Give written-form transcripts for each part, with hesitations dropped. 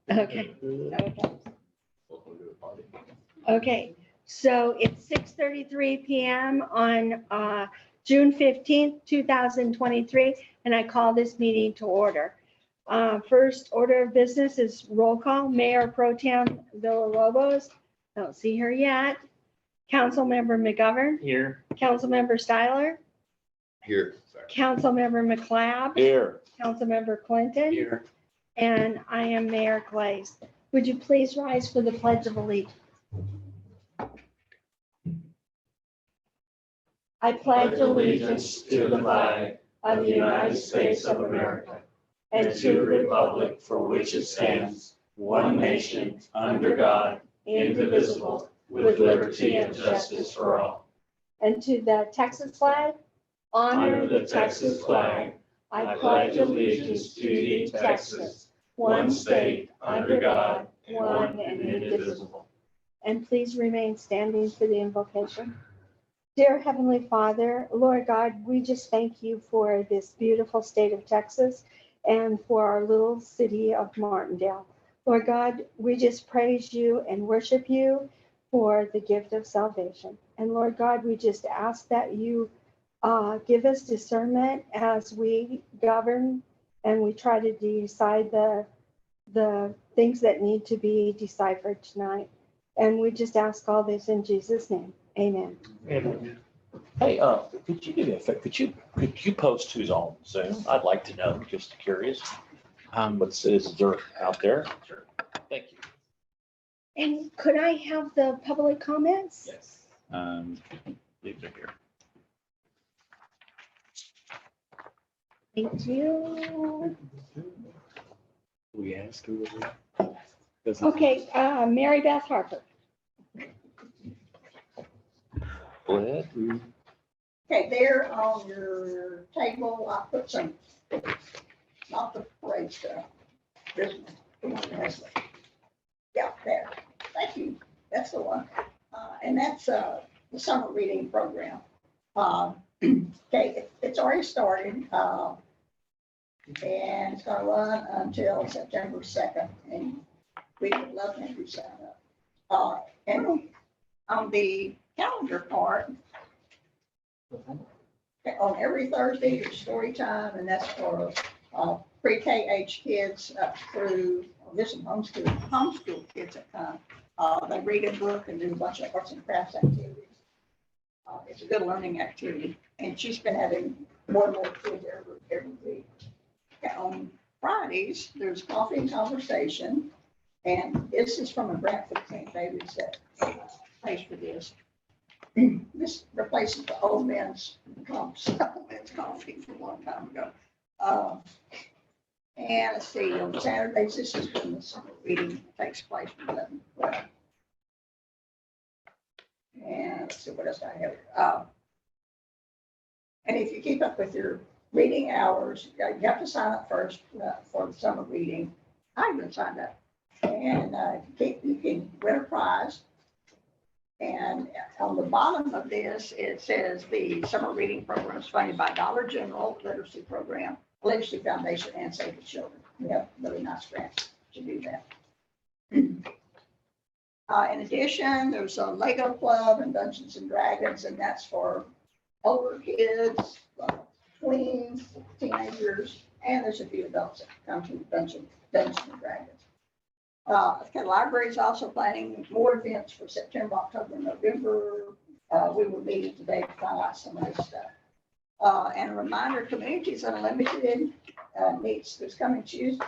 Okay. Okay. So it's 6:33 p.m. on June 15th, 2023, and I call this meeting to order. First order of business is roll call. Mayor Pro Tem Villalobos. Don't see her yet. Councilmember McGovern. Here. Councilmember Styler. Here. Councilmember McLeod. Here. Councilmember Clinton. Here. And I am Mayor Glaze. Would you please rise for the Pledge of Allegiance? I pledge allegiance to the flag of the United States of America and to the republic for which it stands, one nation, under God, indivisible, with liberty and justice for all. And to the Texas flag, honor the Texas flag. I pledge allegiance to thee, Texas, one state, under God, one and indivisible. And please remain standing for the invocation. Dear Heavenly Father, Lord God, we just thank you for this beautiful state of Texas and for our little city of Martindale. Lord God, we just praise you and worship you for the gift of salvation. And Lord God, we just ask that you give us discernment as we govern and we try to decide the things that need to be deciphered tonight. And we just ask all this in Jesus' name. Amen. Hey, could you do me a favor? Could you post who's on Zoom? I'd like to know, just curious. What citizens are out there? Sure. Thank you. And could I have the public comments? Yes. Leave it here. Thank you. We asked who was it? Okay, Mary Beth Harper. Fled? Okay, there on your table, I put some, not the parade stuff. This one. Yeah, there. Thank you. That's the one. And that's the summer reading program. Okay, it's already started. And it's going to run until September 2nd. And we would love to have you sign up. And on the calendar part, on every Thursday, there's story time, and that's for pre-K age kids up through, there's some homeschool kids that come. They read a book and do a bunch of arts and crafts activities. It's a good learning activity, and she's been having more and more kids every week. Okay, on Fridays, there's coffee and conversation, and this is from a grant for St. David's that pays for this. This replaces the old men's coffee from a long time ago. And let's see, on Saturdays, this is when the summer reading takes place from 11 to 12. And let's see what else I have. And if you keep up with your reading hours, you have to sign up first for the summer reading. I've been signed up. And you can win a prize. And on the bottom of this, it says the summer reading program is funded by Dollar General Literacy Program, Literacy Foundation, and Save the Children. We have really nice grants to do that. In addition, there's a Lego Club and Dungeons and Dragons, and that's for older kids, tweens, teenagers, and there's a few adults that come to Dungeons and Dragons. The library is also planning more events for September, October, and November. We were meeting today to finalize some of this stuff. And a reminder, Communities Unlimited meets this coming Tuesday,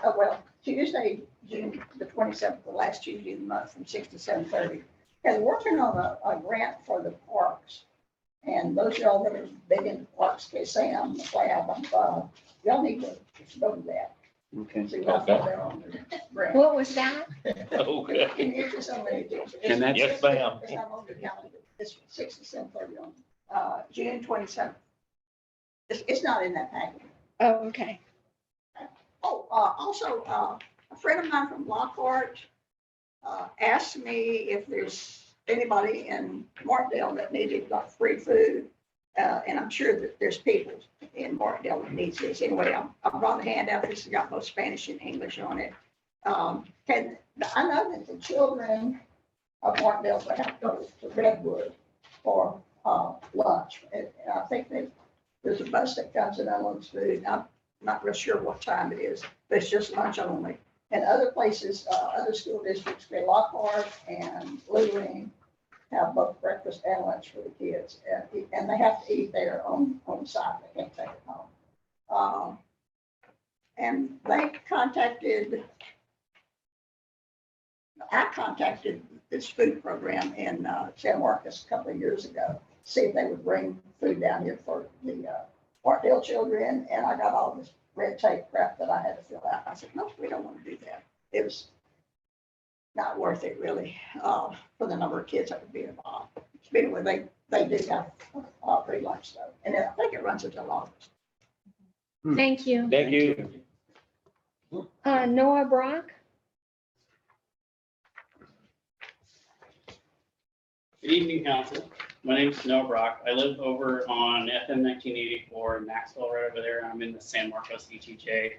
Tuesday, June the 27th, the last Tuesday of the month from 6 to 7:30. And they're working on a grant for the parks. And those of y'all that are big into parks, Sam, McLeod, y'all need to go to that. Okay. See what they're on the grant. What was that? Okay. Communities Unlimited. And that's, yes, ma'am. It's not on the calendar. It's 6 to 7:30 on June 27th. It's not in that package. Oh, okay. Oh, also, a friend of mine from Lockhart asked me if there's anybody in Martindale that needed like free food. And I'm sure that there's people in Martindale that needs this. Anyway, I brought a handout. This has got both Spanish and English on it. I know that the children of Martindale will have to go to Redwood for lunch. And I think there's a bus that comes and unloads food. I'm not real sure what time it is, but it's just lunch only. And other places, other school districts, Lockhart and Blue Ring, have both breakfast and lunch for the kids. And they have to eat there on site. They can't take it home. And I contacted this food program in San Marcos a couple of years ago, see if they would bring food down here for the Martindale children. And I got all this red tape crap that I had to fill out. I said, no, we don't want to do that. It was not worth it really for the number of kids that would be involved. But anyway, they do have free lunch though. And I think it runs until August. Thank you. Thank you. Noah Brock? Good evening, council. My name is Noah Brock. I live over on FM 1984 in Maxwell, right over there. I'm in the San Marcos ETJ.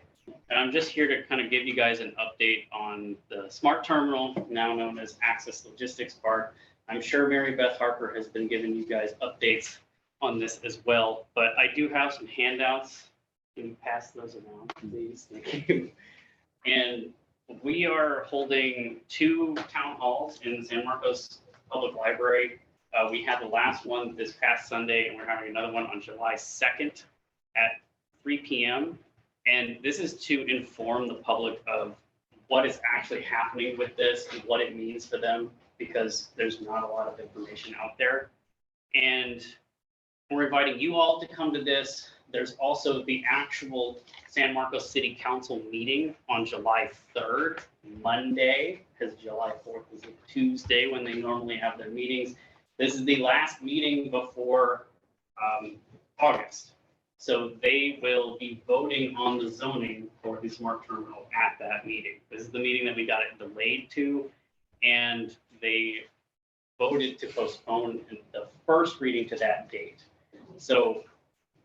And I'm just here to kind of give you guys an update on the smart terminal, now known as Access Logistics Park. I'm sure Mary Beth Harper has been giving you guys updates on this as well, but I do have some handouts. Can you pass those around, please? Thank you. And we are holding 2 town halls in the San Marcos Public Library. We had the last one this past Sunday, and we're having another one on July 2nd at 3 p.m. And this is to inform the public of what is actually happening with this and what it means for them, because there's not a lot of information out there. And we're inviting you all to come to this. There's also the actual San Marcos City Council meeting on July 3rd, Monday, because July 4th is a Tuesday when they normally have their meetings. This is the last meeting before August. So they will be voting on the zoning for the smart terminal at that meeting. This is the meeting that we got it delayed to, and they voted to postpone the first reading to that date. So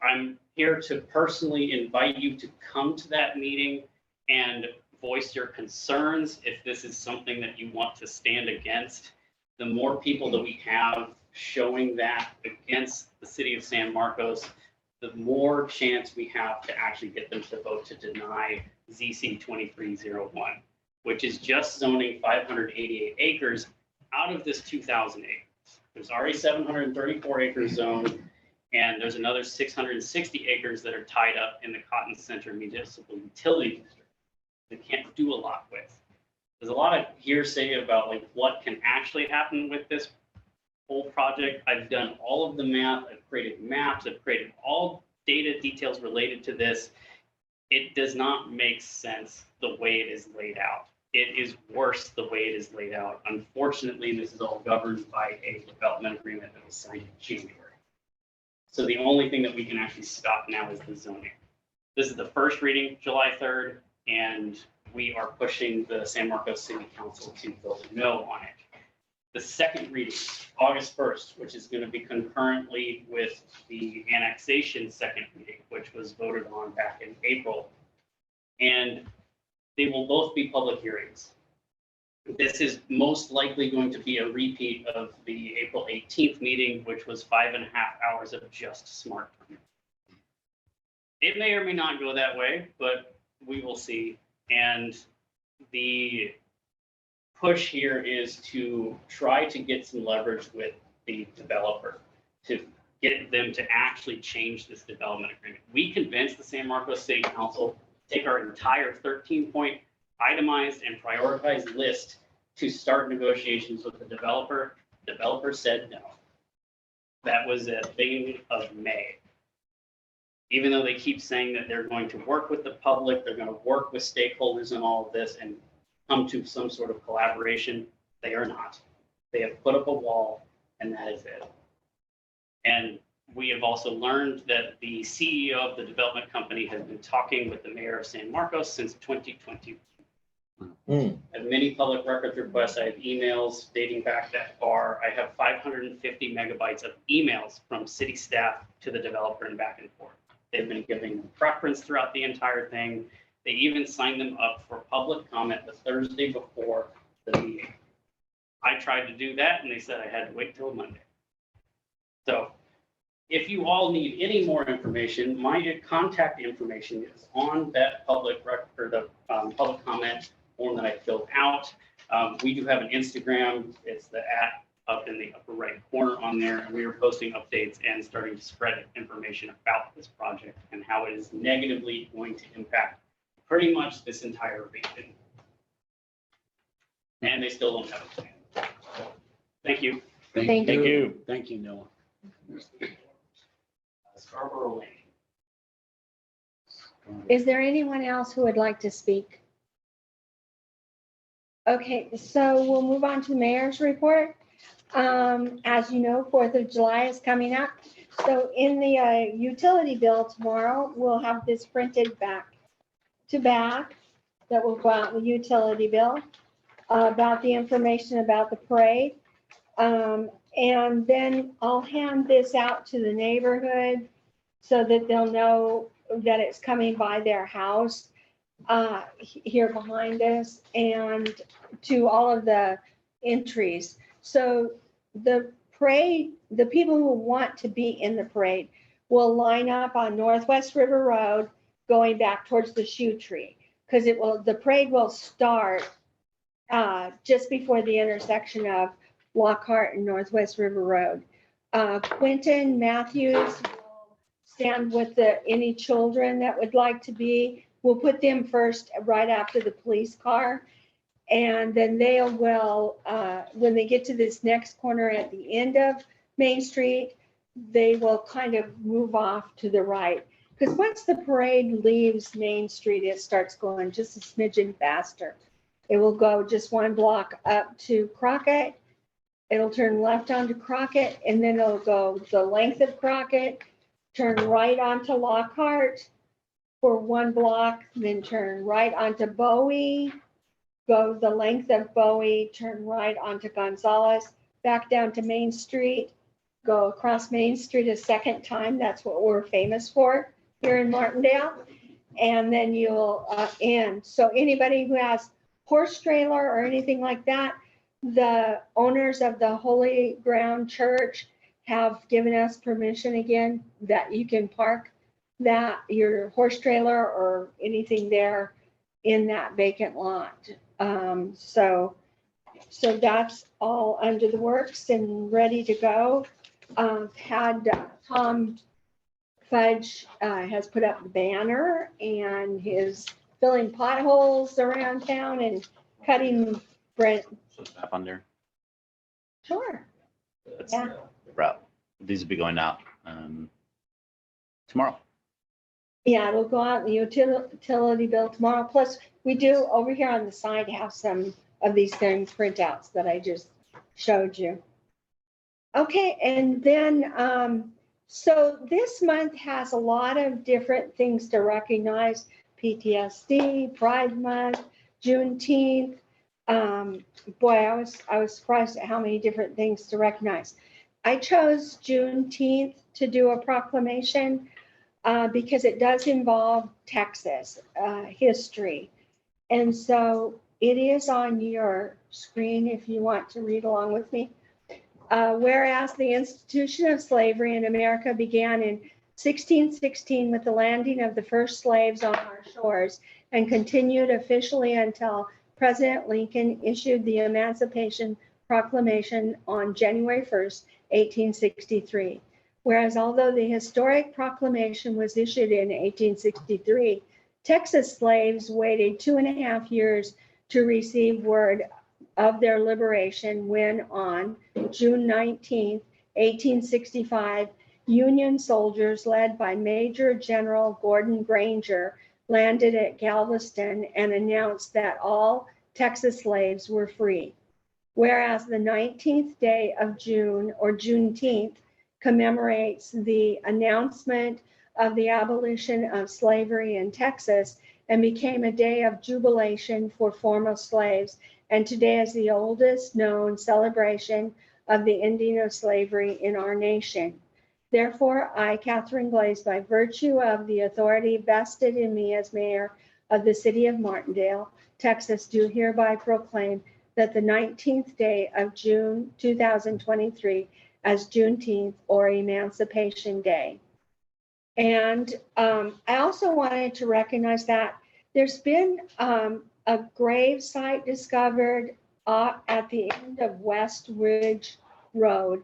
I'm here to personally invite you to come to that meeting and voice your concerns if this is something that you want to stand against. The more people that we have showing that against the city of San Marcos, the more chance we have to actually get them to vote to deny ZC 2301, which is just zoning 588 acres out of this 2,000 acres. There's already 734 acres zoned, and there's another 660 acres that are tied up in the Cotton Center Municipal Utility District. They can't do a lot with. There's a lot of hearsay about like what can actually happen with this whole project. I've done all of the math. I've created maps. I've created all data details related to this. It does not make sense the way it is laid out. It is worse the way it is laid out. Unfortunately, this is all governed by a development agreement that was signed in January. So the only thing that we can actually stop now is the zoning. This is the first reading, July 3rd, and we are pushing the San Marcos City Council to vote no on it. The second reading, August 1st, which is going to be concurrently with the annexation second reading, which was voted on back in April. And they will both be public hearings. This is most likely going to be a repeat of the April 18th meeting, which was 5.5 hours of just smart terminal. It may or may not go that way, but we will see. And the push here is to try to get some leverage with the developer to get them to actually change this development agreement. We convinced the San Marcos City Council to take our entire 13-point itemized and prioritized list to start negotiations with the developer. The developer said no. That was at the beginning of May. Even though they keep saying that they're going to work with the public, they're going to work with stakeholders in all of this and come to some sort of collaboration, they are not. They have put up a wall, and that is it. And we have also learned that the CEO of the development company has been talking with the mayor of San Marcos since 2020. Has been many public records requests. I have emails dating back that far. I have 550 megabytes of emails from city staff to the developer and back and forth. They've been giving them preference throughout the entire thing. They even signed them up for public comment the Thursday before the meeting. I tried to do that and they said I had to wait till Monday. So if you all need any more information, my contact information is on that public record, the public comment form that I filled out. We do have an Instagram. It's the @ up in the upper right corner on there. And we are posting updates and starting to spread information about this project and how it is negatively going to impact pretty much this entire region. And they still don't have a plan. Thank you. Thank you. Thank you, Noah. Scarborough Lane. Is there anyone else who would like to speak? Okay, so we'll move on to the mayor's report. As you know, 4th of July is coming up. So in the utility bill tomorrow, we'll have this printed back to back that will go out in the utility bill about the information about the parade. And then I'll hand this out to the neighborhood so that they'll know that it's coming by their house here behind us and to all of the entries. So the parade, the people who want to be in the parade will line up on Northwest River Road going back towards the shoe tree because the parade will start just before the intersection of Lockhart and Northwest River Road. Quentin Matthews will stand with any children that would like to be. We'll put them first right after the police car. And then they will, when they get to this next corner at the end of Main Street, they will kind of move off to the right. Because once the parade leaves Main Street, it starts going just a smidgen faster. It will go just one block up to Crockett. It'll turn left onto Crockett, and then it'll go the length of Crockett, turn right onto Lockhart for one block, then turn right onto Bowie, go the length of Bowie, turn right onto Gonzales, back down to Main Street, go across Main Street a second time. That's what we're famous for here in Martindale. And then you'll end. So anybody who has horse trailer or anything like that, the owners of the Holy Ground Church have given us permission again that you can park your horse trailer or anything there in that vacant lot. So that's all under the works and ready to go. Tom Fudge has put up the banner and is filling potholes around town and cutting Brent. So it's up on there. Sure. That's Yeah. the route. These will be going out tomorrow. Yeah, it'll go out in the utility bill tomorrow. Plus, we do over here on the side have some of these things printouts that I just showed you. Okay, and then so this month has a lot of different things to recognize: PTSD, Pride Month, Juneteenth. Boy, I was surprised at how many different things to recognize. I chose Juneteenth to do a proclamation because it does involve Texas history. And so it is on your screen if you want to read along with me. Whereas the institution of slavery in America began in 1616 with the landing of the first slaves on our shores and continued officially until President Lincoln issued the Emancipation Proclamation on January 1st, 1863. Whereas although the historic proclamation was issued in 1863, Texas slaves waited 2.5 years to receive word of their liberation when on June 19th, 1865, Union soldiers led by Major General Gordon Granger landed at Galveston and announced that all Texas slaves were free. Whereas the 19th day of June, or Juneteenth, commemorates the announcement of the abolition of slavery in Texas and became a day of jubilation for former slaves, and today is the oldest known celebration of the ending of slavery in our nation. Therefore, I, Catherine Glaze, by virtue of the authority vested in me as mayor of the city of Martindale, Texas, do hereby proclaim that the 19th day of June 2023 as Juneteenth or Emancipation Day. And I also wanted to recognize that there's been a grave site discovered at the end of West Ridge Road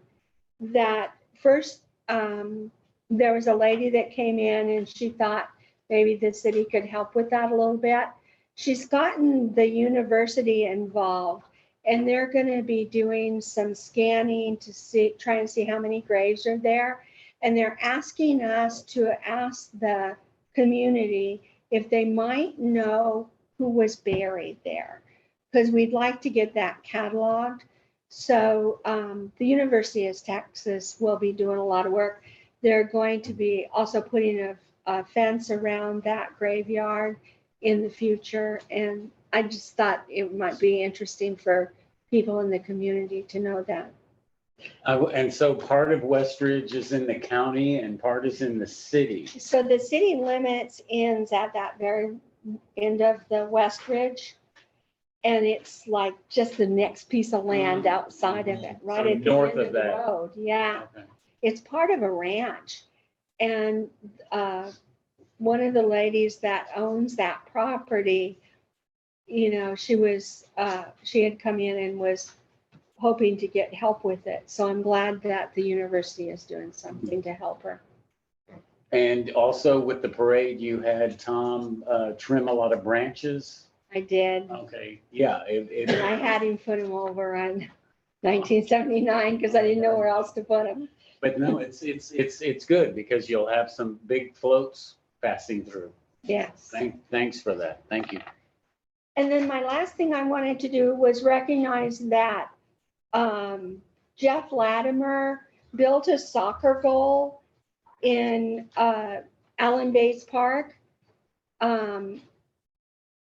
that first there was a lady that came in and she thought maybe the city could help with that a little bit. She's gotten the university involved, and they're going to be doing some scanning to try and see how many graves are there. And they're asking us to ask the community if they might know who was buried there, because we'd like to get that cataloged. So the University of Texas will be doing a lot of work. They're going to be also putting a fence around that graveyard in the future. And I just thought it might be interesting for people in the community to know that. And so part of Westridge is in the county and part is in the city. So the city limits ends at that very end of the West Ridge. And it's like just the next piece of land outside of it, right So at the north end of of the that. road. Yeah, Okay. it's part of a ranch. And one of the ladies that owns that property, you know, she had come in and was hoping to get help with it. So I'm glad that the university is doing something to help her. And also with the parade, you had Tom trim a lot of branches. I did. Okay, yeah. And I had him put them over on 1979 because I didn't know where else to put them. But no, it's good because you'll have some big floats passing through. Yes. Thanks for that. Thank you. And then my last thing I wanted to do was recognize that Jeff Latimer built a soccer goal in Allen Bates Park.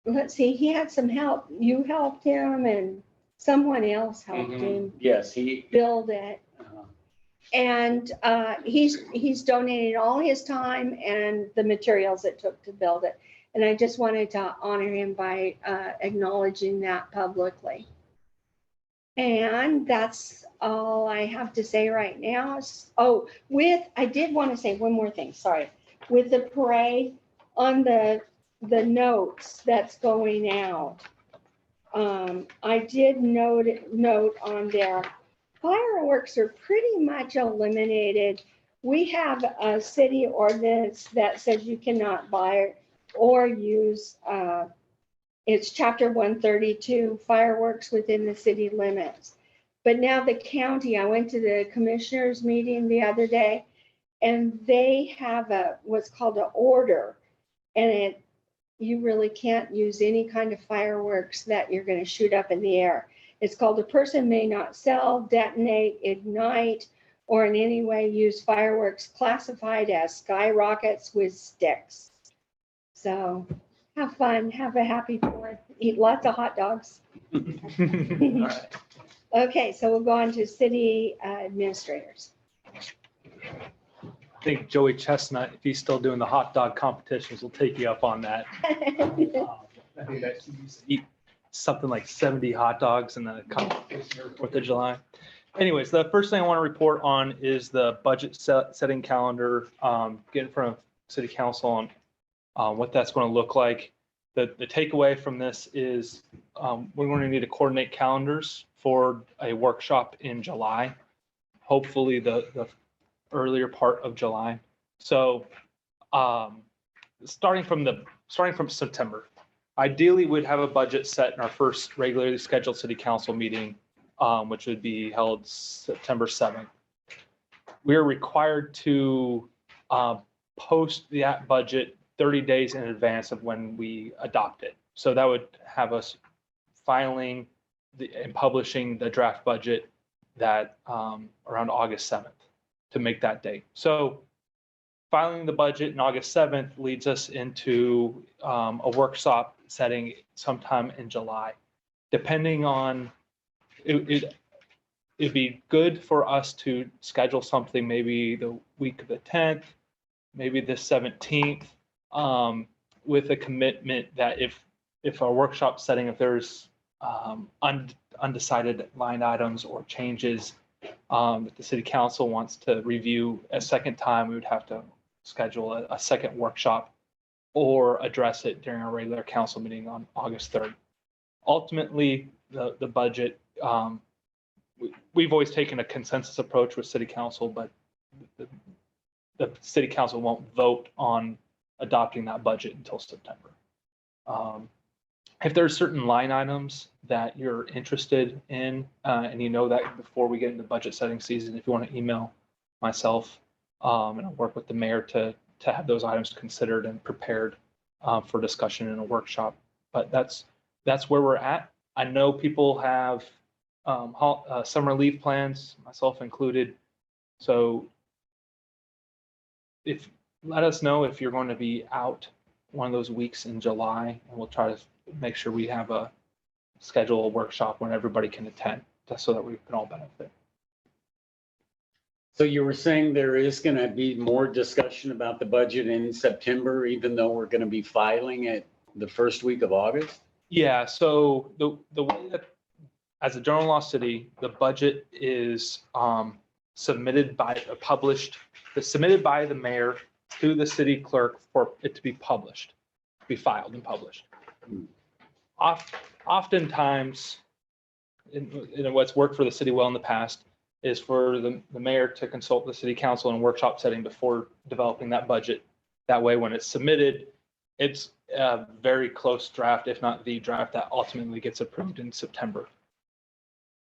Let's see, he had some help. You helped him and someone else helped him Yes, he. build it. And he's donated all his time and the materials it took to build it. And I just wanted to honor him by acknowledging that publicly. And that's all I have to say right now. Oh, I did want to say one more thing, sorry. With the parade on the notes that's going out, I did note on there, fireworks are pretty much eliminated. We have a city ordinance that says you cannot buy or use, it's chapter 132, fireworks within the city limits. But now the county, I went to the commissioners meeting the other day, and they have what's called an order, and you really can't use any kind of fireworks that you're going to shoot up in the air. It's called, a person may not sell, detonate, ignite, or in any way use fireworks classified as skyrockets with sticks. So have fun, have a happy 4th, eat lots of hot dogs. Okay, so we'll go on to city administrators. I think Joey Chestnut, if he's still doing the hot dog competitions, will take you up on that. I think that he used to eat something like 70 hot dogs in the competition or 4th of July. Anyways, the first thing I want to report on is the budget setting calendar, get in front of city council on what that's going to look like. The takeaway from this is we're going to need to coordinate calendars for a workshop in July, hopefully the earlier part of July. So starting from September, ideally we'd have a budget set in our first regularly scheduled city council meeting, which would be held September 7th. We are required to post that budget 30 days in advance of when we adopt it. So that would have us filing and publishing the draft budget that around August 7th to make that date. So filing the budget on August 7th leads us into a workshop setting sometime in July. Depending on, it'd be good for us to schedule something maybe the week of the 10th, maybe the 17th, with a commitment that if our workshop setting, if there's undecided line items or changes that the city council wants to review a second time, we would have to schedule a second workshop or address it during our regular council meeting on August 3rd. Ultimately, the budget, we've always taken a consensus approach with city council, but the city council won't vote on adopting that budget until September. If there's certain line items that you're interested in, and you know that before we get into budget setting season, if you want to email myself, and I'll work with the mayor to have those items considered and prepared for discussion in a workshop. But that's where we're at. I know people have summer leave plans, myself included. So let us know if you're going to be out one of those weeks in July, and we'll try to make sure we have a schedule a workshop when everybody can attend, just so that we can all benefit. So you were saying there is going to be more discussion about the budget in September, even though we're going to be filing it the first week of August? Yeah, so the way that, as a general law city, the budget is submitted by the mayor to the city clerk for it to be published, to be filed and published. Oftentimes, and what's worked for the city well in the past is for the mayor to consult the city council in a workshop setting before developing that budget. That way, when it's submitted, it's a very close draft, if not the draft that ultimately gets approved in September.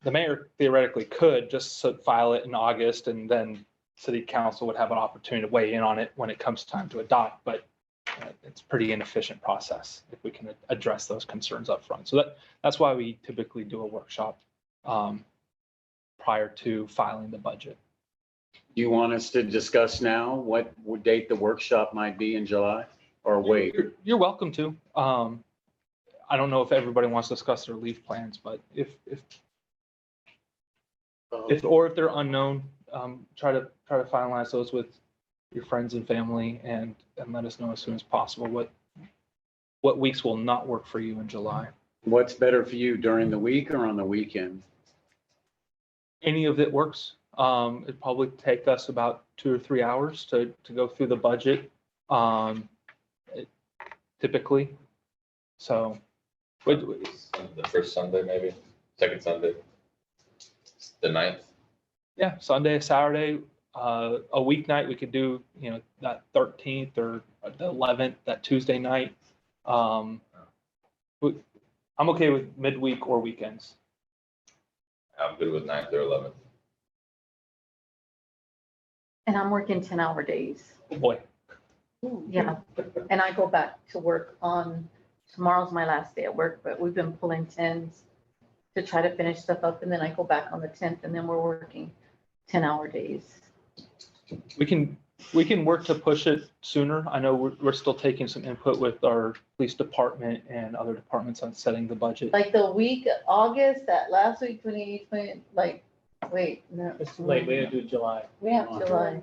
The mayor theoretically could just file it in August, and then city council would have an opportunity to weigh in on it when it comes time to adopt, but it's a pretty inefficient process if we can address those concerns up front. So that's why we typically do a workshop prior to filing the budget. Do you want us to discuss now what date the workshop might be in July, or wait? You're welcome to. I don't know if everybody wants to discuss their leave plans, but if they're unknown, try to finalize those with your friends and family, and let us know as soon as possible what weeks will not work for you in July. What's better for you, during the week or on the weekend? Any of it works. It'd probably take us about 2 or 3 hours to go through the budget, typically. So. The first Sunday, maybe, second Sunday, the 9th. Yeah, Sunday, Saturday, a weeknight, we could do, that 13th or the 11th, that Tuesday night. I'm okay with midweek or weekends. I'm good with 9th or 11th. And I'm working 10-hour days. Oh boy, Yeah. And I go back to work tomorrow's my last day at work, but we've been pulling 10s to try to finish stuff up. And then I go back on the 10th, and then we're working 10-hour days. we can work to push it sooner. I know we're still taking some input with our police department and other departments on setting the budget. Like the week, August, that last week, 2020, wait, no. It's too late, we gotta do July. We have July.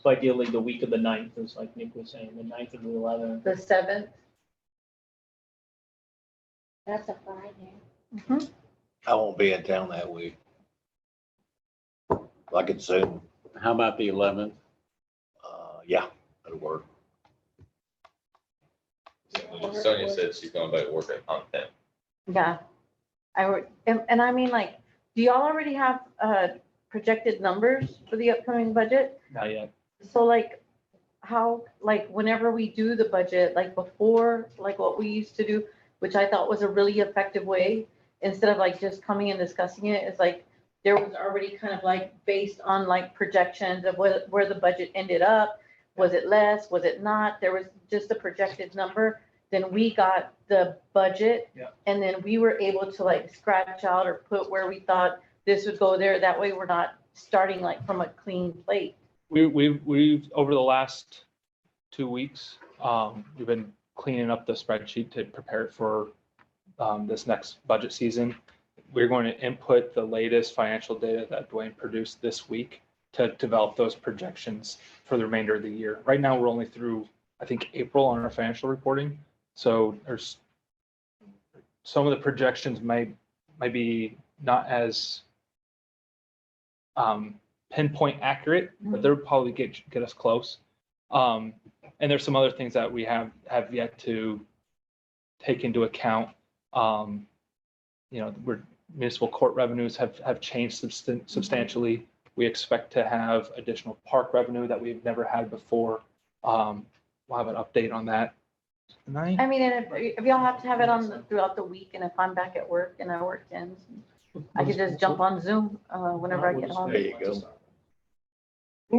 So ideally, the week of the 9th is like Nick was saying, the 9th and the 11th. The 7th. That's a Friday. Mhm. I won't be in town that week. I could Zoom. How about the 11th? Yeah, that'll work. Sonia said she's going back to work on 10th. Yeah. And I mean, do y'all already have projected numbers for the upcoming budget? Not yet. So how, whenever we do the budget, before, what we used to do, which I thought was a really effective way, instead of just coming and discussing it, is there was already kind of based on projections of where the budget ended up. Was it less? Was it not? There was just a projected number. Then we got the budget, Yeah. and then we were able to scratch out or put where we thought this would go there. That way we're not starting from a clean plate. We've, over the last 2 weeks, we've been cleaning up the spreadsheet to prepare it for this next budget season. We're going to input the latest financial data that Dwayne produced this week to develop those projections for the remainder of the year. Right now, we're only through, I think, April on our financial reporting. So there's some of the projections might be not as pinpoint accurate, but they'll probably get us close. And there's some other things that we have yet to take into account. Municipal court revenues have changed substantially. We expect to have additional park revenue that we've never had before. We'll have an update on that tonight. I mean, and if y'all have to have it on throughout the week, and if I'm back at work and our work ends, I could just jump on Zoom whenever I get home. There you go.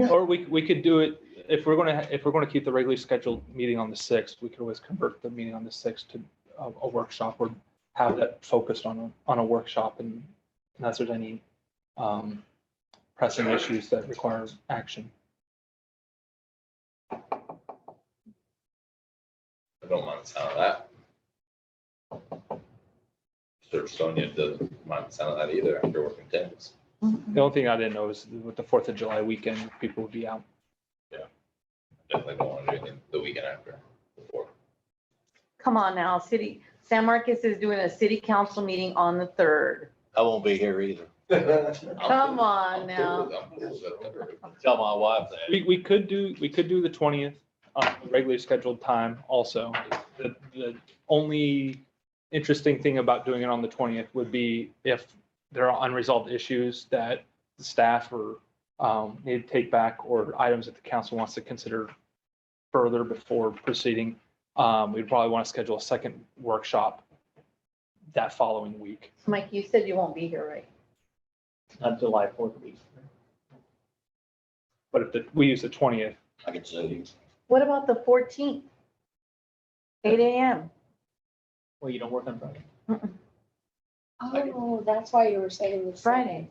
Or we could do it, if we're gonna keep the regularly scheduled meeting on the 6th, we could always convert the meeting on the 6th to a workshop, or have that focused on a workshop, and unless there's any pressing issues that require action. I don't mind the sound of that. Sure, Sonia doesn't mind the sound of that either after working 10s. The only thing I didn't know is with the 4th of July weekend, people would be out. Definitely don't want to do anything the weekend after, before. Come on now, San Marcos is doing a city council meeting on the 3rd. I won't be here either. Come on now. Tell my wife that. We could do the 20th, regularly scheduled time also. The only interesting thing about doing it on the 20th would be if there are unresolved issues that the staff or need to take back, or items that the council wants to consider further before proceeding. We'd probably want to schedule a second workshop that following week. Mike, you said you won't be here, right? Not July 4th week. But if we use the 20th, I can say you. What about the 14th? 8 a.m. Well, you don't work on Friday. Oh, that's why you were saying this. Friday.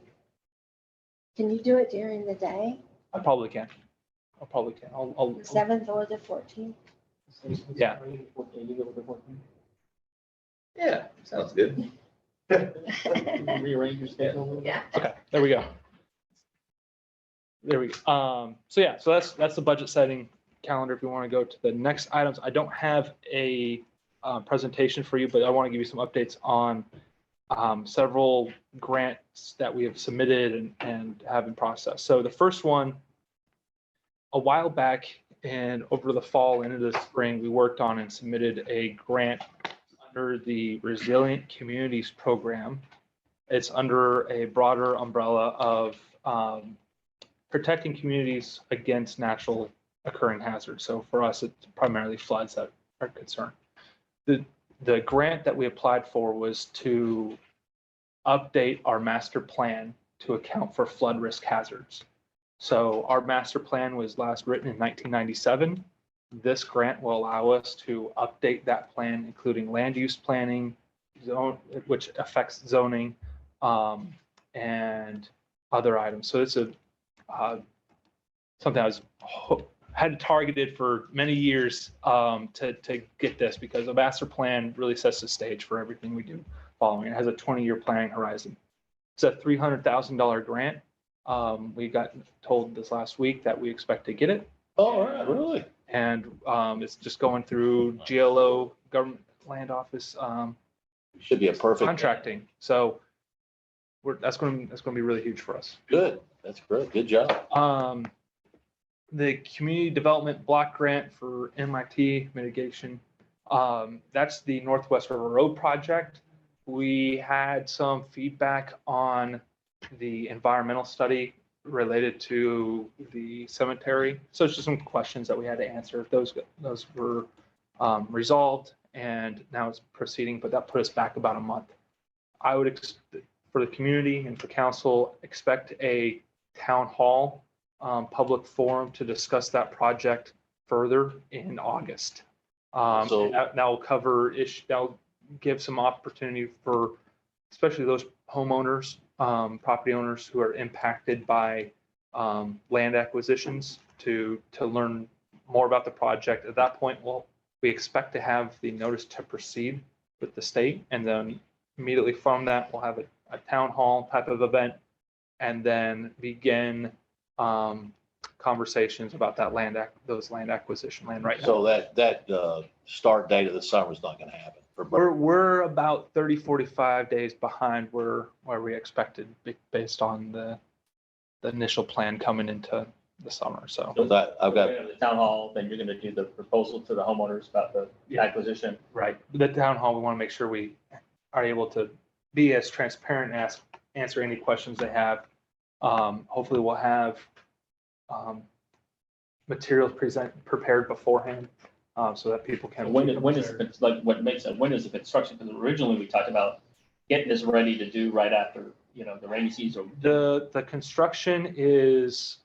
Can you do it during the day, I probably can. I'll the 7th or the 14th? Yeah. You go with the 14th. Yeah, sounds good. Rearrange your schedule. Yeah. Okay, there we go. So that's the budget setting calendar. If you want to go to the next items, I don't have a presentation for you, but I want to give you some updates on several grants that we have submitted and have in process. So the first one, a while back and over the fall and into the spring, we worked on and submitted a grant under the Resilient Communities Program. It's under a broader umbrella of protecting communities against natural occurring hazards. So for us, it's primarily floods that are concerned. The grant that we applied for was to update our master plan to account for flood risk hazards. So our master plan was last written in 1997. This grant will allow us to update that plan, including land use planning, which affects zoning, and other items. So it's something I had targeted for many years to get this, because the master plan really sets the stage for everything we do following. It has a 20-year planning horizon. It's a $300,000 grant. We got told this last week that we expect to get it. All right, really? And it's just going through GLO, Government Land Office Should be a perfect. contracting. So that's going to be really huge for us. Good. That's great. Good job. The Community Development Block Grant for MIT mitigation. That's the Northwest River Road project. We had some feedback on the environmental study related to the cemetery. So it's just some questions that we had to answer. Those were resolved, and now it's proceeding, but that put us back about a month. I would, for the community and for council, expect a town hall public forum to discuss that project further in August. So- That will cover that'll give some opportunity for especially those homeowners, property owners who are impacted by land acquisitions to learn more about the project. At that point, we expect to have the notice to proceed with the state, and then immediately from that, we'll have a town hall type of event, and then begin conversations about that those land acquisition, land right. So that start date of the summer is not going to happen. We're about 30, 45 days behind where we expected based on the initial plan coming into the summer. So That I've got. The town hall, then you're gonna do the proposal to the homeowners about the acquisition. right, the town hall, we want to make sure we are able to be as transparent and answer any questions they have. Hopefully we'll have materials prepared beforehand, so that people can. When is, like, what makes it, when is the construction? Because originally we talked about getting this ready to do right after, the rainy season. The construction is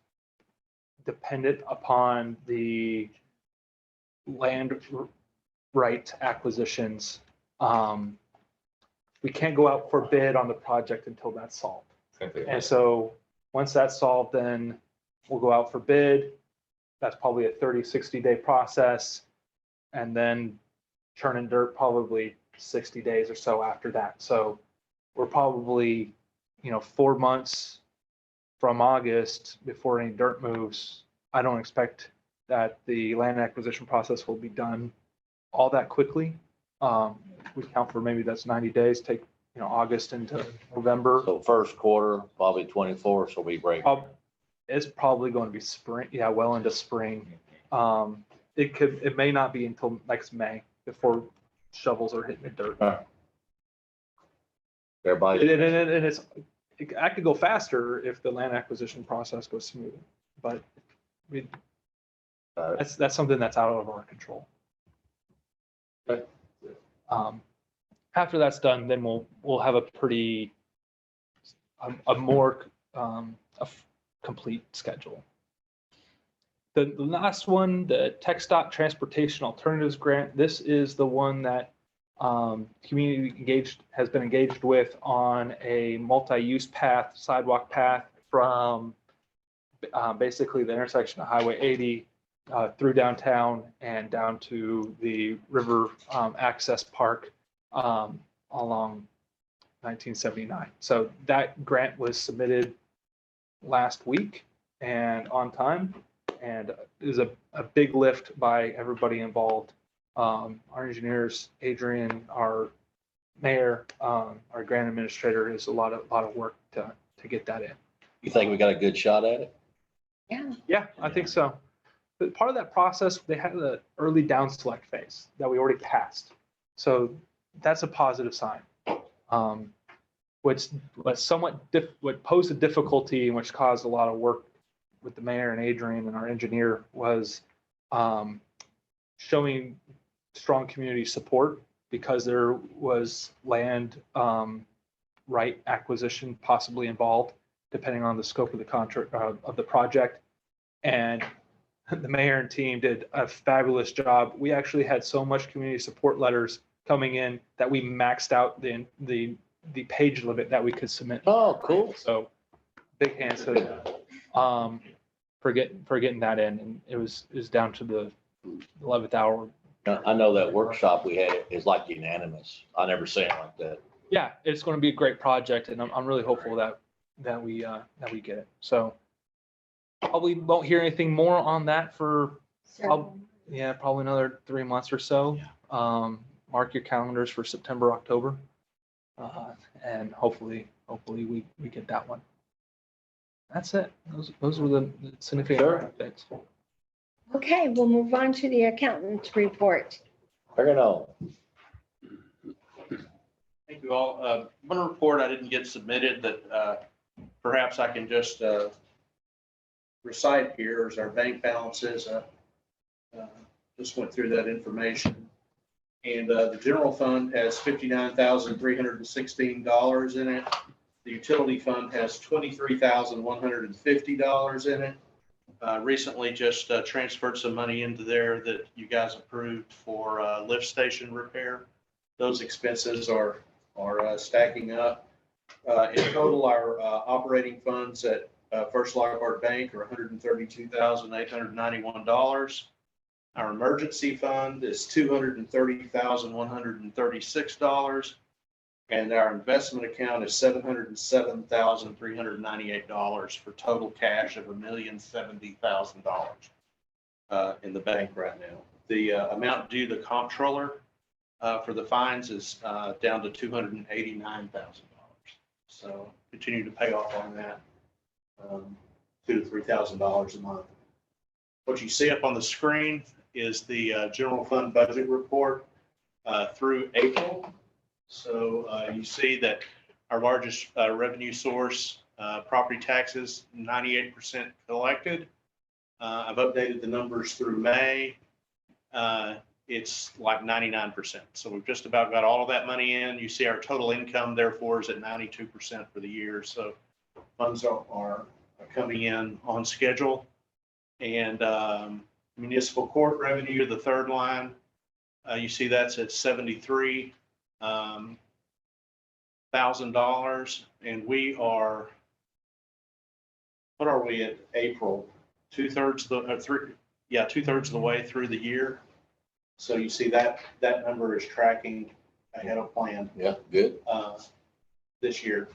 dependent upon the land right acquisitions. We can't go out for bid on the project until that's solved. And so once that's solved, then we'll go out for bid. That's probably a 30, 60-day process. And then churning dirt probably 60 days or so after that. So we're probably, 4 months from August before any dirt moves. I don't expect that the land acquisition process will be done all that quickly. We count for maybe that's 90 days, take, August into November. So first quarter, probably 24, so we break. It's probably going to be spring, well into spring. It may not be until next May before shovels are hitting the dirt. Everybody. And I could go faster if the land acquisition process goes smooth, but that's something that's out of our control. Okay. After that's done, then we'll have a pretty a more complete schedule. The last one, the TxDOT Transportation Alternatives Grant. This is the one that community has been engaged with on a multi-use path, sidewalk path from basically the intersection of Highway 80 through downtown and down to the river access park along 1979. So that grant was submitted last week and on time, and it was a big lift by everybody involved. Our engineers, Adrian, our mayor, our grant administrator, is a lot of work to get that in. You think we got a good shot at it? Yeah, I think so. But part of that process, they had the early down select phase that we already passed. So that's a positive sign. Which was what posed a difficulty and which caused a lot of work with the mayor and Adrian and our engineer was showing strong community support because there was land right acquisition possibly involved, depending on the scope of the contract of the project. And the mayor and team did a fabulous job. We actually had so much community support letters coming in that we maxed out the page limit that we could submit. Oh, cool. So big hands to them for getting that in, and it was down to the 11th hour. I know that workshop we had is like unanimous. I never seen it like that. Yeah, it's going to be a great project, and I'm really hopeful that we get it. So probably won't hear anything more on that for probably another 3 months or so. Mark your calendars for September, October, and hopefully we get that one. That's it. Those were the significant updates. Okay, we'll move on to the accountant's report. Bring it on. Thank you all. One report I didn't get submitted that perhaps I can just recite here is our bank balances. Just went through that information. And the general fund has $59,316 in it. The utility fund has $23,150 in it. Recently just transferred some money into there that you guys approved for lift station repair. Those expenses are stacking up. In total, our operating funds at First Lombard Bank are $132,891. Our emergency fund is $230,136. And our investment account is $707,398 for total cash of $1,070,000 in the bank right now. The amount due to comptroller for the fines is down to $289,000. So continue to pay off on that, $2,000 to $3,000 a month. What you see up on the screen is the general fund budget report through April. So you see that our largest revenue source, property taxes, 98% collected. I've updated the numbers through May. It's like 99%. So we've just about got all of that money in. You see our total income therefore is at 92% for the year. So funds are coming in on schedule. And municipal court revenue, the third line, you see that's at $73,000, and we are, what are we at April? Two-thirds of the way through the year. So you see that number is tracking ahead of plan. Yeah, good. This year.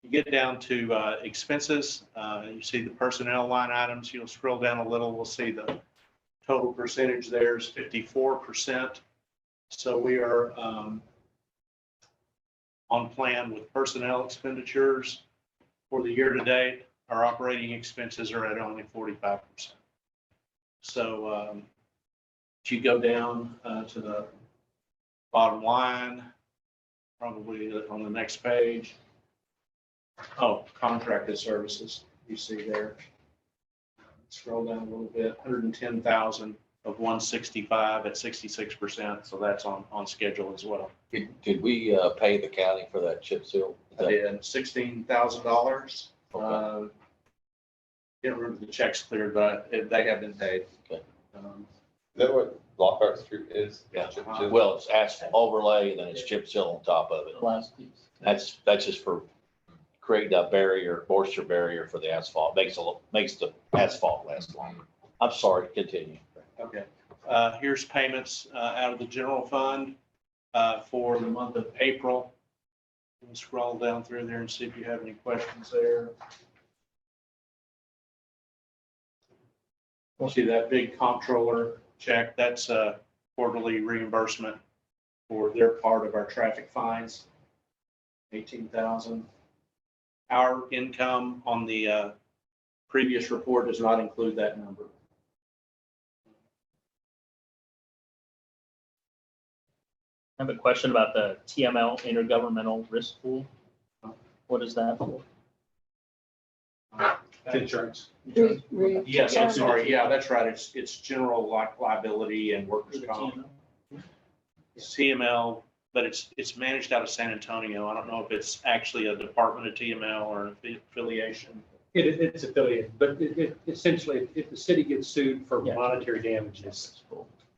You get down to expenses, you see the personnel line items, you'll scroll down a little, we'll see the total percentage there is 54%. So we are on plan with personnel expenditures. For the year to date, our operating expenses are at only 45%. So if you go down to the bottom line, probably on the next page. Oh, contracted services, you see there. Scroll down a little bit, 110,000 of 165 at 66%. So that's on schedule as well. Did we pay the county for that chip seal? I did $16,000. Can't remember the checks cleared, but they have been paid. Okay. Is that what Lockhart Street is? Yeah. Well, it's asphalt overlay and then it's chip seal on top of it. The last piece. That's just for creating a barrier, moisture barrier for the asphalt. Makes the asphalt last longer. I'm sorry, continue. Okay. Here's payments out of the general fund for the month of April. We'll scroll down through there and see if you have any questions there. We'll see that big comptroller check. That's a quarterly reimbursement for their part of our traffic fines, 18,000. Our income on the previous report does not include that number. I have a question about the TML Intergovernmental Risk Pool. What is that for? Insurance. Yes, I'm sorry. Yeah, that's right. It's general liability and workers' comp. It's TML, but it's managed out of San Antonio. I don't know if it's actually a department of TML or an affiliation. It's affiliated, but it essentially, if the city gets sued for monetary damages,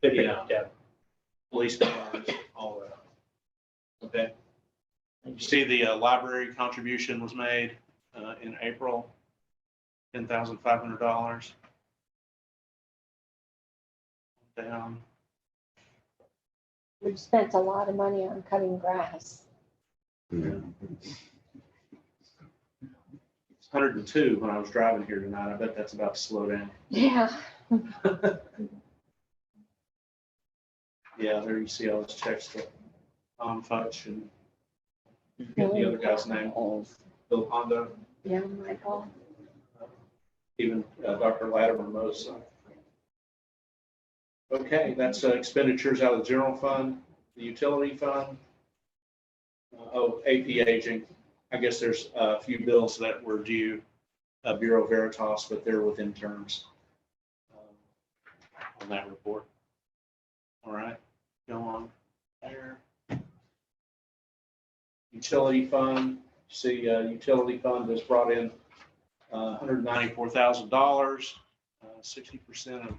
they pick up debt. Police departments, all that. Okay. You see the library contribution was made in April, $10,500. Down. We've spent a lot of money on cutting grass. It's 102 when I was driving here tonight. I bet that's about to slow down. Yeah. Yeah, there you see all those checks that Fudge and get the other guy's name, Bill Hondo, Yeah, Michael. even Dr. Latimer Mose. Okay, that's expenditures out of the general fund, the utility fund. AP aging. I guess there's a few bills that were due Bureau Veritas, but they're within terms on that report. All right, go on there. Utility fund, see utility fund has brought in $194,000, 60% of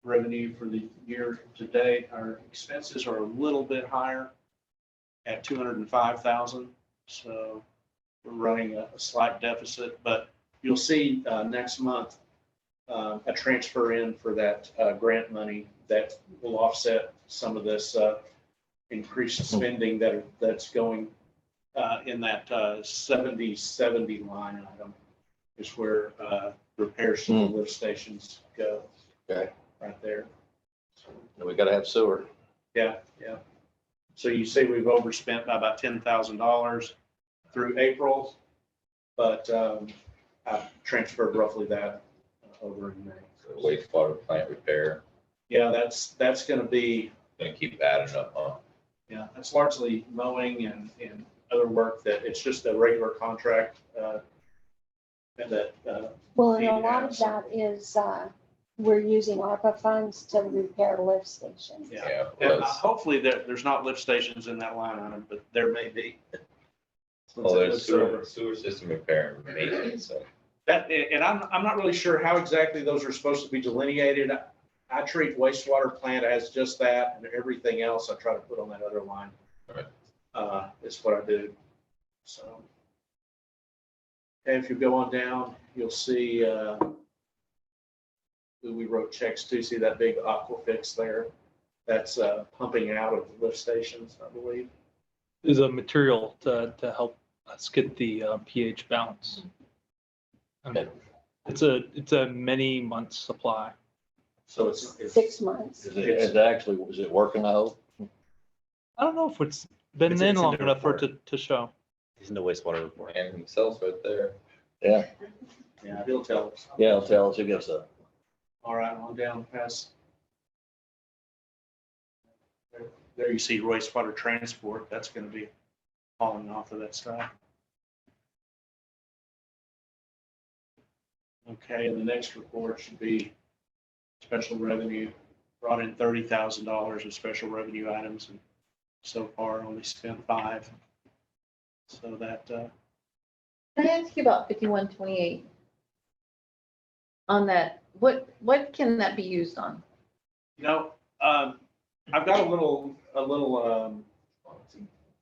revenue for the year to date. Our expenses are a little bit higher at $205,000. So we're running a slight deficit, but you'll see next month a transfer in for that grant money that will offset some of this increased spending that's going in that 70 line item is where repairs to the lift stations go. Okay. Right there. And we gotta have sewer. Yeah, yeah. So you see we've overspent by about $10,000 through April, but I've transferred roughly that over in May. Wastewater plant repair, Yeah, that's gonna be, gonna keep adding up, huh? yeah, that's largely mowing and other work that it's just a regular contract. And that, Well, and a lot of that is, we're using ARPA funds to repair lift stations. yeah. Yeah, And plus, hopefully there's not lift stations in that line item, but there may be. well, there's sewer system repair and maintenance, so. That, and I'm not really sure how exactly those are supposed to be delineated. I treat wastewater plant as just that, and everything else I try to put on that other line. Right. Is what I do. So. And if you go on down, you'll see, who we wrote checks to, see that big aquafix there? That's pumping out of the lift stations, I believe. Is a material to help us get the pH balance. It's a many months supply. So it's 6 months. Is it working, I hope? I don't know if it's been It's in in long the enough for it report. to show. He's in the wastewater report. And himself right there. Yeah, Yeah, he'll tell us. yeah, it'll tell us, it gives a, All right, on down past. There you see wastewater transport, that's gonna be falling off of that stuff. Okay, and the next report should be special revenue, brought in $30,000 of special revenue items, and so far only spent 5. So that, Can I ask you about 5128? On that, what can that be used on? you know, I've got a little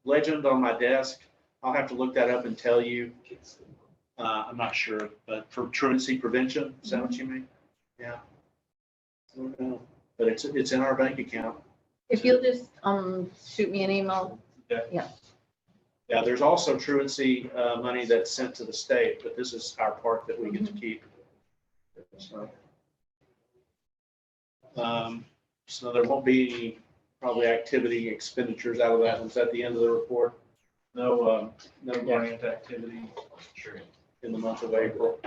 legend on my desk. I'll have to look that up and tell you. I'm not sure, but for truancy prevention, is that what you mean? Yeah. I don't know, but it's in our bank account. If you'll just shoot me an email. Yeah, there's also truancy money that's sent to the state, but this is our part that we get to keep. So there won't be probably activity expenditures out of that. It's at the end of the report. No grant activity in the month of April.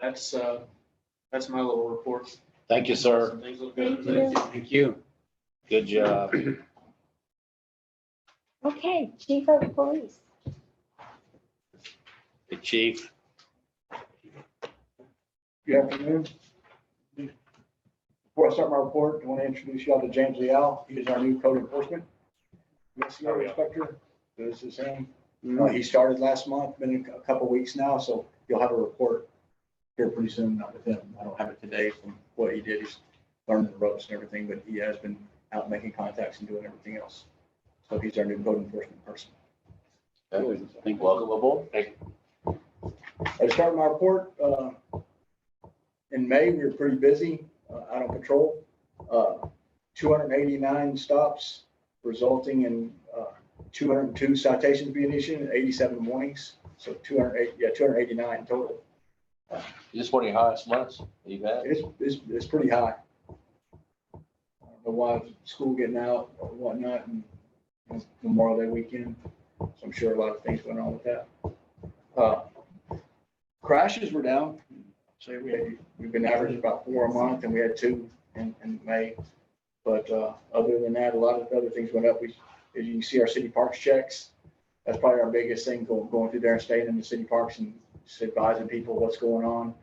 That's my little report. thank you, sir. Things look good. Thank you. Thank you. Good job. Okay, Chief of Police. Hey, Chief. Good afternoon. Before I start my report, I want to introduce y'all to James Leal. He is our new code enforcement inspector. This is him. He started last month, been a couple weeks now, so you'll have a report here pretty soon with him. I don't have it today from what he did. He's learning the ropes and everything, but he has been out making contacts and doing everything else. So he's our new code enforcement person. Welcome aboard. I started my report, in May, we were pretty busy, out on patrol. 289 stops resulting in, 202 citations being issued and 87 warnings. So 289 total. Is this one of your highest months you've had? It's pretty high. I don't know why school getting out or whatnot and Memorial Day weekend. So I'm sure a lot of things went on with that. Crashes were down. So we've been averaging about 4 a month and we had 2 in May. But other than that, a lot of other things went up. As you can see, our city parks checks, that's probably our biggest thing, going through there and staying in the city parks and just advising people what's going on.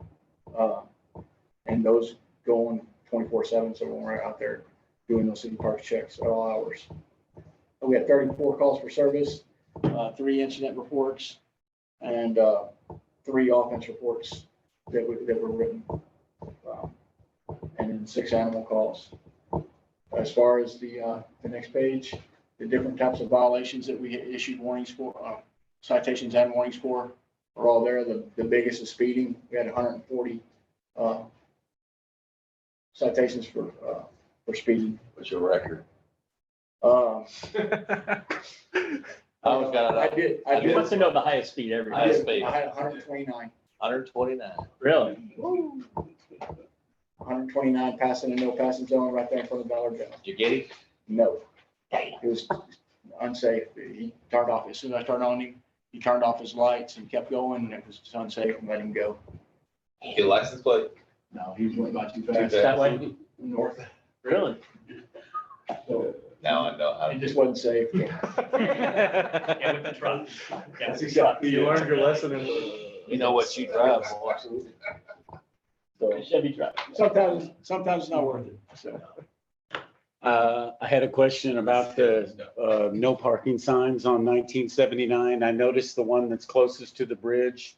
And those going 24/7. So when we're out there doing those city parks checks at all hours. We had 34 calls for service, 3 incident reports, and 3 offense reports that were written, and then 6 animal calls. As far as the next page, the different types of violations that we issued warnings for, citations and warnings for are all there. The biggest is speeding. We had 140 citations for speeding. What's your record? Uh, I was got I it. did. He wants to know the highest speed ever. Highest speed. I had 129. 129. Really? 129 passing a no passing zone right there in front of Dollar General. Did you get it? No. It was unsafe. He turned off, as soon as I turned on him, he turned off his lights and kept going, and it was unsafe and let him go. Get license plate? No, he went by too Too fast. That way? North. Really? So Now I know how to. it just wasn't safe. Yeah, with the truck. Yeah, with the truck. You learned your lesson. You know what you drive, boy. Absolutely. So Chevy truck. sometimes it's not worth it. So. I had a question about the no parking signs on 1979. I noticed the one that's closest to the bridge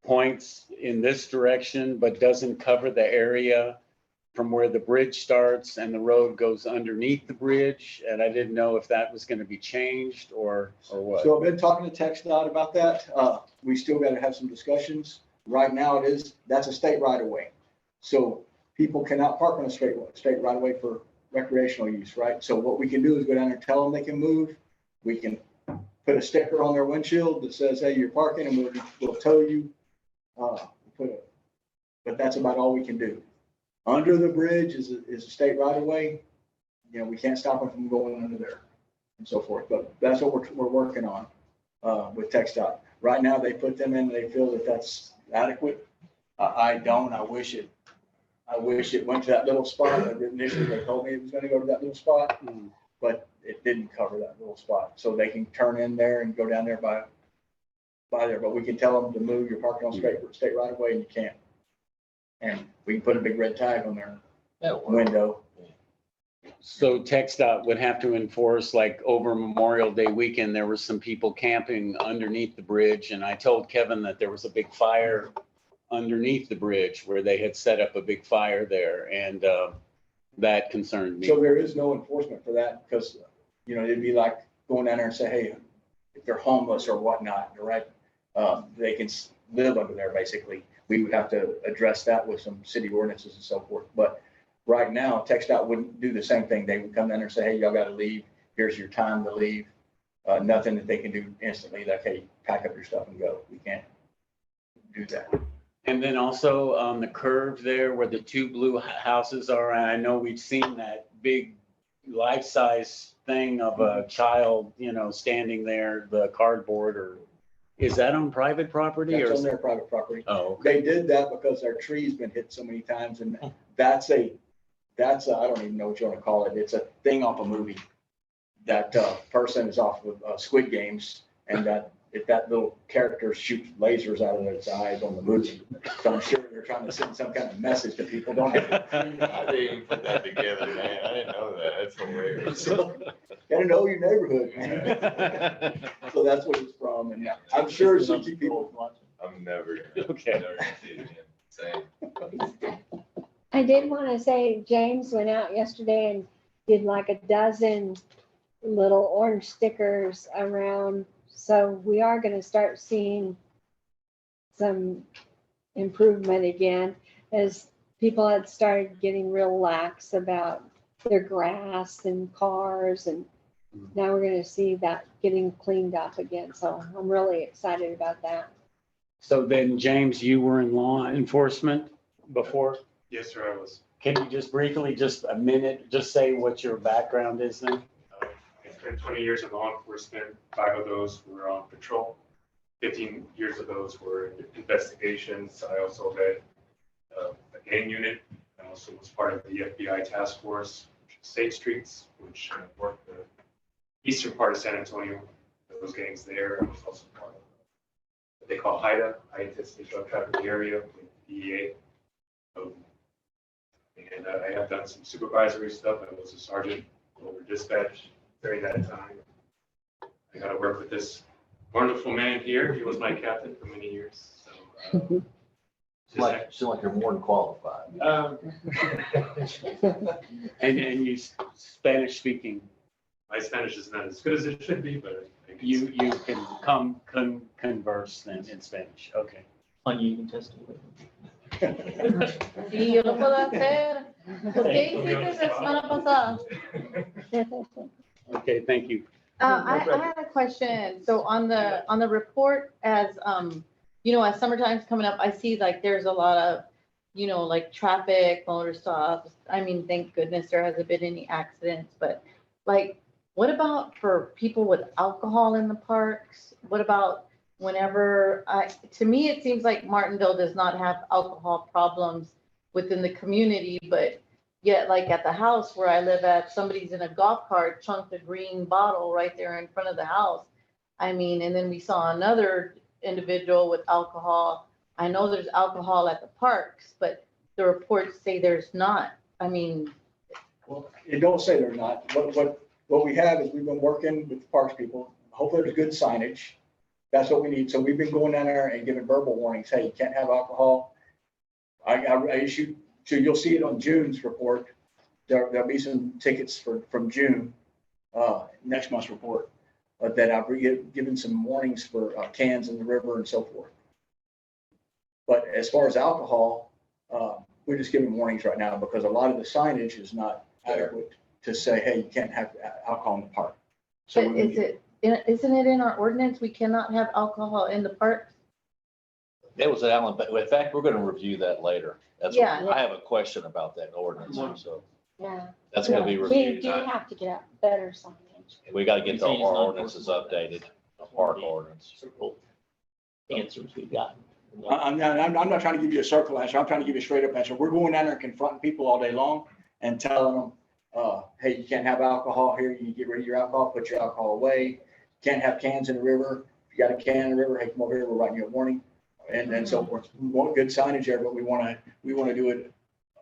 points in this direction, but doesn't cover the area from where the bridge starts and the road goes underneath the bridge. And I didn't know if that was going to be changed or what. So I've been talking to TxDOT about that. We still got to have some discussions. Right now that's a state right of way. So people cannot park on a state right of way for recreational use, right? So what we can do is go down there and tell them they can move. We can put a sticker on their windshield that says, hey, you're parking, and we'll tow you. But that's about all we can do. Under the bridge is a state right of way. You know, we can't stop them from going under there and so forth. But that's what we're working on with TxDOT. Right now, they put them in, they feel that that's adequate. I don't. I wish it went to that little spot. Initially, they told me it was going to go to that little spot, but it didn't cover that little spot. So they can turn in there and go down there by there. But we can tell them to move. You're parking on state right of way, and you can't. And we can put a big red tag on their window. So TxDOT would have to enforce, like over Memorial Day weekend, there were some people camping underneath the bridge. And I told Kevin that there was a big fire underneath the bridge where they had set up a big fire there. And that concerned me. So there is no enforcement for that because, you know, it'd be like going down there and say, hey, if they're homeless or whatnot, right? They can live under there, basically. We would have to address that with some city ordinances and so forth. But right now, TxDOT wouldn't do the same thing. They would come down there and say, hey, y'all got to leave. Here's your time to leave. Nothing that they can do instantly, like, hey, pack up your stuff and go. We can't do that. And then also on the curve there where the two blue houses are, and I know we've seen that big life-size thing of a child, you know, standing there, the cardboard, or is that on private property? That's or on their private property. Oh, okay. They did that because their tree's been hit so many times, and that's a I don't even know what you want to call it. It's a thing off a movie. That person is off of Squid Games, and that if that little character shoots lasers out of its eyes on the movie. So I'm sure they're trying to send some kind of message to people. Don't have to. I didn't even put that together, man. I didn't know that. That's hilarious. Gotta know your neighborhood, man. So that's what it's from, and I'm sure it's some people. I'm never Okay. never gonna see it again. Same. I did want to say, James went out yesterday and did like a dozen little orange stickers around. So we are going to start seeing some improvement again as people had started getting real lax about their grass and cars. And now we're going to see that getting cleaned up again. So I'm really excited about that. So then, James, you were in law enforcement before? Yes, sir, I was. Can you just briefly, just a minute, just say what your background is then? I spent 20 years in law enforcement. 5 of those were on patrol. 15 years of those were investigations. I also led a gang unit. I also was part of the FBI task force, State Streets, which worked the eastern part of San Antonio, those gangs there. I was also part of what they call HIDA, High Intensity Drug Trafficking Area, with DEA. And I have done some supervisory stuff. I was a sergeant over dispatch during that time. I got to work with this wonderful man here. He was my captain for many years. So, Seem like you're more than qualified. And you Spanish speaking? my Spanish is not as good as it should be, but I You can converse then in Spanish. Okay. On you can test Sí, yo lo puedo hacer. ¿Qué hiciste la semana pasada? Okay, thank you. I had a question. So on the report, as, you know, as summertime's coming up, I see like there's a lot of, you know, like traffic, motor stops. I mean, thank goodness there hasn't been any accidents, but like, what about for people with alcohol in the parks? What about whenever, to me, it seems like Martindale does not have alcohol problems within the community, but yet like at the house where I live at, somebody's in a golf cart, chunked a green bottle right there in front of the house. I mean, and then we saw another individual with alcohol. I know there's alcohol at the parks, but the reports say there's not. I mean. Well, it don't say they're not. What we have is we've been working with the parks people. Hopefully there's good signage. That's what we need. So we've been going down there and giving verbal warnings. Hey, you can't have alcohol. I issued, so you'll see it on June's report. There'll be some tickets from June, next month's report, that I've given some warnings for cans in the river and so forth. But as far as alcohol, we're just giving warnings right now because a lot of the signage is not adequate to say, hey, you can't have alcohol in the park. So But isn't it in our ordinance? We cannot have alcohol in the parks? That was Alan, but in fact, we're gonna review that later. That's, Yeah. I have a question about that ordinance, so Yeah. that's gonna be We reviewed. do have to get out better signage. We gotta get the Saying it's not ordinances updated, the park ordinance. Circle answers we've gotten. I'm not trying to give you a circle answer. I'm trying to give you a straight up answer. We're going down there and confronting people all day long and telling them, hey, you can't have alcohol here. You get rid of your alcohol, put your alcohol away. Can't have cans in the river. If you got a can in the river, hey, come over here, we're writing you a warning. And so forth. We want good signage there, but we want to do it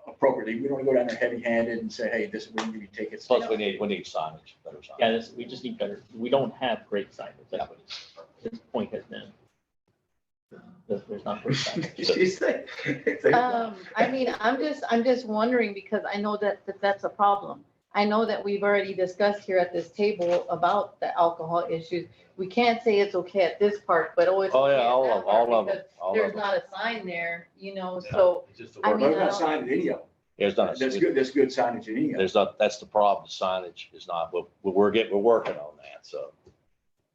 appropriately. We don't want to go down there heavy handed and say, hey, this is where you give you tickets. Plus, we need signage, better signage. Yeah, we just need better, we don't have great signage. That's what this point has been. There's not great signage. I mean, I'm just wondering because I know that's a problem. I know that we've already discussed here at this table about the alcohol issues. We can't say it's okay at this park, but always. Oh, yeah, all of them. There's not a sign there, you know, so. I mean, There's I not don't- signed at any of them. There's not. That's good signage at any of them. There's not, that's the problem. The signage is not, we're working on that, so.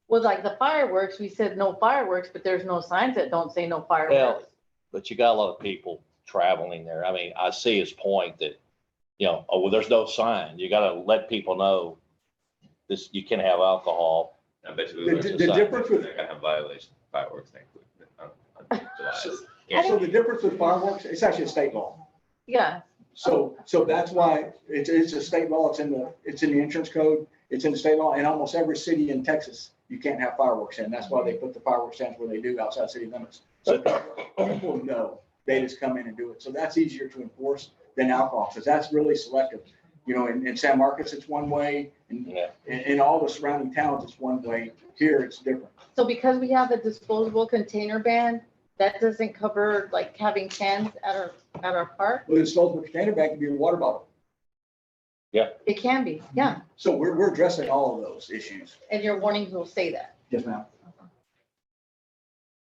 Well, like the fireworks, we said no fireworks, but there's no signs that don't say no Well, fireworks. but you got a lot of people traveling there. I mean, I see his point that, you know, oh, well, there's no sign. You gotta let people know this, you can have alcohol. I bet you. The difference with. I have violation fireworks thing. On July. So the difference with fireworks, it's actually a state law. Yeah, So that's why it's a state law. It's in the insurance code. It's in the state law. In almost every city in Texas, you can't have fireworks in. That's why they put the fireworks stands where they do outside city limits. So people know, they just come in and do it. So that's easier to enforce than alcohol, because that's really selective. You know, in San Marcos, it's one way, and Yeah. in all the surrounding towns, it's one way. Here, it's different. so because we have a disposable container ban, that doesn't cover like having cans at our park? Well, the disposable container bag can be a water bottle. It can be, yeah, So we're addressing all of those issues. and your warnings will say that. Yes, ma'am.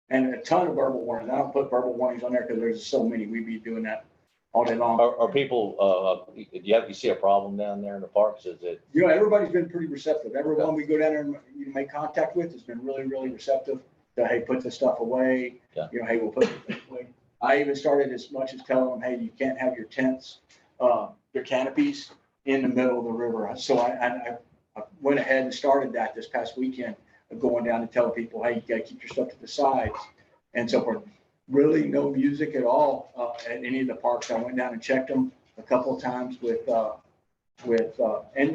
And a ton of verbal warnings. I don't put verbal warnings on there because there's so many. We'd be doing that all day long. Are people, you see a problem down there in the parks? Is it? You know, everybody's been pretty receptive. Everyone we go down there and make contact with has been really, really receptive. To, hey, put this stuff away. Yeah. You know, hey, we'll put this away. I even started as much as telling them, hey, you can't have your tents, your canopies in the middle of the river. So I went ahead and started that this past weekend, going down and telling people, hey, you gotta keep your stuff to the sides and so forth. Really no music at all at any of the parks. I went down and checked them a couple of times and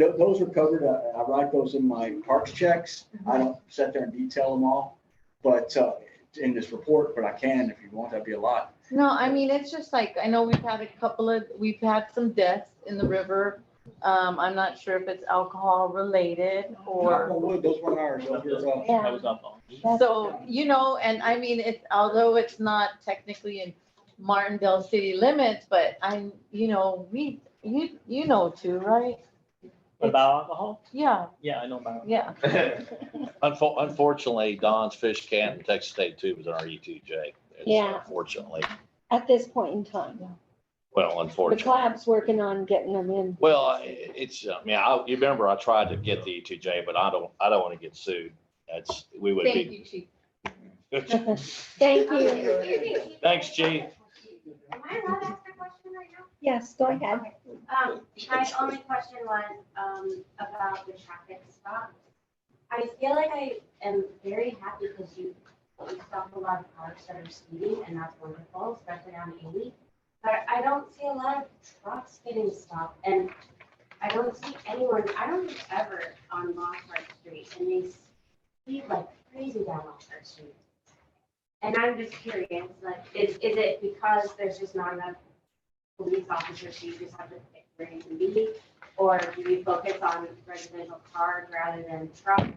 those are covered. I write those in my parks checks. I don't sit there and detail them all, but in this report, but I can, if you want, that'd be a lot. No, I mean, it's just like, I know we've had some deaths in the river. I'm not sure if it's alcohol related Knock on or, wood, those weren't ours. Those were, That was alcohol. so, you know, and I mean, although it's not technically in Martindale city limits, but you know, you know too, right? What about alcohol? Yeah, Yeah, I know about. yeah. Unfortunately, Don's Fish Camp in Texas State Tube is an RE2J. Yeah. Unfortunately, At this point in time. well, The unfortunately. club's working on getting them in. Well, it's, I mean, you remember I tried to get the E2J, but I don't want to get sued. We would Thank be. you, Chief. Thank you. Thanks, Chief. Am I allowed to ask a question right now? Yes, go ahead. My only question was, about the traffic stop. I feel like I am very happy because you stop a lot of cars that are speeding, and that's wonderful, especially on 80. But I don't see a lot of trucks getting stopped, and I don't see anyone, I don't think ever on Lockhart Street, and they speed like crazy down Lockhart Street. And I'm just curious, like, is it because there's just not enough police officers, so you just have to pick where you can be? Or do we focus on residential cars rather than trucks?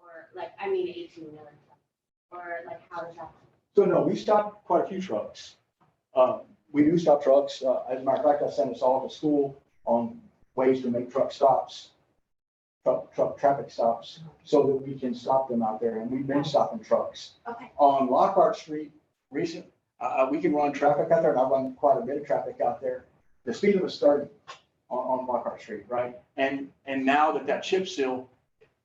Or like, I mean, 18-wheeler trucks? Or like, how does that? So no, we stopped quite a few trucks. We do stop trucks. As a matter of fact, I sent us all to school on ways to make truck stops, truck traffic stops, so that we can stop them out there. And we've been stopping trucks. Okay. On Lockhart Street, we can run traffic out there, and I run quite a bit of traffic out there. The speed limit is 30 on Lockhart Street, right? And now that chip seal,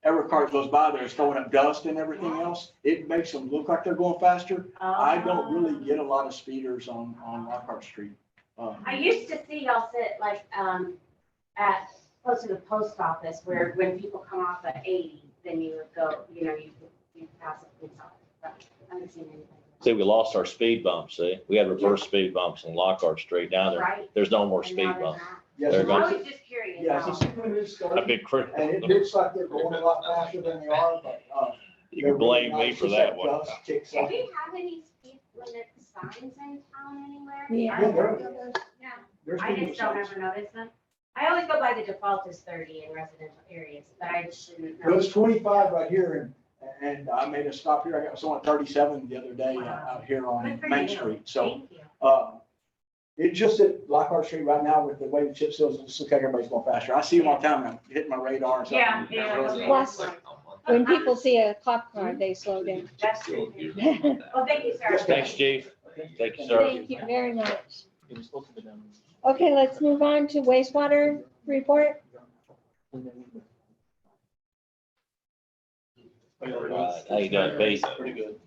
every car that goes by there is throwing up dust and everything else. It makes them look like they're going faster. I don't really get a lot of speeders on Lockhart Street. I used to see y'all sit like, at close to the post office where when people come off at 80, then you would go, you pass the police office. But I haven't seen anything. See, we lost our speed bumps, see? We had reverse speed bumps on Lockhart Street. Now Right. there's no more And speed now there's bumps. not. Yes, They're I gone. was just curious. yes, the speed limit is 30, I've been critical. and it looks like they're going a lot faster than they are, but. You can blame me for that one. Do we have any speed limit signs in town anywhere? Yeah. Yeah. There's I speed just don't limit ever notice them. I always go by the default is 30 in residential areas, but I just shouldn't signs. There's know. 25 right here, and I made a stop here. I got someone at 37 the other day out here on Good for Main you. Street. So Thank you. it's just that Lockhart Street right now with the way the chip seals, it just looks like everybody's going faster. I see them all the time, and I'm hitting my radar and stuff. Yeah. Plus, when people see a cop car, they slow down. That's true. Well, thank you, sir. Thanks, Chief. Thank you, sir. Thank you very much. Okay, let's move on to wastewater report. Right. How you doing, Pete? Pretty good.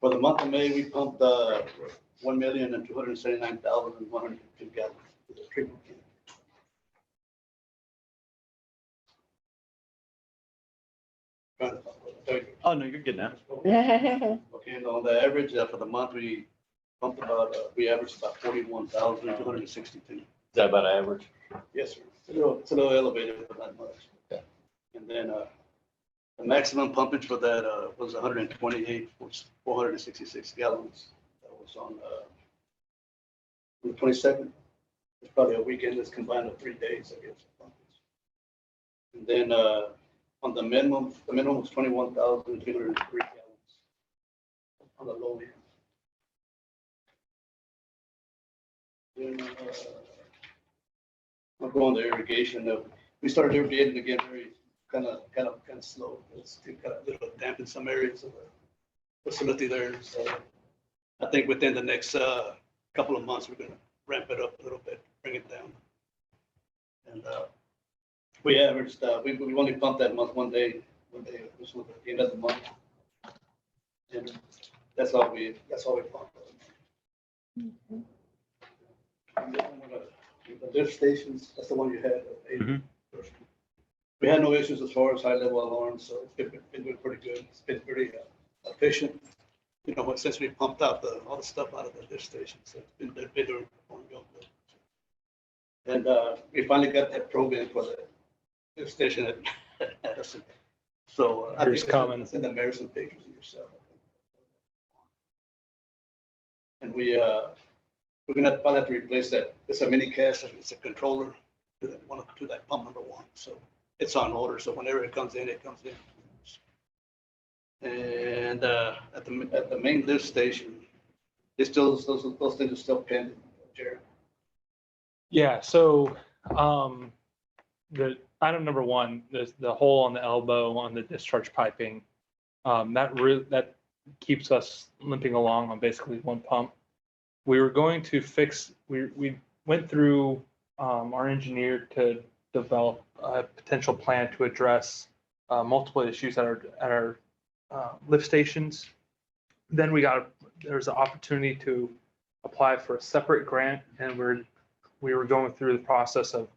For the month of May, we pumped 1,279,102 gallons. of the treatment plant. Oh, no, you're good now. Okay, and on the average for the month, we pumped we averaged about 41,262. Is that about average? Yes, sir. It's a little elevated for that much. Okay. And then the maximum pumpage for that was 128, which is 466 gallons. That was on the 22nd. It's probably a weekend that's combined of 3 days, I guess. And then on the minimum was 21,303 gallons on the low end. Then I'll go on the irrigation. We started irrigating again very kind of slow. It's kind of a little damp in some areas of the facility there. So I think within the next couple of months, we're going to ramp it up a little bit, bring it down. And we averaged, we only pumped that month one day, this was at the end of the month. And that's all we pumped. And then the lift stations, that's the one you had. We had no issues as far as high level alarms, so it's been doing pretty good. It's been pretty efficient. Since we pumped out all the stuff out of the lift station, so it's been doing good. And we finally got that program for the lift station at Addison. So I think it's in the Marison pictures of yourself. And we're gonna probably have to replace that. It's a mini cast. It's a controller to that pump number 1. So it's on order. So whenever it comes in, it comes in. And at the main lift station, it's still those things are still pending, Jared. Yeah, so item number one, the hole on the elbow on the discharge piping. That keeps us limping along on basically one pump. We were going to fix, we went through our engineer to develop a potential plan to address multiple issues at our lift stations. Then there was an opportunity to apply for a separate grant, and we were going through the process of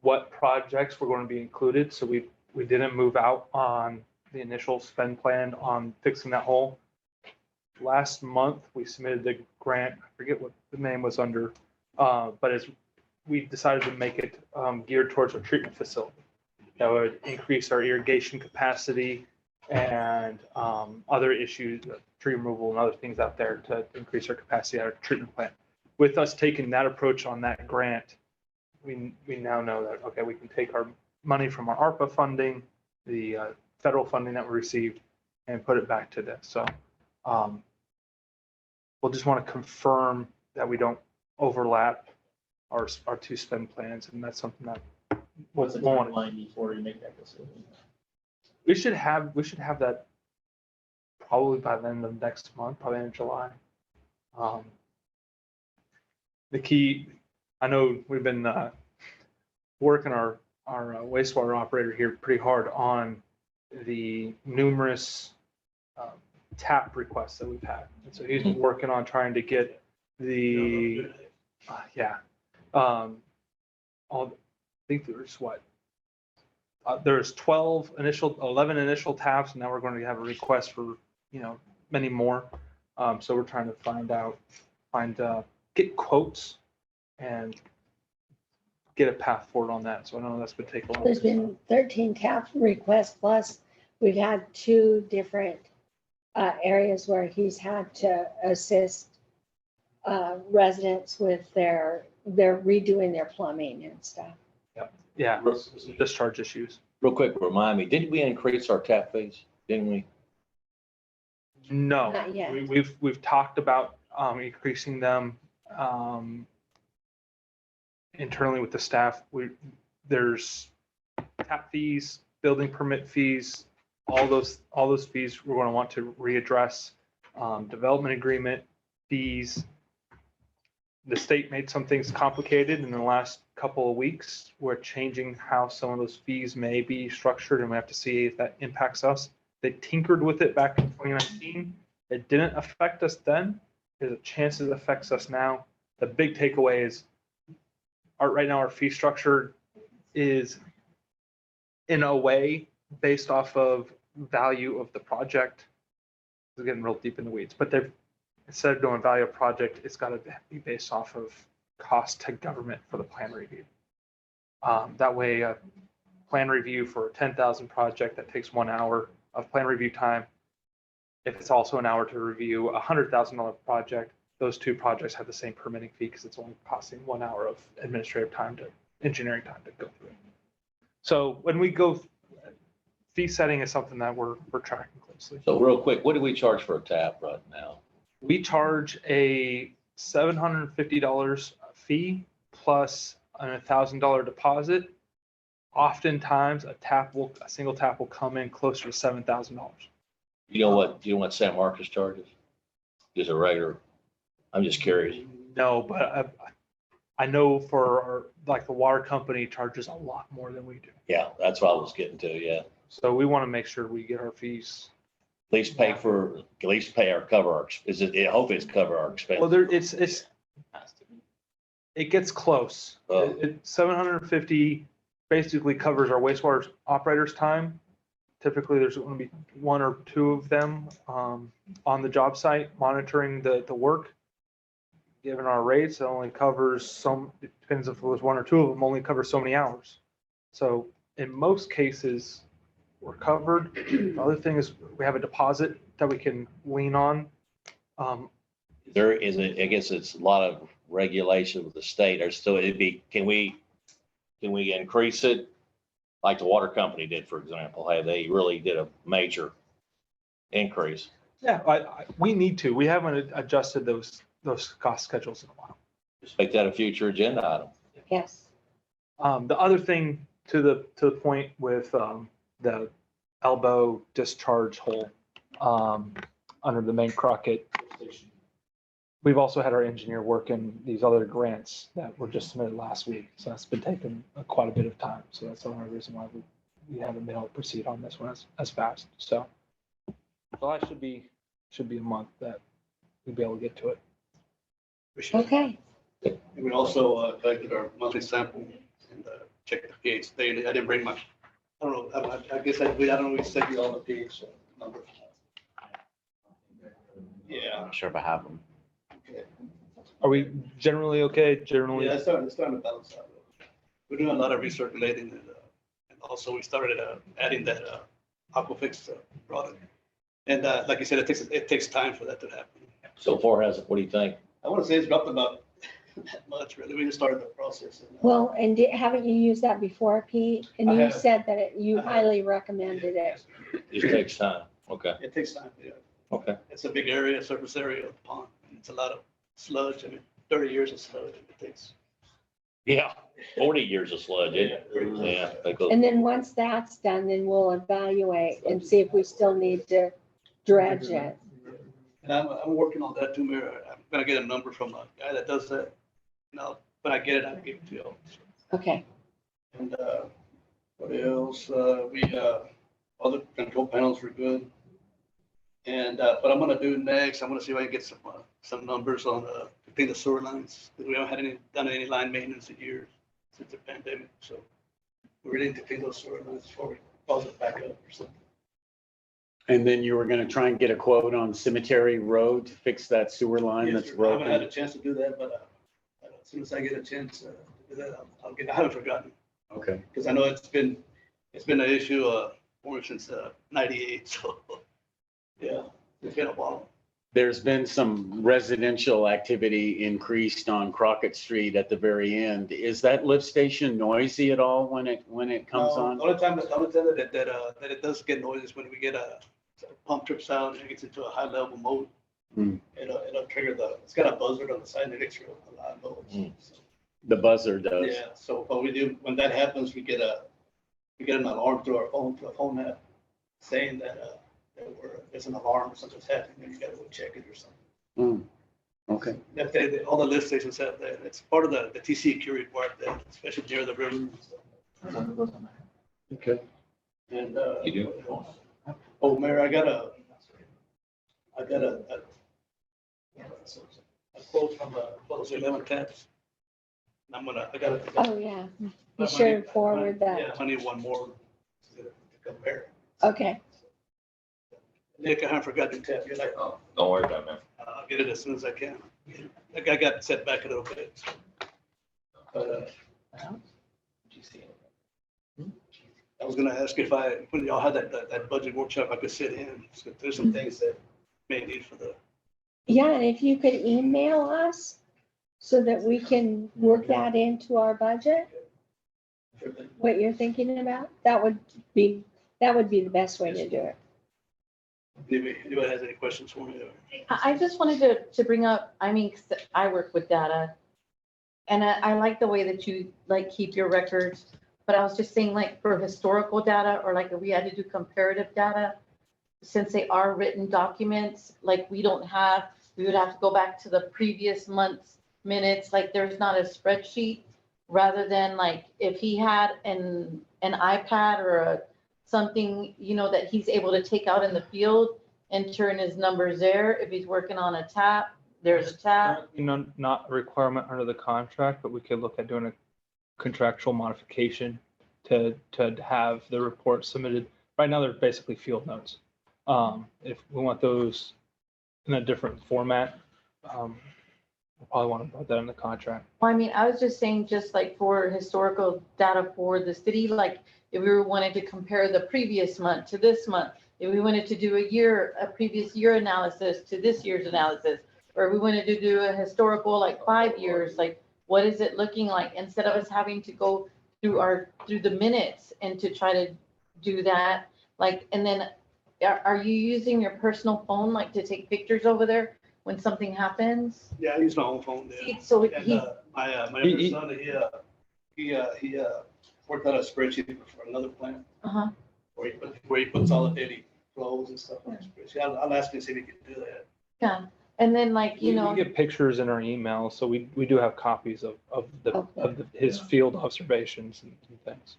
what projects were going to be included. So we didn't move out on the initial spend plan on fixing that hole. Last month, we submitted the grant. I forget what the name was under, but we decided to make it geared towards a treatment facility that would increase our irrigation capacity and other issues, tree removal and other things out there to increase our capacity at our treatment plant. With us taking that approach on that grant, we now know that, okay, we can take our money from our ARPA funding, the federal funding that we received, and put it back to this. So we'll just want to confirm that we don't overlap our two spend plans, and that's something that What's the timeline before you make that decision? we should have that probably by the end of next month, probably in July. The key, I know we've been working our wastewater operator here pretty hard on the numerous tap requests that we've had. And so he's been working on trying to get the, I think there's there's 11 initial taps, and now we're going to have a request for, many more. So we're trying to get quotes and get a path forward on that. So I know that's going to take a long time. There's been 13 tap requests, plus we've had 2 different areas where he's had to assist residents with their redoing their plumbing and stuff. Yeah, discharge issues. Real quick, remind me, didn't we increase our tap fees? Didn't we? No, Not yet. we've talked about increasing them internally with the staff. There's tap fees, building permit fees, all those fees we're going to want to readdress. Development agreement fees. The state made some things complicated in the last couple of weeks. We're changing how some of those fees may be structured, and we have to see if that impacts us. They tinkered with it back in 2019. It didn't affect us then. There's a chance it affects us now. The big takeaway is right now our fee structure is in a way based off of value of the project. We're getting real deep in the weeds, but instead of doing value of project, it's got to be based off of cost to government for the plan review. That way, a plan review for a 10,000 project that takes 1 hour of plan review time. If it's also an hour to review a $100,000 project, those 2 projects have the same permitting fee because it's only costing 1 hour of administrative time engineering time to go through it. So when we go, fee setting is something that we're tracking closely. So real quick, what do we charge for a tap right now? We charge a $750 fee plus a $1,000 deposit. Oftentimes, a single tap will come in closer to $7,000. You know what San Marcos charges? Just a regular, I'm just curious. No, but I know for the water company charges a lot more than we do. Yeah, that's what I was getting to, yeah. So we want to make sure we get our fees. At least pay cover our, I hope it's cover our expenses. Well, it gets close. Oh. 750 basically covers our wastewater operator's time. Typically, there's going to be 1 or 2 of them on the job site monitoring the work. Given our rates, it only covers it depends if it was 1 or 2 of them, only covers so many hours. So in most cases, we're covered. The other thing is we have a deposit that we can lean on. There is I guess it's a lot of regulation with the state. Can we increase it like the water company did, for example? Hey, they really did a major increase. Yeah, we need to. We haven't adjusted those cost schedules in a while. Just make that a future agenda item. Yes. The other thing to the point with the elbow discharge hole under the main Crockett station. We've also had our engineer working these other grants that were just submitted last week. So that's been taking quite a bit of time. So that's the only reason why we haven't been able to proceed on this one as fast. So July should be a month that we'll be able to get to it. Okay. And we also collected our monthly sample and checked the pH daily. I didn't bring my, I don't know, I guess I don't know, we sent you all the pH numbers. Yeah. I'm sure if I have them. Okay. Are we generally okay? Generally? Yeah, it's starting to balance out. We're doing a lot of recirculating and also we started adding that Aquafix product. And like you said, it takes time for that to happen. So far, what do you think? I want to say it's dropped about that much, really. We just started the process. And, Well, and haven't you used that before, Pete? And I you have. said that you I have. highly recommended it. It just takes time. Okay, It takes time, yeah. okay. It's a big area, surface area of the pond. It's a lot of sludge. I mean, 30 years of sludge it takes. Yeah, 40 years of sludge. Yeah. And then once that's done, then we'll evaluate and see if we still need to dredge it. And I'm working on that too, Mayor. I'm gonna get a number from a guy that does that. Now, when I get it, I'll give it to you. Okay. And what else? All the control panels were good. And what I'm gonna do next, I'm gonna see if I can get some numbers on clean the sewer lines. Because we haven't done any line maintenance in years since the pandemic. So we really need to clean those sewer lines before we pause it back up or something. And then you were gonna try and get a quote on Cemetery Road to fix that sewer line Yes, that's sir. I haven't had broken. a chance to do that, but as soon as I get a chance to do that, I'll get, I haven't forgotten. Okay. Because I know it's been an issue for me since 98, so, yeah, it's been a while. There's been some residential activity increased on Crockett Street at the very end. Is that lift station noisy at all when it comes No, on? The only time that it does get noise is when we get a pump trips out and it gets into a high level mode. Hmm. It'll trigger it's got a buzzer on the side and it makes a lot of noise. So, The buzzer does. yeah, so what we do, when that happens, we get an alarm through a phone app saying that there's an alarm or something's happening and you gotta go check it or something. Hmm. Okay. All the lift stations have that. It's part of the TCEQ required that, especially near the river. Okay. And, You do? oh, Mayor, I got a quote from those 11 taps. I got it. Oh, yeah. Be sure to forward Yeah, that. I need one more to compare. Okay. Nick, I haven't forgotten to tap you. Like, Oh, don't worry about it, man. I'll get it as soon as I can. Like I got set back a little bit. But I was gonna ask if when y'all had that budget workshop, I could sit in. There's some things that may need for the. Yeah, and if you could email us so that we can work that into our budget, what you're thinking about, that would be the best way to do it. Anybody has any questions for me? I just wanted to bring up, I mean, 'cause I work with data. And I like the way that you like keep your records, but I was just saying like for historical data or like if we had to do comparative data, since they are written documents, like we would have to go back to the previous month's minutes, like there's not a spreadsheet. Rather than like if he had an iPad or something, that he's able to take out in the field and turn his numbers there. If he's working on a tap, there's a tap. Not a requirement under the contract, but we could look at doing a contractual modification to have the report submitted. Right now, they're basically field notes. If we want those in a different format, we'll probably want to put that in the contract. Well, I mean, I was just saying, just like for historical data for the city, like if we wanted to compare the previous month to this month, if we wanted to do a previous year analysis to this year's analysis, or we wanted to do a historical, like 5 years, like what is it looking like? Instead of us having to go through the minutes and to try to do that, like, and then are you using your personal phone, like to take pictures over there when something happens? Yeah, I use my own phone there. So And, my younger son, worked out a spreadsheet for another plant Uh-huh. where he puts all the daily flows and stuff on the spreadsheet. I'll ask him to see if he can do that. Yeah, and then like, you We know, get pictures in our email, so we do have copies of his field observations and things.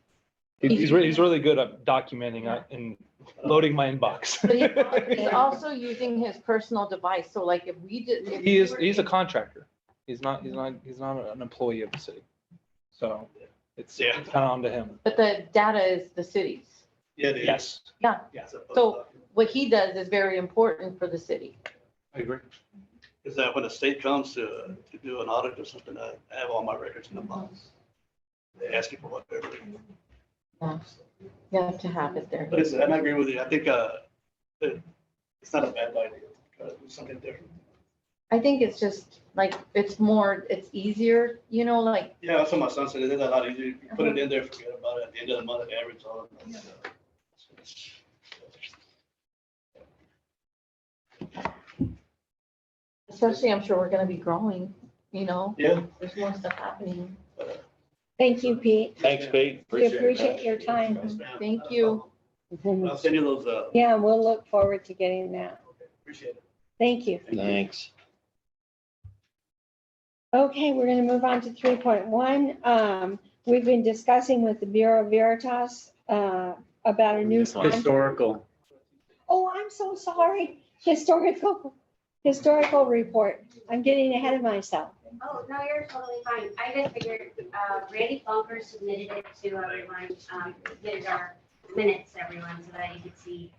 He's really good at documenting and loading my inbox. but he's also using his personal device, so like if we did. if we were- He's a contractor. He's not an employee of the city. So it's kind of onto him. But the data is the city's. Yeah, it is. Yes, Yeah, Yeah, it's a post so document. what he does is very important for the city. I agree. Is that when the state comes to do an audit or something, I have all my records in the box. They ask you for whatever. Yeah, you have to have it there. But it's, and I agree with you. I think it's not a bad idea. Try to do something different. I think it's just like, it's easier, you know, like, Yeah, that's what my son said. It's a lot easier. You put it in there, forget about it. At the end of the month, average all. especially I'm sure we're gonna be growing, you know, Yeah. there's more stuff happening. Thank you, Pete. Thanks, Pete. We appreciate your time. Thank you. I'll send you those, Yeah, we'll look forward to getting that. appreciate it. Thank you. Thanks. Okay, we're gonna move on to 3.1. We've been discussing with the Bureau of Veritas about a new contract. Historical. Oh, I'm so sorry. Historical report. I'm getting ahead of myself. Oh, no, you're totally fine. I just figured, Randy Funker submitted it to everyone, submitted our minutes, to everyone, so that you could see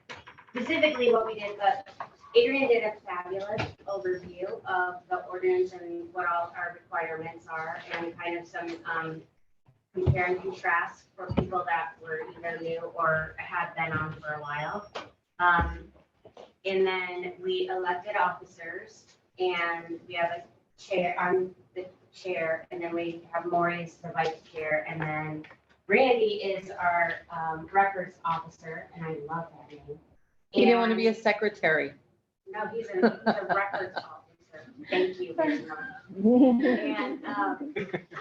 specifically what we did, but Adrian did a fabulous overview of the ordinance and what all our requirements are, and kind of some, compare and contrast for people that were either new or had been on for a while. And then we elected officers, and we have a chair, I'm the chair, and then we have Maurice, the vice chair, and then Randy is our records officer, and I love that name. He didn't want to And- be a secretary. No, he's a records officer. Thank you very much. And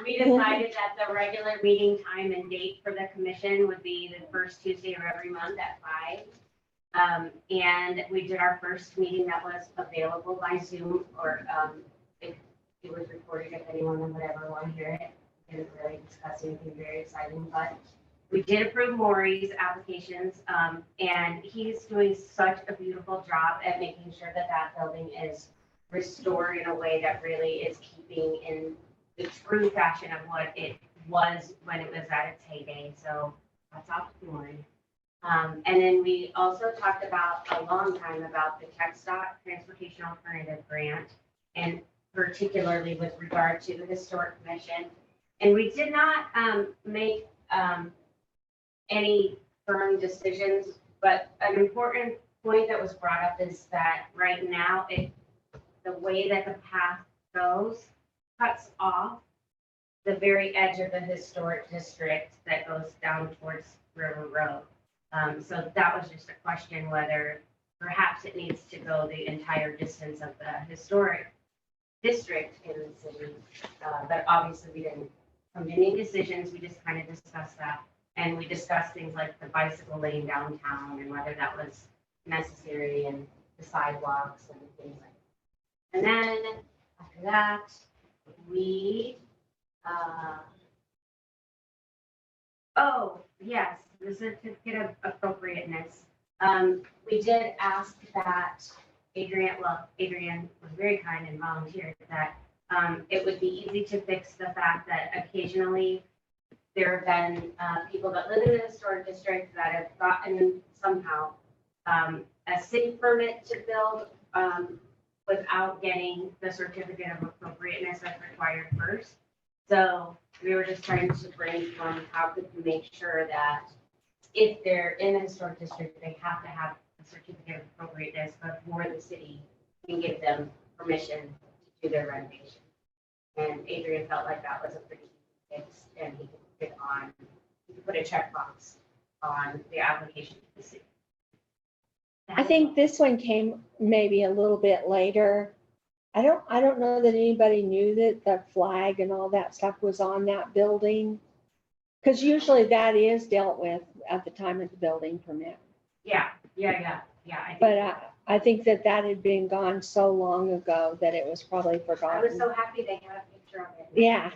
we decided that the regular meeting time and date for the commission would be the first Tuesday of every month at 5. And we did our first meeting that was available by Zoom, or it was recorded if anyone would ever want to hear it. Didn't really discuss anything very exciting, but we did approve Maury's applications, and he's doing such a beautiful job at making sure that that building is restored in a way that really is keeping in the true fashion of what it was when it was at its heyday. So that's off to Maury. And then we also talked about a long time about the TxDOT Transportation Alternative Grant, and particularly with regard to the Historic Commission. And we did not make any firm decisions, but an important point that was brought up is that right now, the way that the path goes cuts off the very edge of the historic district that goes down towards River Road. So that was just a question whether perhaps it needs to go the entire distance of the historic district in the city. But obviously we didn't come to any decisions, we just kind of discussed that. And we discussed things like the bicycle lane downtown and whether that was necessary, and the sidewalks and things like that. And then after that, we, oh, yes, the certificate of appropriateness. We did ask that Adrian was very kind and volunteered that it would be easy to fix the fact that occasionally there have been people that live in the historic district that have gotten somehow a city permit to build without getting the certificate of appropriateness that's required first. So we were just trying to brainstorm how could we make sure that if they're in the historic district, they have to have a certificate of appropriateness before the city can give them permission to do their renovation. And Adrian felt like that was a pretty fix, and he could put a checkbox on the application to the city. I think this one came maybe a little bit later. I don't know that anybody knew that the flag and all that stuff was on that building. Because usually that is dealt with at the time of the building permit. Yeah. I think But I think that had been gone so long ago that it was probably I was forgotten. so happy they had a picture of it. Yeah.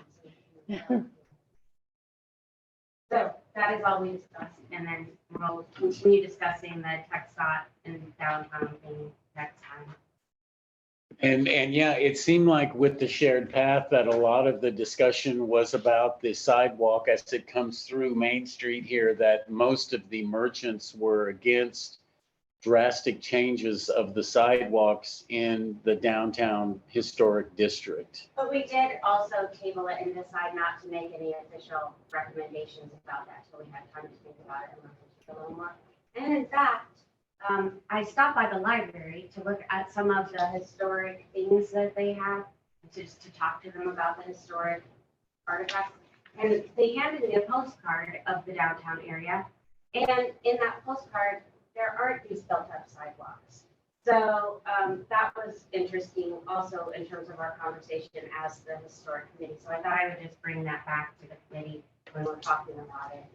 So that is all we discussed, and then we'll continue discussing the TxDOT and downtown thing next time. And yeah, it seemed like with the shared path that a lot of the discussion was about the sidewalk as it comes through Main Street here, that most of the merchants were against drastic changes of the sidewalks in the downtown historic district. But we did also table it and decide not to make any official recommendations about that till we had time to think about it and look into it a little more. And in fact, I stopped by the library to look at some of the historic things that they have, just to talk to them about the historic artifacts. And they handed me a postcard of the downtown area. And in that postcard, there aren't these built up sidewalks. So that was interesting also in terms of our conversation as the historic committee. So I thought I would just bring that back to the committee when we're talking about it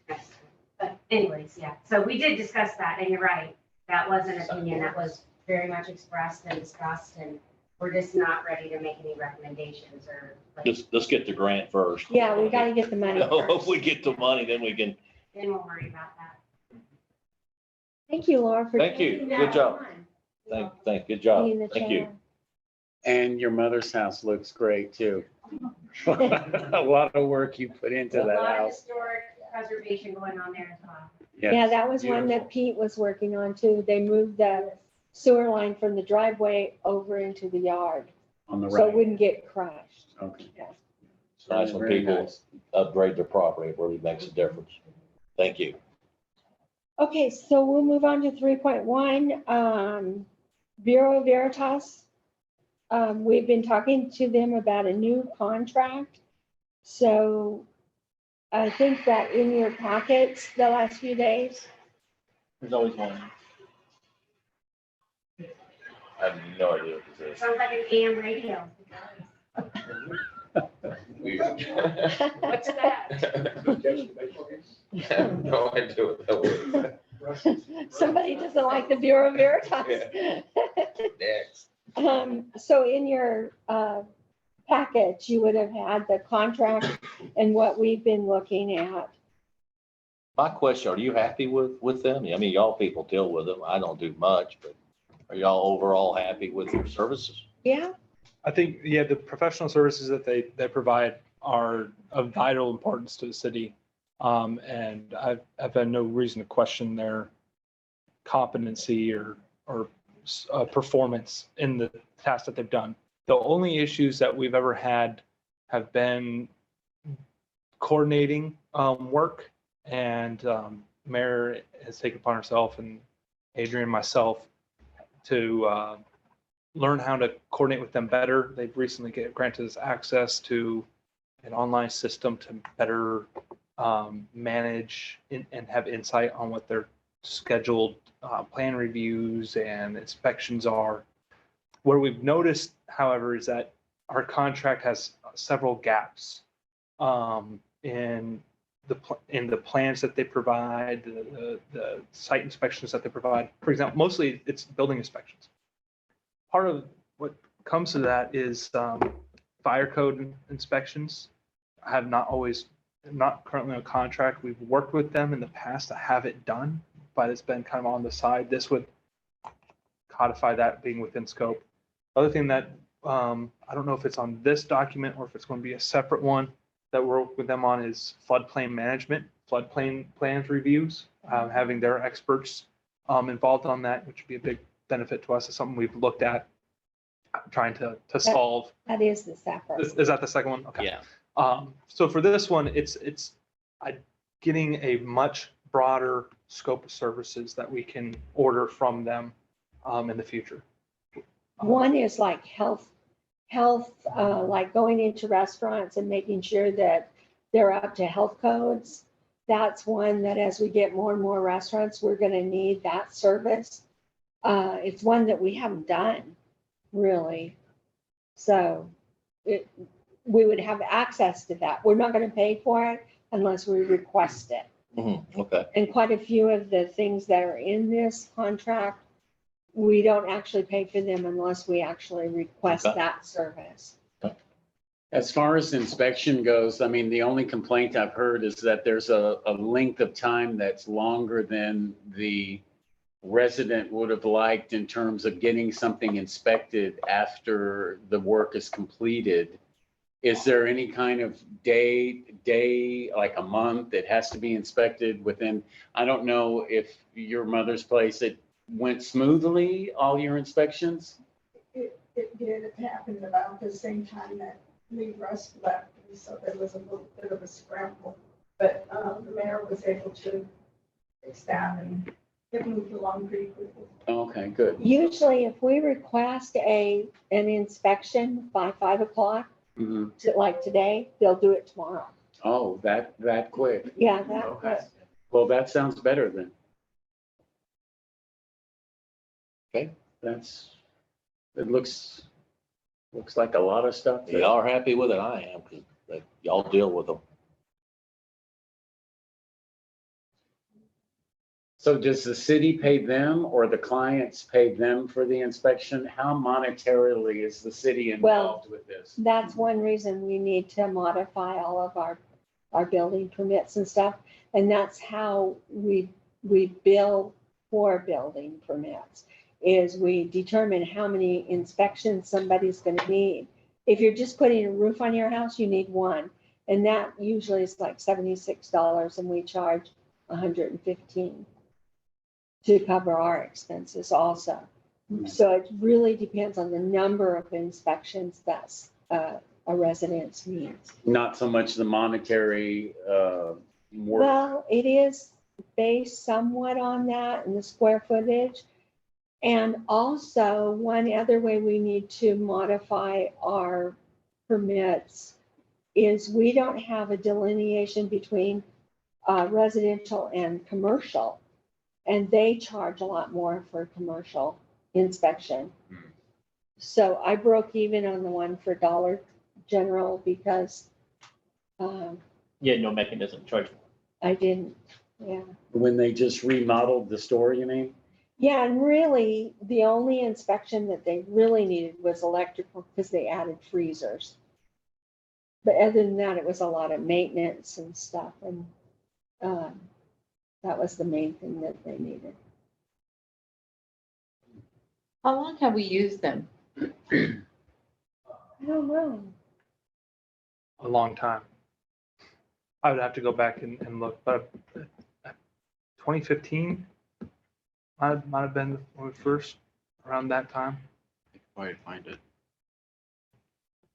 next time. But anyways, yeah, so we did discuss that, and you're right. That was an opinion that was very much expressed and discussed, and we're just not ready to make any recommendations or. Let's get the grant first. Yeah, we got to get the money If first. we get the money, then we can. Then we'll worry about that. Thank you, Laura, for. Thank you. taking Good that job. on. Thank, good job. Being the Thank you. chair. And your mother's house looks great too. A lot of work you put into A that lot of house. historic preservation going on there as well. Yes, Yeah, that was one that beautiful. Pete was working on too. They moved the sewer line from the driveway over into the yard, On the so it right. wouldn't get crushed. Okay. It's nice when Very people nice. upgrade their property, it really makes a difference. Thank you. Okay, so we'll move on to 3.1, Bureau Veritas. We've been talking to them about a new contract. So I think that in your packets the last few days, There's always one. I have no idea what this is. Sounds like an AM radio. What's that? I have no idea what that was. somebody doesn't like the Bureau Veritas. Next. So in your package, you would have had the contract and what we've been looking at. My question, are you happy with them? I mean, y'all people deal with them. I don't do much, but are y'all overall happy with their services? Yeah, I think, yeah, the professional services that they provide are of vital importance to the city. And I've had no reason to question their competency or performance in the tasks that they've done. The only issues that we've ever had have been coordinating work, and Mayor has taken upon herself, and Adrian and myself, to learn how to coordinate with them better. They've recently granted us access to an online system to better manage and have insight on what their scheduled plan reviews and inspections are. What we've noticed, however, is that our contract has several gaps in the plans that they provide, the site inspections that they provide. For example, mostly it's building inspections. Part of what comes to that is fire code inspections. I have not currently on contract. We've worked with them in the past to have it done, but it's been kind of on the side. This would codify that being within scope. Other thing that I don't know if it's on this document or if it's going to be a separate one that we're working with them on is floodplain management, floodplain plans reviews, having their experts involved on that, which would be a big benefit to us. It's something we've looked at trying to solve. that is the separate. Is that the second one? Okay. Yeah. So for this one, it's getting a much broader scope of services that we can order from them in the future. One is like health, like going into restaurants and making sure that they're up to health codes. That's one that as we get more and more restaurants, we're going to need that service. It's one that we haven't done really. So we would have access to that. We're not going to pay for it, unless we request it. Okay. And quite a few of the things that are in this contract, we don't actually pay for them unless we actually request Okay. that service. As far as inspection goes, I mean, the only complaint I've heard is that there's a length of time that's longer than the resident would have liked in terms of getting something inspected after the work is completed. Is there any kind of day, like a month, it has to be inspected within? I don't know if your mother's place, it went smoothly, all your inspections? It did, it happened about the same time that Lee Russ left, and so there was a little bit of a scramble. But the mayor was able to fix that and it moved along pretty quickly. Okay, good. Usually if we request an inspection by 5 o'clock, Mhm. like today, they'll do it tomorrow. Oh, that quick. Yeah, that, Okay. Well, that sounds better then. Okay. It looks like a lot of stuff. If y'all are happy with it, I am, because y'all deal with them. So does the city pay them or the clients pay them for the inspection? How monetarily is the city involved with this? that's one reason we need to modify all of our building permits and stuff. And that's how we bill for building permits, is we determine how many inspections somebody's gonna need. If you're just putting a roof on your house, you need one. And that usually is like $76 and we charge $115 to cover our expenses also. So it really depends on the number of inspections that a residence needs. Not so much the monetary work. Well, it is based somewhat on that and the square footage. And also, one other way we need to modify our permits is we don't have a delineation between residential and commercial. And they charge a lot more for commercial inspection. So I broke even on the one for Dollar General because Yeah, no mechanism charge. I didn't, yeah. When they just remodeled the store, you mean? Yeah, and really, the only inspection that they really needed was electrical because they added freezers. But other than that, it was a lot of maintenance and stuff, and that was the main thing that they needed. How long have we used them? I don't know. A long time. I would have to go back and look, but 2015 might have been when we first, around that time. Probably find it.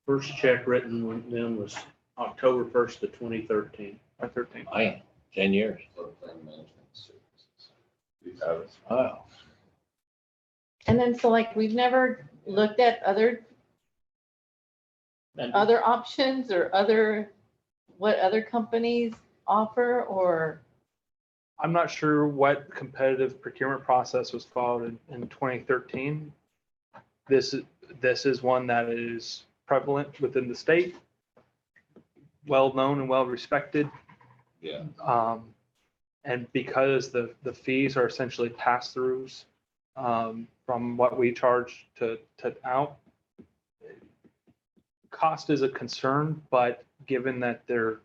First check written with them was October 1st of 2013. Or 13. I am, 10 years. Floodplain Management Services. Wow. And then, so like, we've never looked at other options or what other companies offer, or? I'm not sure what competitive procurement process was followed in 2013. This is one that is prevalent within the state, well-known and well-respected. Yeah. And because the fees are essentially pass-throughs from what we charge to out, cost is a concern, but given that they're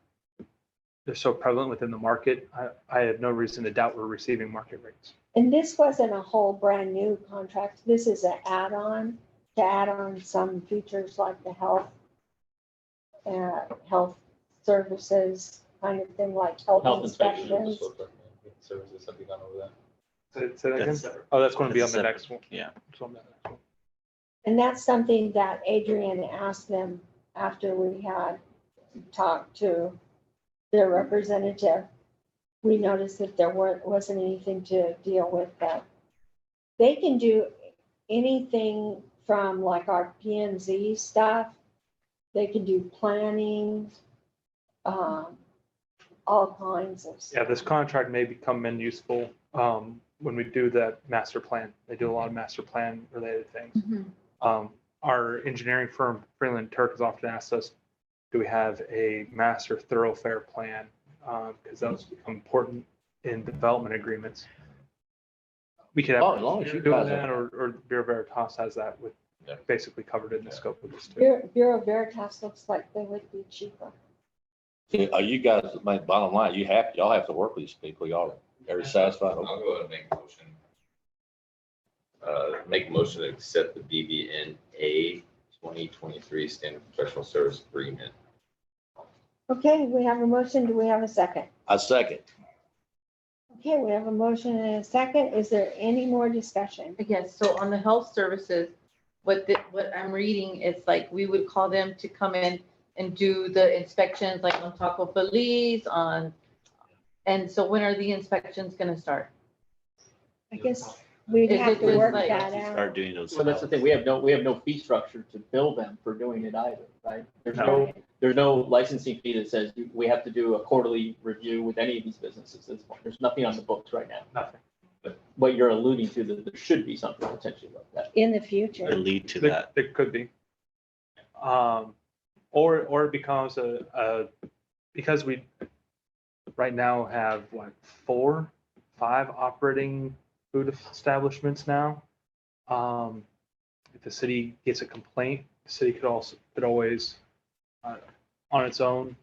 so prevalent within the market, I have no reason to doubt we're receiving market rates. And this wasn't a whole brand new contract. This is an add-on to add on some features like the health services kind of thing, like health inspections. Services, have you gone over that? Say that again? Oh, that's going to be on the next one. Yeah. It's on the next one. And that's something that Adrian asked them after we had talked to their representative. We noticed that there wasn't anything to deal with that. They can do anything from like our P&Z stuff. They can do planning, all kinds of stuff. Yeah, this contract may become useful when we do that master plan. They do a lot of master plan related things. Our engineering firm, Freeland Turk, has often asked us, do we have a master thoroughfare plan because those become important in development agreements. We could have. Oh, as long as you doing guys that, are- or Bureau Veritas has that with, Yeah. basically covered in the scope of this too. Bureau Veritas looks like they would be cheaper. Are you guys, my bottom line, you have, y'all have to work with these people, y'all are satisfied? I'll go ahead and make a motion. Make a motion to accept the BVNA 2023 Standard Professional Service Agreement. Okay, we have a motion. Do we have a second? I second. Okay, we have a motion and a second. Is there any more discussion? Yes, so on the health services, what I'm reading is like, we would call them to come in and do the inspections, like on Taco Feliz, and so when are the inspections gonna start? I guess we'd Is have it to just work like- that out. Start doing those. So that's the thing, we have no fee structure to bill them for doing it either, right? There's no licensing fee that says we have to do a quarterly review with any of these businesses at this point. There's nothing on the books right now. Nothing. But what you're alluding to, that there should be something potentially like that. In the future. Or lead to There- that. There could be. Or it becomes because we right now have what, 4, 5 operating food establishments now. If the city gets a complaint, the city could always, on its own,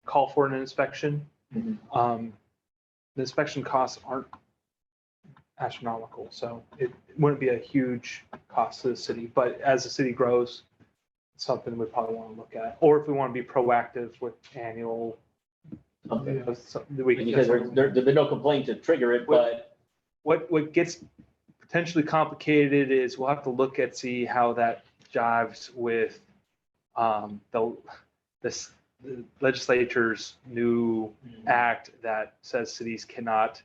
call for an inspection. Mhm. The inspection costs aren't astronomical, so it wouldn't be a huge cost to the city, but as the city grows, it's something we probably want to look at, or if we want to be proactive with annual. Because there's no complaint to trigger it, but What gets potentially complicated is we'll have to look at, see how that jives with the legislature's new act that says cities cannot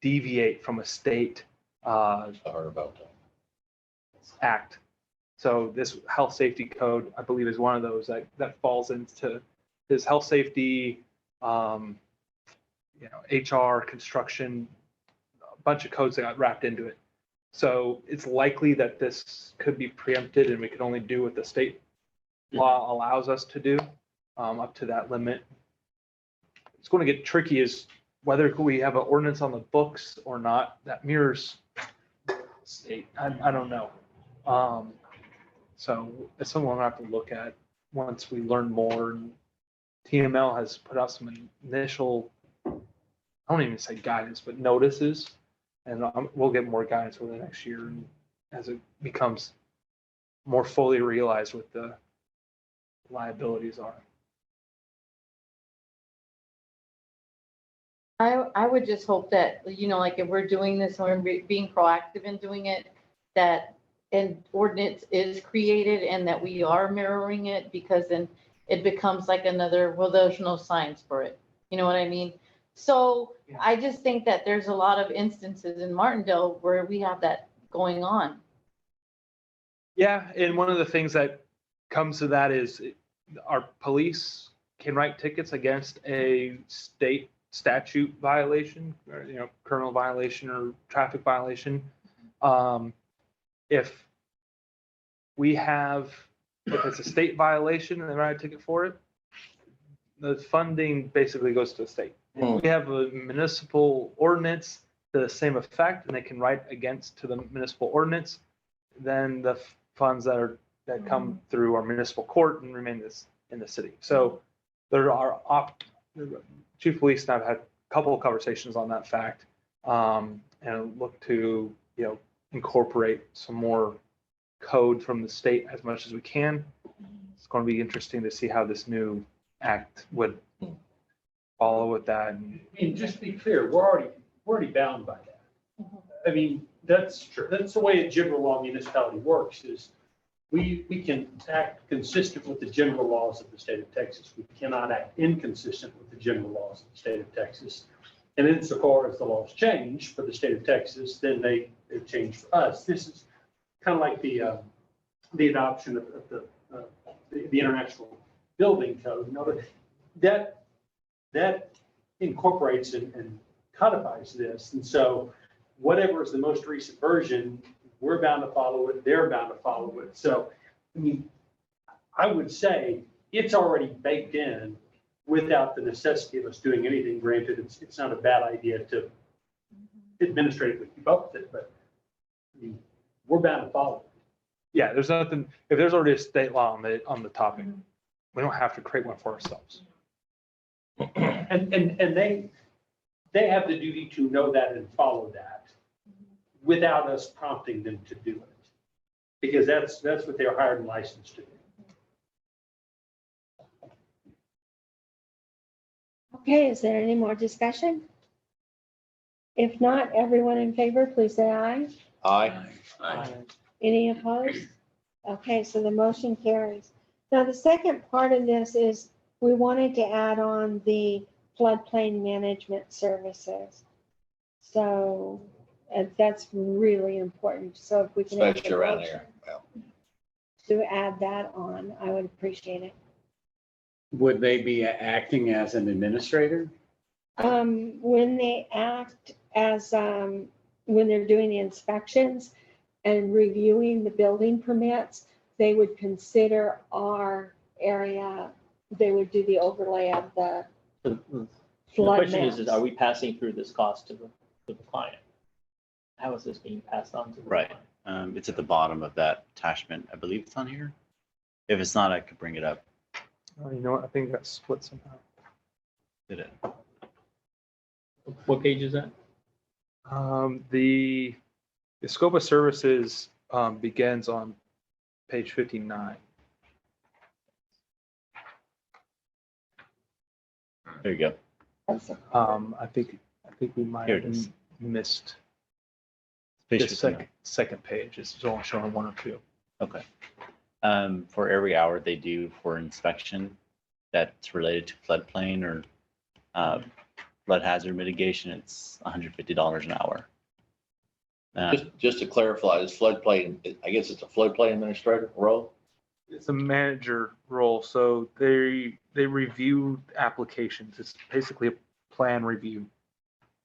deviate from a state I heard about that. act. So this health safety code, I believe, is one of those that falls into this health safety, HR, construction, a bunch of codes that got wrapped into it. So it's likely that this could be preempted and we could only do what the state law allows us to do up to that limit. It's going to get tricky is whether we have an ordinance on the books or not that mirrors state. I don't know. So it's something we'll have to look at once we learn more. And TML has put out some initial, I don't even say guidance, but notices. And we'll get more guidance over the next year and as it becomes more fully realized what the liabilities are. I would just hope that, like if we're doing this, and we're being proactive in doing it, that an ordinance is created and that we are mirroring it, because then it becomes like another, well, there's no signs for it. You know what I mean? So I just think that there's a lot of instances in Martindale where we have that going on. Yeah, and one of the things that comes to that is our police can write tickets against a state statute violation, or, criminal violation or traffic violation. If it's a state violation and they write a ticket for it, the funding basically goes to the state. If we have a municipal ordinance to the same effect and they can write against to the municipal ordinance, then the funds that come through our municipal court and remain in the city. So there are Chief of Police and I've had a couple of conversations on that fact, and look to incorporate some more code from the state as much as we can. It's going to be interesting to see how this new act would follow with that. And just to be clear, we're already bound by that. I mean, that's the way a general law municipality works, is we can act consistent with the general laws of the state of Texas. We cannot act inconsistent with the general laws of the state of Texas. And insofar as the laws change for the state of Texas, then they change for us. This is kind of like the adoption of the International Building Code. That incorporates and codifies this. And so whatever is the most recent version, we're bound to follow it, they're bound to follow it. So, I mean, I would say it's already baked in without the necessity of us doing anything. Granted, it's not a bad idea to administratively keep up with it, but I mean, we're bound to follow. Yeah, there's nothing, if there's already a state law on the topic, we don't have to create one for ourselves. And they have the duty to know that and follow that without us prompting them to do it. Because that's what they're hired and licensed to do. Okay, is there any more discussion? If not, everyone in favor, please say aye. Aye. Any opposed? Okay, so the motion carries. Now, the second part of this is we wanted to add on the floodplain management services. So that's really important. So if we can add Especially the around motion here. Well, to add that on, I would appreciate it. Would they be acting as an administrator? When they act as, when they're doing the inspections and reviewing the building permits, they would consider our area, they would do the overlay of the The flood question is, maps. are we passing through this cost to the client? How is this being passed on to the Right. client? It's at the bottom of that attachment. I believe it's on here. If it's not, I could bring it up. Oh, you know what? I think it got split somehow. Did it? What page is that? The scope of services begins on page 59. There you go. I think we might Here it have is. missed Page the 59. second page. It's only showing one or two. Okay. For every hour they do for inspection that's related to floodplain or flood hazard mitigation, it's $150 an hour. Just to clarify, this floodplain, I guess it's a floodplain administrator role? It's a manager role, so they review applications. It's basically a plan review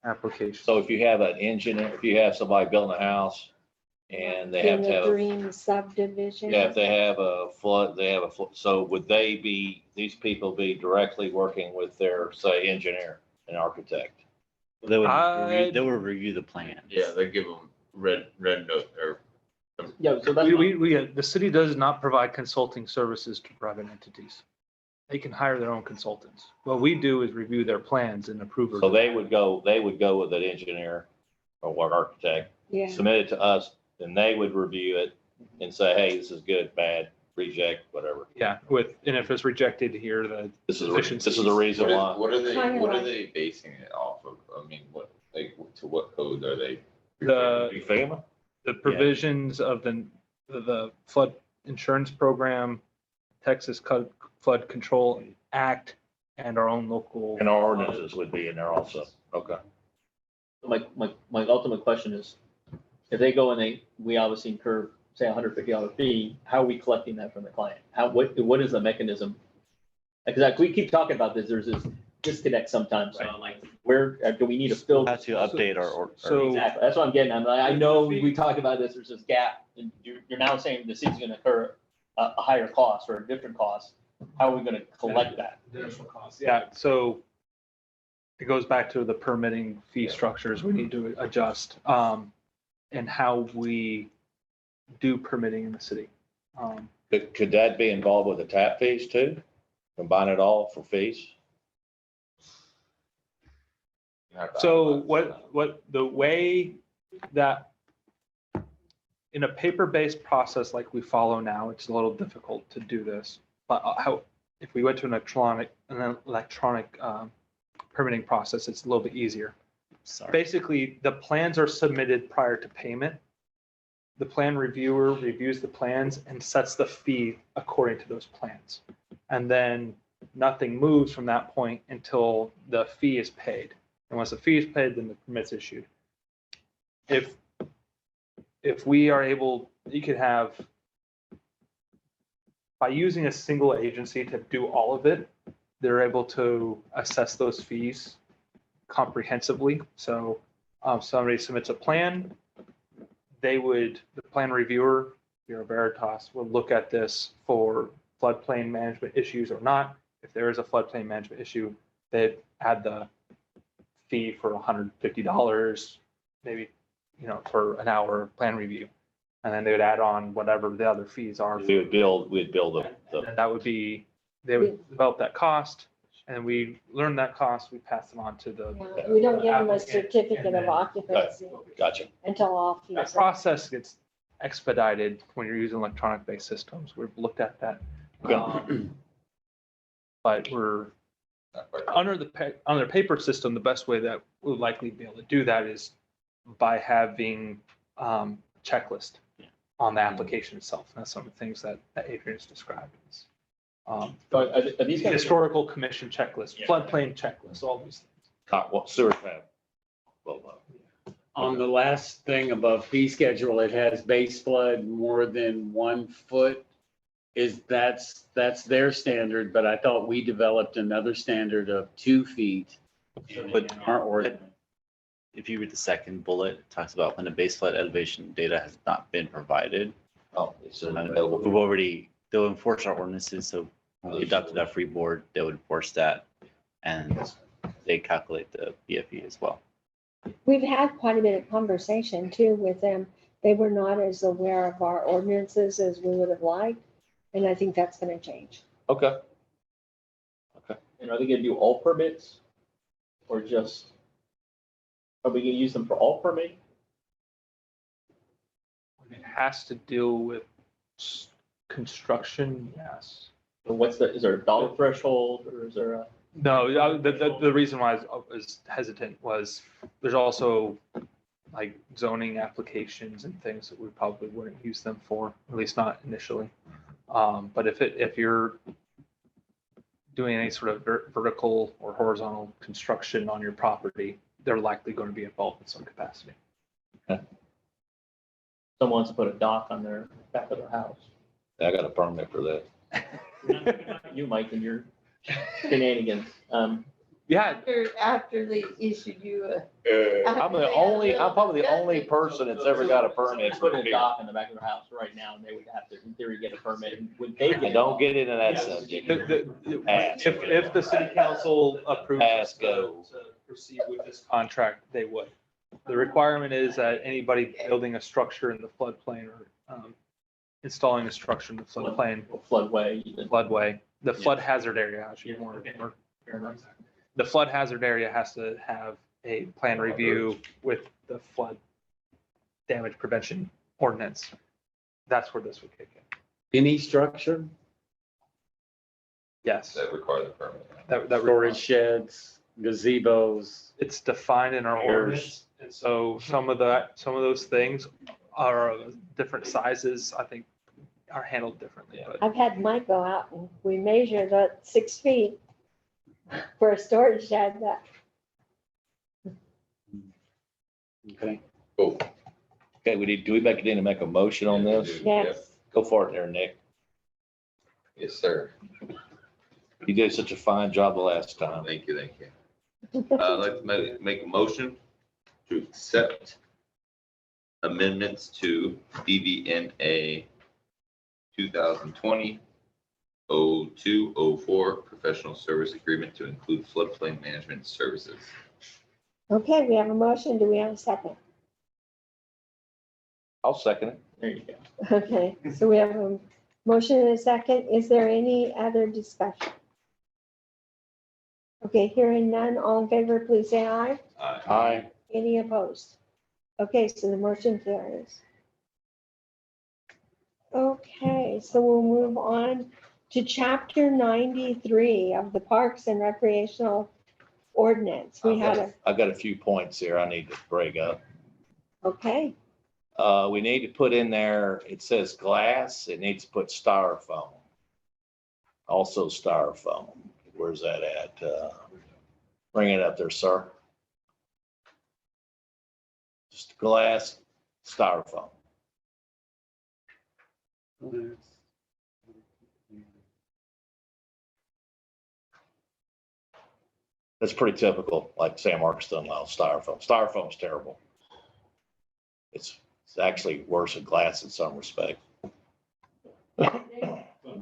application. So if you have an engineer, if you have somebody building a house and they have In to the have, Dream subdivision. yeah, if they have a flood, so would they be, these people be directly working with their, say, engineer and architect? They would review the plan. Yeah, they give them red note or. Yeah, so that's. The city does not provide consulting services to private entities. They can hire their own consultants. What we do is review their plans and approve. So they would go with an engineer or what architect, Yeah. submit it to us, and they would review it and say, hey, this is good, bad, reject, whatever. Yeah, and if it's rejected here, This is the reason why. What are Kinda they basing it off of? I mean, to what code are they? The provisions of the flood insurance program, Texas Flood Control Act, and our own local. And our ordinances would be in there also. Okay. My ultimate question is, if they go and we obviously incur, say, $150 fee, how are we collecting that from the client? What is the mechanism? Because we keep talking about this, there's this disconnect sometimes. So I'm like, where do we need to fill? Have to update our. Exactly, that's what I'm getting at. I know we talk about this, there's this gap, and you're now saying the city's gonna incur a higher cost or a different cost. How are we gonna collect that? Yeah, so it goes back to the permitting fee structures we need to adjust, and how we do permitting in the city. Could that be involved with the tap fees too? Combine it all for fees? So what the way that in a paper-based process like we follow now, it's a little difficult to do this. But if we went to an electronic permitting process, it's a little bit easier. Sorry. Basically, the plans are submitted prior to payment. The plan reviewer reviews the plans and sets the fee according to those plans. And then nothing moves from that point until the fee is paid. And once the fee is paid, then the permit's issued. If we are able, you could have, by using a single agency to do all of it, they're able to assess those fees comprehensively. So somebody submits a plan, the plan reviewer, Veritas, will look at this for floodplain management issues or not. If there is a floodplain management issue, they'd add the fee for $150, maybe, for an hour plan review. And then they would add on whatever the other fees are. We'd build the, And that would be, they would develop that cost, and we learn that cost, we pass it on to the. Yeah, we don't give them a applicant, certificate and of then occupancy gotcha. until all fees. That process gets expedited when you're using electronic-based systems. We've looked at that. But we're, under the paper system, the best way that we'll likely be able to do that is by having checklist on the application itself. That's some of the things that Adrian's described. Are these guys? Historical commission checklist, floodplain checklist, all these things. What sewer tap? On the last thing above fee schedule, it has base flood more than 1 foot. That's their standard, but I thought we developed another standard of 2 feet in our ordinance. If you read the second bullet, it talks about when the base flood elevation data has not been provided. Oh, it's available. We've already, they'll enforce our ordinances, so when we adopted that free board, they would enforce that, and they calculate the BFE as well. We've had quite a bit of conversation too with them. They were not as aware of our ordinances as we would have liked, and I think that's going to change. Okay. And are they gonna do all permits? Or just, are we gonna use them for all permitting? When it has to deal with construction, yes. And is there a dollar threshold or is there a? No, the reason why I was hesitant was there's also like zoning applications and things that we probably wouldn't use them for, at least not initially. But if you're doing any sort of vertical or horizontal construction on your property, they're likely going to be involved in some capacity. Someone wants to put a dock on their back of their house. I got a permit for that. You, Mike, and your shenanigans. Yeah. After they issued you a. I'm probably the only person that's ever got a permit for Put a it. dock in the back of their house right now, and they would have to, in thery, get a permit. And would they get? Don't get into that subject. If the city council approves Pass, us go. to proceed with this contract, they would. The requirement is that anybody building a structure in the floodplain or installing a structure in the floodplain. Floodway. Even. Floodway, the flood hazard area, I should be more. Fair enough. The flood hazard area has to have a plan review with the flood damage prevention ordinance. That's where this would kick in. Any structure, Yes. That require the permit. That storage sheds, gazebos. it's defined in our ordinance. And so some of those things are different sizes, I think, are handled differently, but I've had Mike go out and we measured at 6 feet for a storage shed that. Okay. Oh, Okay, do we need to make a motion on this? Yes. Go for it there, Nick. yes, sir. You did such a fine job the last time. Thank you, thank you. I'd like to make a motion to accept amendments to BVNA 2020-0204 professional service agreement to include floodplain management services. Okay, we have a motion. Do we have a second? I'll second it. There you go. Okay, so we have a motion and a second. Is there any other discussion? Okay, hearing none, all in favor, please say aye. Aye. Any opposed? Okay, so the motion carries. Okay, so we'll move on to chapter 93 of the Parks and Recreational Ordinance. We had I've got a few points here I need to break up. okay, We need to put in there, it says glass, it needs to put styrofoam. Also styrofoam. Where's that at? Bring it up there, sir. Just glass, styrofoam. That's pretty typical, like San Marcos doesn't allow styrofoam. Styrofoam's terrible. It's actually worse than glass in some respect.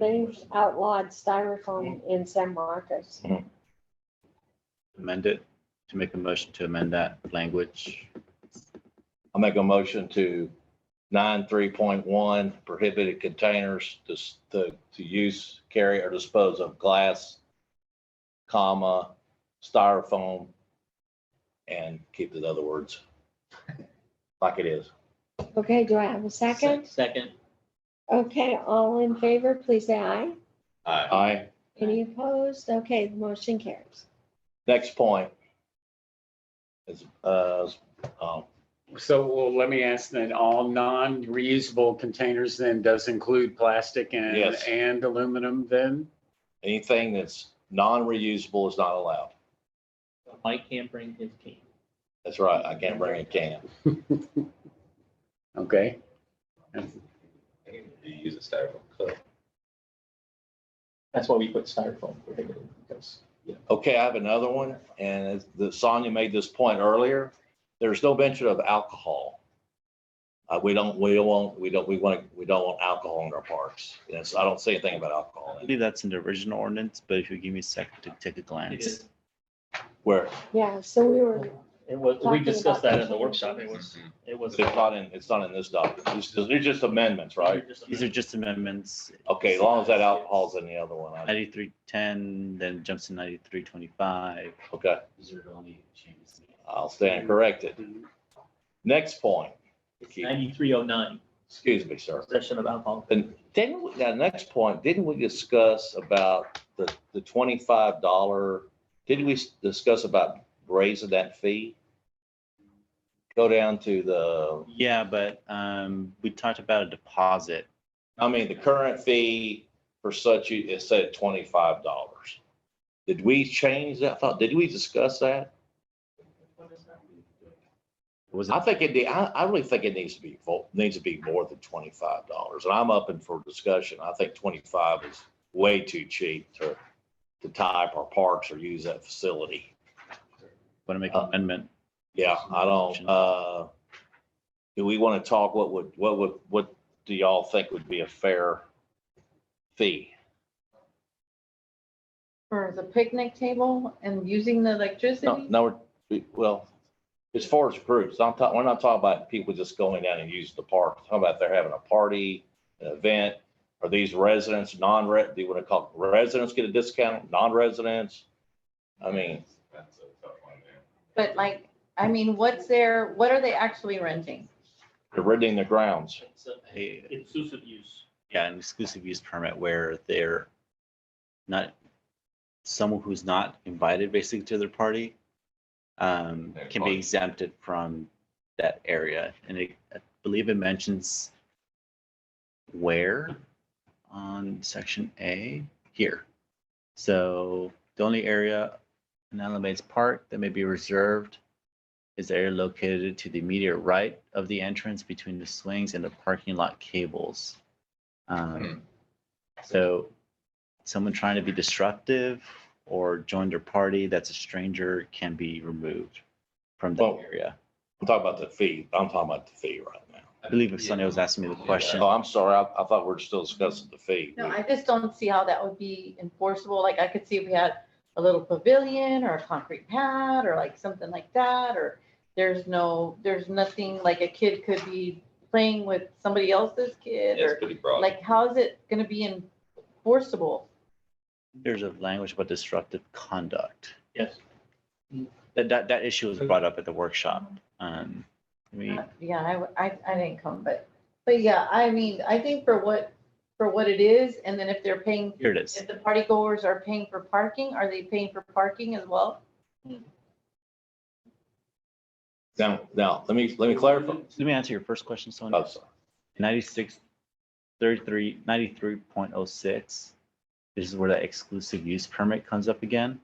they've outlawed styrofoam in San Marcos. Amend it, to make a motion to amend that language. I'll make a motion to 9.3.1 prohibited containers to use, carry, or dispose of glass, comma, styrofoam, and keep the other words like it is. Okay, do I have a second? Second. Okay, all in favor, please say aye. Aye. Any opposed? Okay, the motion carries. Next point is, So, well, let me ask then, all non-reusable containers then does include plastic and, Yes. and aluminum then? anything that's non-reusable is not allowed. Mike can't bring his can. That's right. I can't bring a can. Okay. You use a styrofoam cup. That's why we put styrofoam prohibited, because, you know, Okay, I have another one, and as the Sonia made this point earlier. There's no mention of alcohol. We don't want alcohol in our parks. Yes, I don't say anything about alcohol. I believe that's in the original ordinance, but if you give me a second to take a it glance. is, Where Yeah, so we were, it was, we Talking discussed about that in the the workshop. It was, it's not in this document. These are just amendments, right? These are just amendments. Okay, as long as that alcohol's in the other one. 9310, then jumps to 9325. Okay, These are the only changes. I'll stand corrected. Next point. 9309, Excuse me, sir. possession of alcohol. And now, next point, didn't we discuss about the $25? Didn't we discuss about raising that fee? Go down to the, Yeah, but we talked about a deposit. I mean, the current fee for such, is set at $25. Did we change that? Did we discuss that? Was I it, think I really think it needs to be more than $25. And I'm up for discussion. I think 25 is way too cheap to tie up our parks or use that facility. want to make an amendment? Yeah, I don't, do we want to talk, what do y'all think would be a fair fee? For the picnic table and using the electricity? Well, as far as groups, we're not talking about people just going down and using the park. We're talking about they're having a party, an event. Are these residents, do you want to call residents get a discount, non-residents? I mean, That's a tough one, man. But like, I mean, what are they actually renting? they're renting the grounds. It's a exclusive use. Yeah, an exclusive use permit where they're not, someone who's not invited basically to their party can be exempted from that area. And I believe it mentions where on section A here. So the only area in Alameda Park that may be reserved is the area located to the immediate right of the entrance between the swings and the parking lot cables. So someone trying to be disruptive or join their party that's a stranger can be removed from that area. I'm talking about the fee. I'm talking about the fee right now. I believe if Sonia was asking me the question. Oh, I'm sorry. I thought we were still discussing the fee. No, I just don't see how that would be enforceable. Like I could see if we had a little pavilion or a concrete pad or like something like that, or there's nothing like a kid could be playing with somebody else's kid Yeah, it's or pretty broad. like, how is it gonna be enforceable? There's a language about disruptive conduct. Yes. That issue was brought up at the workshop. I mean, Yeah, I didn't come, but yeah, I mean, I think for what it is, and then if they're paying, here it is. if the party goers are paying for parking, are they paying for parking as well? Now, let me clarify. Let me answer your first question, Sonia. Oh, sorry. 93.06. This is where that exclusive use permit comes up again.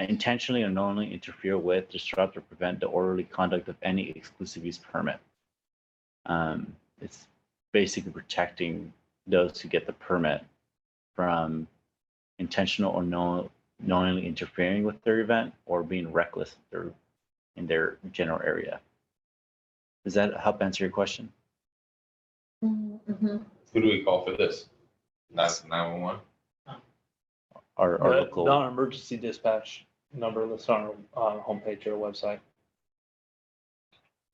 Intentionally or knowingly interfere with, disrupt, or prevent the orderly conduct of any exclusive use permit. It's basically protecting those who get the permit from intentional or knowingly interfering with their event or being reckless in their general area. Does that help answer your question? Mm-hmm. Who do we call for this? That's 911. Our The local, non-emergency dispatch number that's on our homepage or website.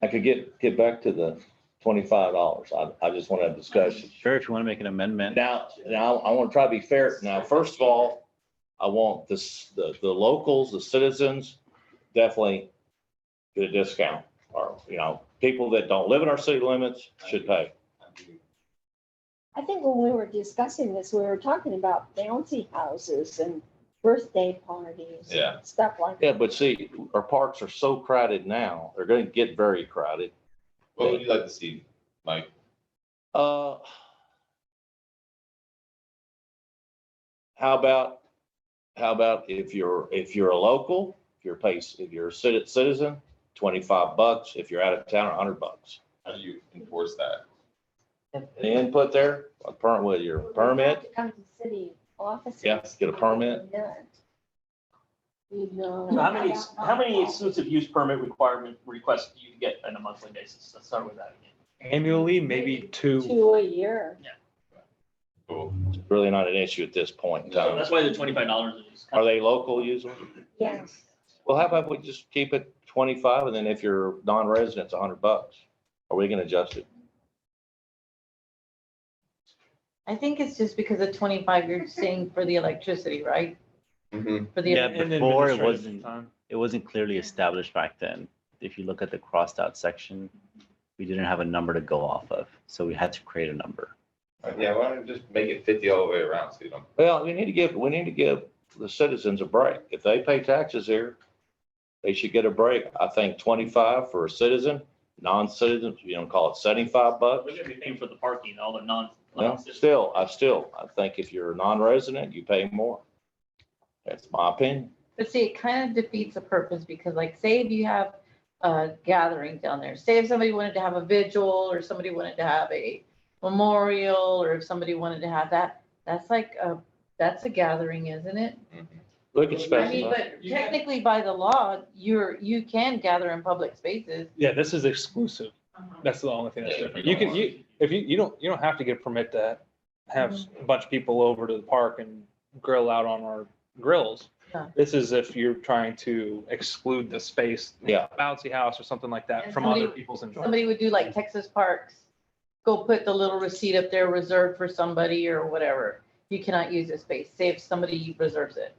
I could get back to the $25. I just want to have discussion. sure, if you want to make an amendment. Now, I want to try to be fair. Now, first of all, I want the locals, the citizens, definitely get a discount. Or, people that don't live in our city limits should pay. I think when we were discussing this, we were talking about bouncy houses and birthday parties. and Yeah. Stuff like Yeah, that. but see, our parks are so crowded now. They're going to get very crowded. What would you like to see, Mike? How about if you're a local, if you're a citizen, $25. If you're out of town, $100. How do you enforce that? The input there, a permit with your Well, we have permit. to Come to city offices. Yeah, get a permit. You know. So how many exclusive use permit requests do you get on a monthly basis? Let's start with that again. Annually, maybe two. 2 a year. Cool. It's really not an issue at this point in So time. that's why the $25 is. Are they local usually? Yes. Well, how about we just keep it 25 and then if you're non-resident, it's $100? Are we gonna adjust it? I think it's just because of 25, you're saying for the electricity, right? Mm-hmm. For the, Yeah, And before it administrative wasn't, time. it wasn't clearly established back then. If you look at the crossed out section, we didn't have a number to go off of, so we had to create a number. Yeah, why don't you just make it 50 all the way around, so you don't. Well, we need to give the citizens a break. If they pay taxes here, they should get a break. I think 25 for a citizen, non-citizens, call it $75. We're gonna be paying for the parking, all the non. Well, I think if you're a non-resident, you pay more. That's my opinion. but see, it kind of defeats the purpose because like, say if you have a gathering down there, say if somebody wanted to have a vigil or somebody wanted to have a memorial, or if somebody wanted to have that, that's a gathering, isn't it? Look at I mean, special. but technically by the law, you can gather in public spaces. Yeah, this is exclusive. That's the only thing that's different. You don't have to get a permit to have a bunch of people over to the park and grill out on our grills. Yeah. This is if you're trying to exclude the space, Yeah. bouncy house or something like that And from somebody- other people's enjoyment. Somebody would do like Texas Parks, go put the little receipt up there reserved for somebody or whatever. You cannot use this space, say if somebody reserves it.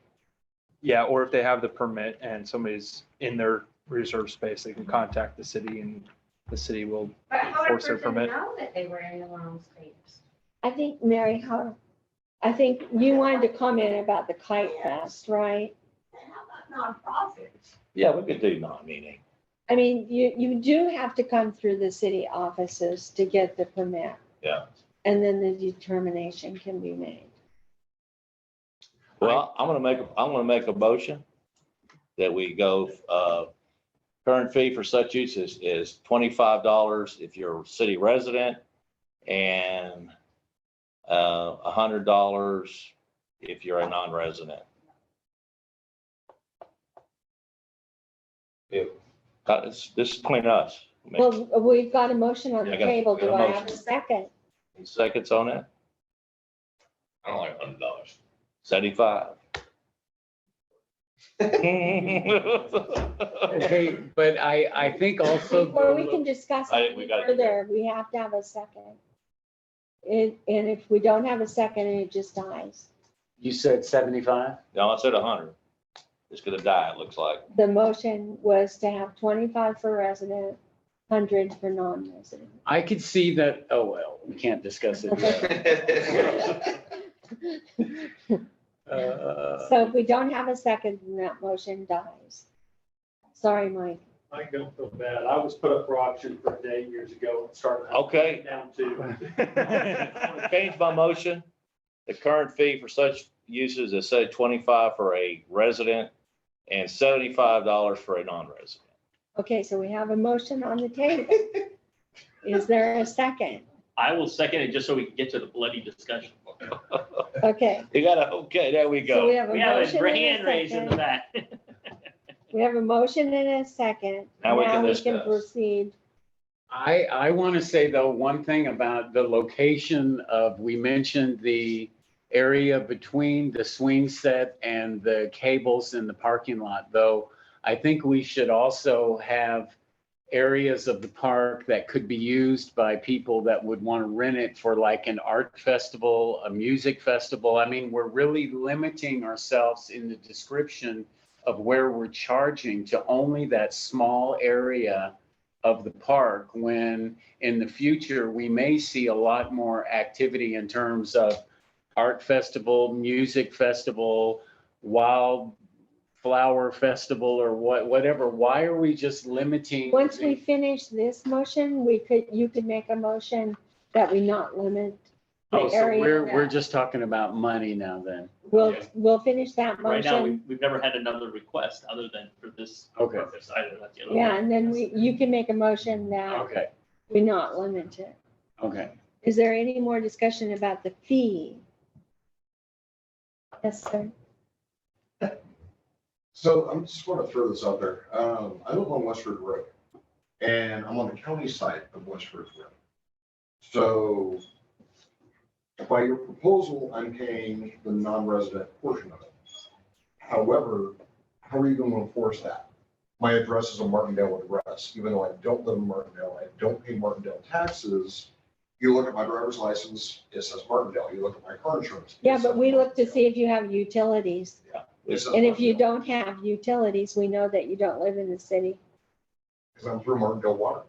Yeah, or if they have the permit and somebody's in their reserve space, they can contact the city and the city will But how would a force their person permit. know that they were in the wrong space? I think, Mary, I think you wanted to comment about the Kite Fest, right? Nonprofits. Yeah, we could do non-meeting. I mean, you do have to come through the city offices to get the permit. Yeah. And then the determination can be made. Well, I'm gonna make a motion that we go, current fee for such use is $25 if you're a city resident and $100 if you're a non-resident. Yeah. This is between us. Well, we've got a motion on the I got a- table. got a Do I have a motion. second? Seconds on that? I don't like $100. 75. Okay, but I think also. Before we can discuss I- it we gotta- further, we have to have a second. And if we don't have a second, it just dies. You said 75? No, I said 100. It's gonna die, it looks like. The motion was to have 25 for resident, 100 for non-resident. I could see that, oh, well, we can't discuss it yet. So if we don't have a second, then that motion dies. Sorry, Mike. I don't feel bad. I was put up for auction for a day years ago and started. Okay. Down to. Change my motion. The current fee for such uses is say 25 for a resident and $75 for a non-resident. Okay, so we have a motion on the table. Is there a second? I will second it just so we can get to the bloody discussion. Okay, You gotta, okay, there we so we go. have a We have motion a and hand a raised in the second. back. We have a motion and a second. Now we can Now discuss. proceed. I want to say though, one thing about the location of, we mentioned the area between the swing set and the cables in the parking lot, though I think we should also have areas of the park that could be used by people that would want to rent it for like an art festival, a music festival. I mean, we're really limiting ourselves in the description of where we're charging to only that small area of the park, when in the future, we may see a lot more activity in terms of art festival, music festival, wildflower festival, or whatever. Why are we just limiting? Once we finish this motion, you could make a motion that we not limit Oh, the so area. we're just talking about money now then. We'll finish that Right now, motion. we've never had another request other than for this Okay. purpose either. That's the other Yeah, one. and then you can make a motion that Okay, we not limit it. okay. Is there any more discussion about the fee? Yes, sir. So I'm just want to throw this out there. I live on Westford Road and I'm on the county side of Westford Road. So by your proposal, I'm paying the non-resident portion of it. However, how are you going to enforce that? My address is a Martindale address, even though I don't live in Martindale, I don't pay Martindale taxes. You look at my driver's license, it says Martindale. You look at my car insurance. Yeah, but we look to see if you have utilities. it says And if you Martindale, don't have utilities, we know that you don't live in the city. because I'm through Martindale Water.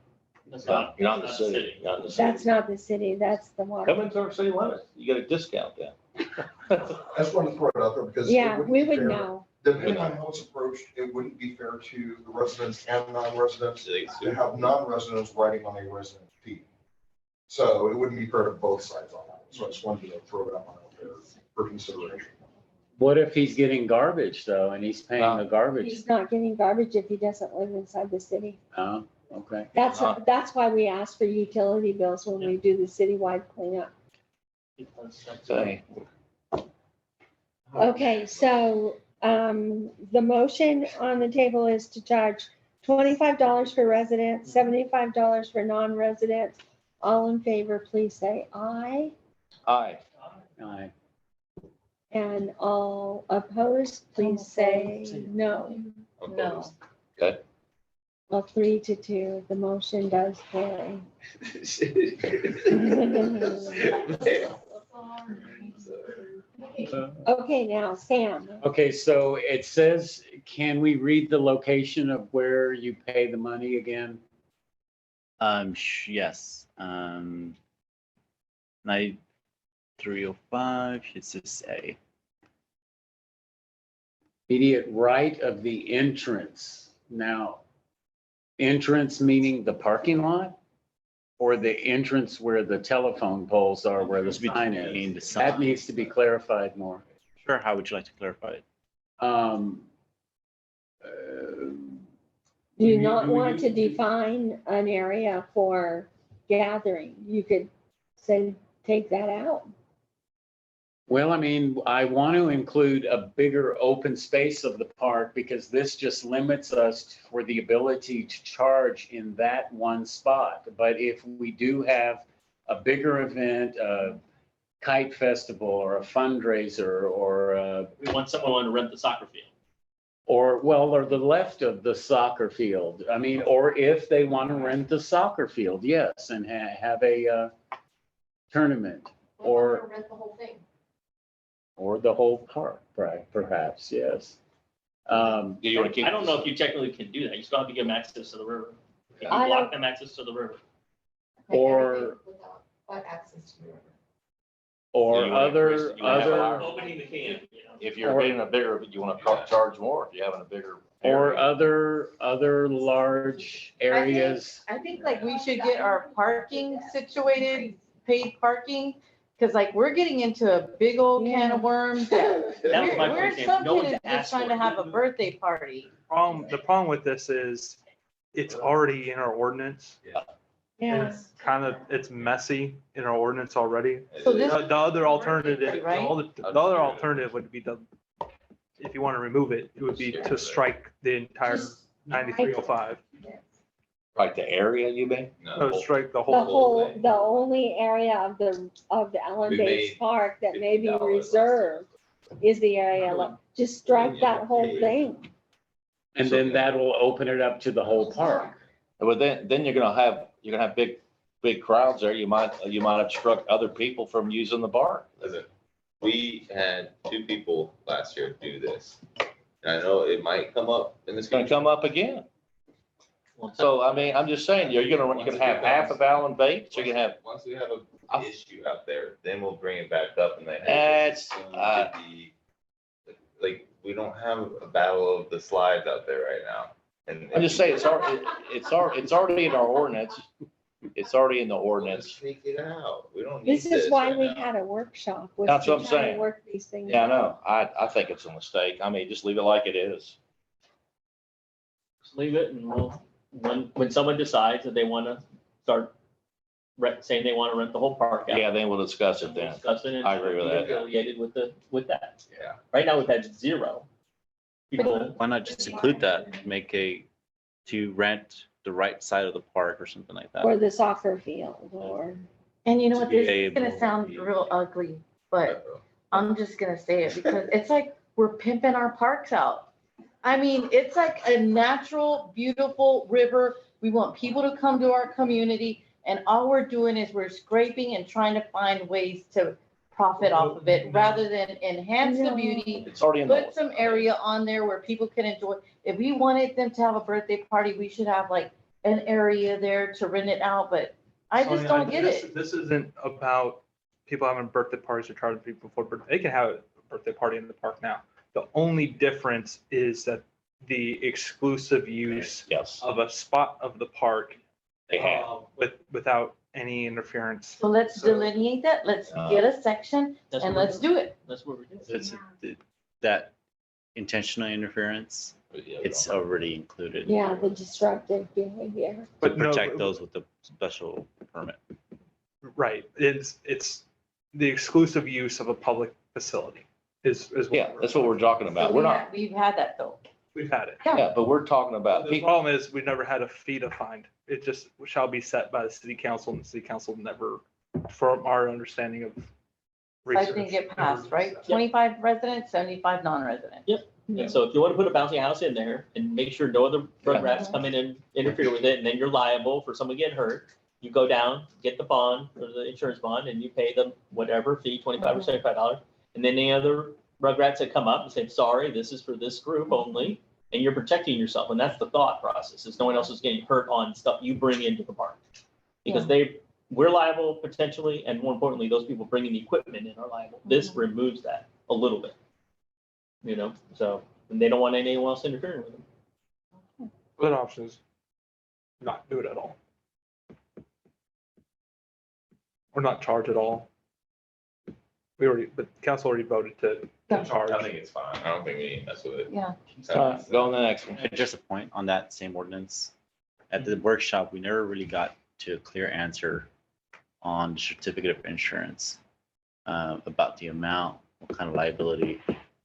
That's Not not, in the city, not in the city. That's not the city, that's the water. Come into our city limits, you get a discount then. I just wanted to throw it out there because. it Yeah, wouldn't we be would fair. know. Depending on how it's approached, it wouldn't be fair to the residents and non-residents to have non-residents writing on a resident fee. So it wouldn't be fair to both sides on that. So I just wanted to throw it out there for consideration. What if he's getting garbage though, and he's paying the garbage? He's not getting garbage if he doesn't live inside the city. Oh, okay. That's why we ask for utility bills when we do the citywide cleanup. Okay. Okay, so, the motion on the table is to charge $25 for residents, $75 for non-residents. All in favor, please say aye. Aye. Aye. And all opposed, please say no. No. Okay. Well, 3-2, the motion does carry. Okay, now, Sam, Okay, so it says, can we read the location of where you pay the money again? Yes. 9305, it says A. Immediate right of the entrance. Now, entrance meaning the parking lot? Or the entrance where the telephone poles are, where the sign Mean the is? sign. That needs to be clarified more. Sure, how would you like to clarify it? Um, do you not want to define an area for gathering? You could say, take that out. Well, I mean, I want to include a bigger open space of the park because this just limits us for the ability to charge in that one spot. But if we do have a bigger event, a kite festival or a fundraiser or we want someone to rent the soccer field. or the left of the soccer field. I mean, or if they want to rent the soccer field, yes, and have a tournament or. Rent the whole thing. Or the whole park, perhaps, yes. Do you want to keep? I don't know if you technically can do that. You still have to give them access to the river. You I can block don't- them access to the river. Or, Without access to the river. or You wanna increase- other, you wanna have other, our- Opening the can, you know. If you're getting a bigger, you want to charge more if you're having a bigger. or area. other large areas. I think like we should get our parking situated, paid parking, because like we're getting into a big old can of worms. That was my We're point, Sam. some No kid one's is asked just trying for to it. have a birthday party. The problem with this is it's already in our ordinance. And Yeah. it's kind of, it's messy in our ordinance already. So this, The other alternative, Right? the other alternative would be if you want to remove it, it would be to strike the entire 9305. Like the area, you mean? No, strike the The whole. whole, the only area of the Allen We Bates made Park that may be $50 reserved is the area, like, just strike that whole thing. And then that will open it up to the whole park. But then you're gonna have big crowds there. You might obstruct other people from using the park. Listen, we had 2 people last year do this. And I know it might come up in this. It's gonna come up again. So, I mean, I'm just saying, you're gonna have half of Allen Bates, you're gonna have, Once we have an issue out there, then we'll bring it back up and then. hey, That's, Like, we don't have a battle of the slides out there right now. And I'm just saying, it's already in our ordinance. It's already in the ordinance. Sneak it out. We don't need This this is why right we now. had a workshop. Was That's to what I'm try to saying. Work these things. Yeah, I out. know. I think it's a mistake. I mean, just leave it like it is. Just leave it and when someone decides that they want to start saying they want to rent the whole park out. Yeah, then we'll discuss it We'll then. discuss it and I agree with be that. Affiliated with that. Yeah. Right now, we've had 0 people. Why not just include that, make to rent the right side of the park or something like that? Or the soccer field, or. And you know what, this is Able gonna sound to be- real ugly, but I'm just gonna say it because it's like we're pimping our parks out. I mean, it's like a natural, beautiful river. We want people to come to our community, and all we're doing is we're scraping and trying to find ways to profit off of it rather than enhance the beauty. It's already in the. Put some area on there where people can enjoy. If we wanted them to have a birthday party, we should have like an area there to rent it out, but I just don't get it. This isn't about people having birthday parties or charging people for birthday. They can have a birthday party in the park now. The only difference is that the exclusive use Yes, of a spot of the park they have. without any interference. So let's delineate that. Let's get a section That's and what we're let's doing. do it. That's what we're doing. It's that intentional interference, it's already included. Yeah, the disruptive behavior. To But no, protect those with the special permit. Right, it's the exclusive use of a public facility is what. Yeah, that's what we're talking So about. We're not, we've had that though. We've had it. yeah, but we're talking about The people. problem is, we've never had a fee defined. It just shall be set by the city council, and the city council never, from our understanding of I research. think it passed, right? 25 residents, 75 non-residents. And so if you want to put a bouncy house in there and make sure no other rats come in and interfere with it, and then you're liable for someone getting hurt, you go down, get the bond or the insurance bond, and you pay them whatever fee, $25 or $75. And then the other rugrats that come up and say, sorry, this is for this group only, and you're protecting yourself. And that's the thought process, is no one else is getting hurt on stuff you bring into the park. Because we're liable potentially, and more importantly, those people bringing the equipment in are liable. This removes that a little bit. So, and they don't want anyone else interfering with them. Good option is not do it at all. Or not charge at all. But council already voted to charge. I think it's fine. I don't think we need to mess with it. Yeah. Go on the next one. And just a point on that same ordinance. At the workshop, we never really got to a clear answer on certificate of insurance, about the amount, what kind of liability.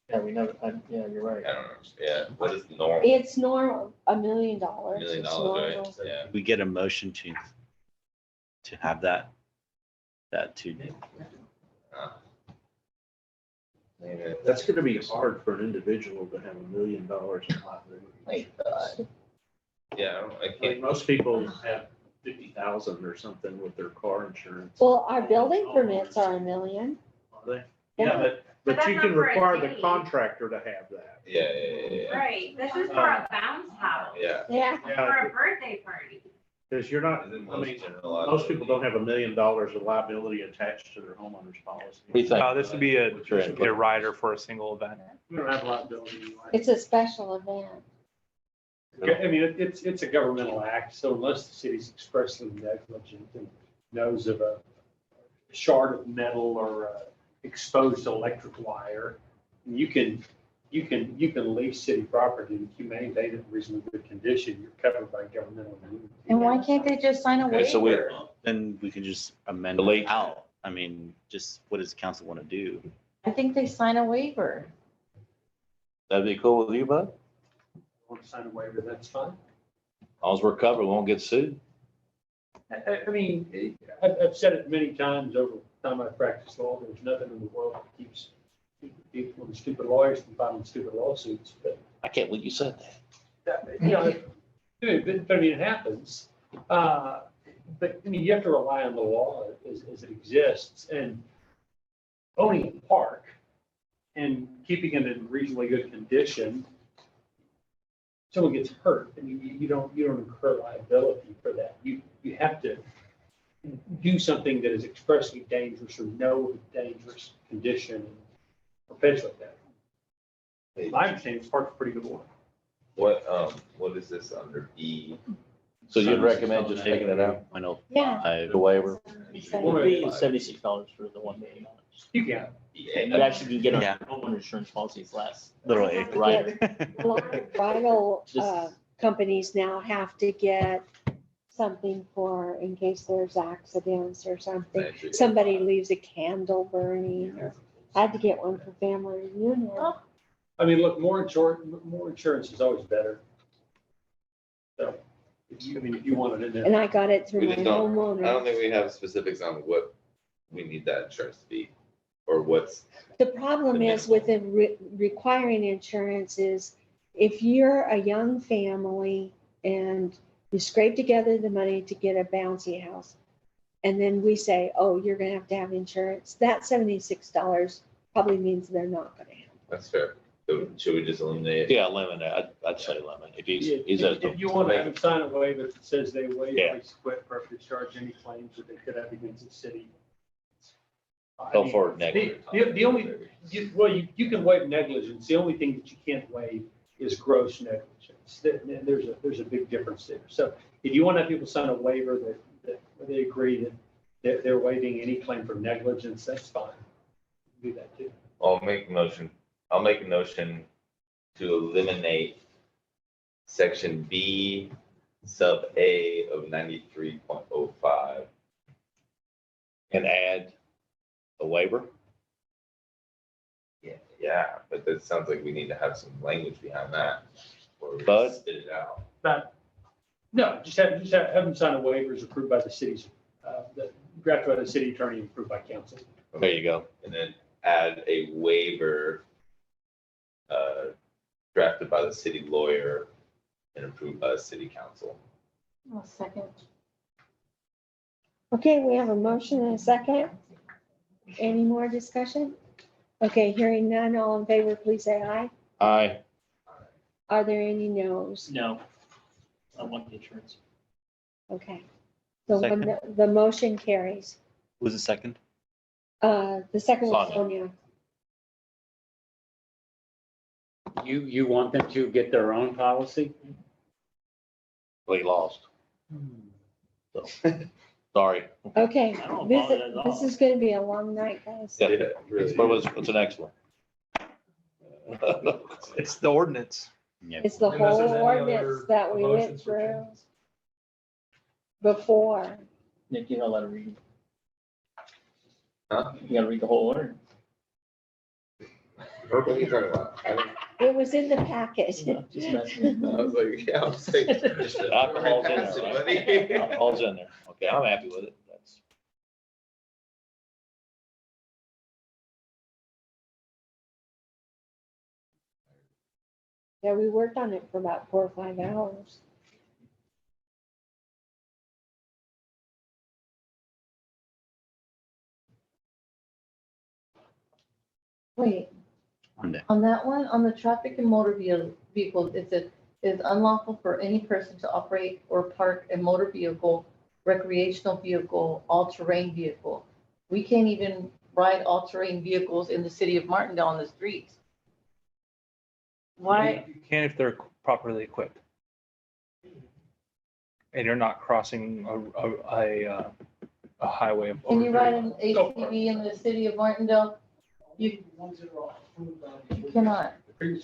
Yeah, we never, yeah, you're right. I don't know. Yeah, what is normal? It's normal, $1 million. $1 million, It's right? normal. Yeah. We get a motion to have that to, That's gonna be hard for an individual to have $1 million in liability. Yeah, I I mean, can't. most people have 50,000 or something with their car insurance. Well, our building permits are $1 million. Are they? Yeah, but that's you not can for a require the city. contractor to have that. Yeah. Right, this is for a bounce house, Yeah. Yeah. for a birthday party. Because you're not, Is it I most mean, general most people don't liability? have $1 million of liability attached to their homeowner's policy. We think. This would be What's your input? a rider for a single event. We don't have liability. It's a special event. I mean, it's a governmental act, so unless the city's expressly negligent and knows of a shard of metal or a exposed electric wire, you can lease city property. If you maintain it in reasonably good condition, you're covered by governmental immunity. And why can't they just sign a Okay, so waiver? then we can just amend Delete. it out. I mean, just what does council want to do? I think they sign a waiver. That'd be cool with you, bud? Want to sign a waiver, that's fine. long as we're covered, we won't get sued. I mean, I've said it many times over the time I've practiced law, there's nothing in the world that keeps people and stupid lawyers from filing stupid lawsuits, but, I can't believe you said that. you know, but I mean, it happens. But I mean, you have to rely on the law as it exists, and owning a park and keeping it in reasonably good condition. Someone gets hurt, I mean, you don't incur liability for that. You have to do something that is expressly dangerous or know the dangerous condition and perpetuate that. My understanding is park's a pretty good one. What is this under B? So you'd recommend just taking it out? I know. Yeah. The waiver? $76 for the $1 million. You can. You actually can get Yeah. a homeowner insurance policies less. Literally. Right. A lot of bridal companies now have to get something for, in case there's accidents or something. Somebody leaves a candle burning, or I had to get one for family reunion. I mean, look, more insurance is always better. So, if you want it in there. And I got it through We my just don't, I don't homeowner. think we have specifics on what we need that insurance to be, or what's. The problem is with the requiring insurance is if you're a young family and you scrape together the money to get a bouncy house, and then we say, oh, you're gonna have to have insurance, that $76 probably means they're not gonna have. That's fair. So should we just eliminate it? Yeah, limit it. I'd say limit. If he's If you want to have them sign a waiver that says they waive Yeah. waste quit for discharge any claims that they could have against the city. Go for it, Nick. The only, you can waive negligence. The only thing that you can't waive is gross negligence. There's a big difference there. So if you want to have people sign a waiver that they agree that they're waiving any claim for negligence, that's fine. Do that too. I'll make a motion to eliminate section B sub A of 93.05. And add a waiver? Yeah, but that sounds like we need to have some language behind that. Or we Bud? spit it out. But, no, just have them sign a waivers approved by the city's, drafted by the city attorney and approved by council. There you go. And then add a waiver drafted by the city lawyer and approved by the city council. I'll second. Okay, we have a motion and a second. Any more discussion? Okay, hearing none, all in favor, please say aye. Aye. Are there any no's? No. I want the insurance. Okay. So when Second. the motion carries, Who's the second? the second was Sonia. Sonia. You want them to get their own policy? We lost. So, sorry. Okay, I don't this, apologize at all. this is gonna be a long night, guys. Yeah. Really. What's the next one? It's the ordinance. Yeah. It's the Unless whole there's any ordinance other that we went motions for through changes. before. Nick, you gotta let her read. Huh? You gotta read the whole order. What are you talking about? It was in the packet. Just messing. I was like, yeah, I was like. Alcohol's in Pass it, there, buddy. right? Alcohol's in there. Okay, I'm happy with it. That's. Yeah, we worked on it for about 4 or 5 hours. Wait, On there. on that one, on the traffic and motor vehicles, it says, it is unlawful for any person to operate or park a motor vehicle, recreational vehicle, all-terrain vehicle. We can't even ride all-terrain vehicles in the city of Martindale on the streets. Why? You can if they're properly equipped. And you're not crossing a highway of. Can you over ride 30 an miles. ATV in the city of Martindale? You cannot.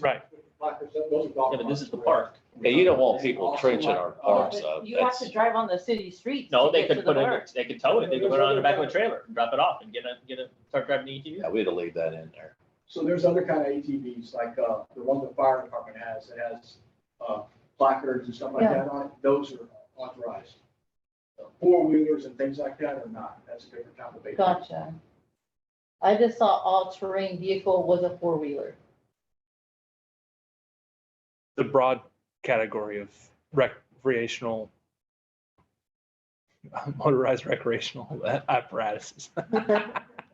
Right. Yeah, but this is the park. Yeah, you don't want people trenching our parks But up. You have to That's- drive on the city streets. No, to they get could to the put it, park. they could tow it, they could put it on the back of a trailer, drop it off and start driving the ATV. Yeah, we'd leave that in there. So there's other kind of ATVs, like the one the fire department has, it has placards and stuff like Yeah. that on it, those are authorized. Four-wheelers and things like that are not. That's a different type of vehicle. Gotcha. I just saw all-terrain vehicle was a four-wheeler. The broad category of recreational, motorized recreational apparatuses.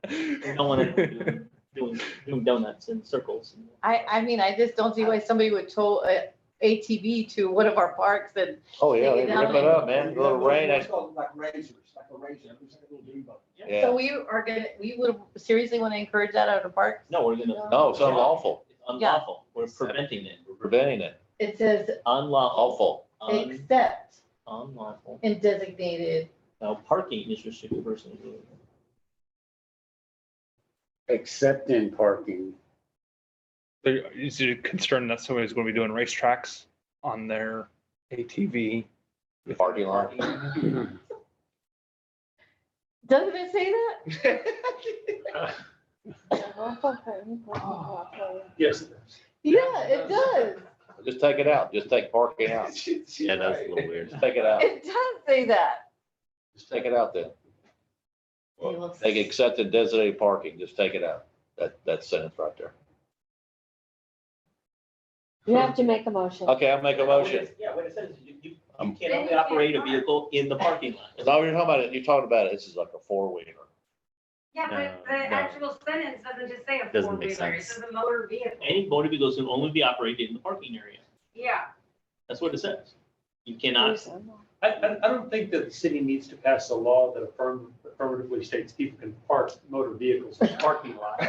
You don't want to doing donuts in circles. I mean, I just don't see why somebody would tow a ATV to one of our parks and, Oh, yeah, they Take it down rip it up, man. Go to rain. It's called like razors, like a razor. It's like a little dune buggy. Yeah. so we would seriously want to encourage that at our parks? No, we're gonna. No, it's unlawful. It's unlawful. We're preventing it. We're preventing it. It says Unlawful. Awful. except Unlawful. in designated. Now, parking is restricted versus. Except in parking. Is it a concern that somebody's going to be doing racetracks on their ATV? Parking lot. Doesn't it say that? Yes. Yeah, it does. Just take it out. Just take parking out. Yeah, that's a little weird. Just take it out. It does say that. Just take it out then. Take accepted designated parking. Just take it out. That sentence right there. You have to make a motion. Okay, I'll make a motion. Yeah, what it says, you can only operate a vehicle in the parking lot. As long as you're talking about it, this is like a four-wheeler. Yeah, but the no. actual sentence doesn't just say a Doesn't make four-wheeler, it sense. says a motor vehicle. Any motor vehicles can only be operated in the parking area. Yeah. That's what it says. You cannot. I don't think that the city needs to pass a law that affirmatively states people can park motor vehicles in parking lots.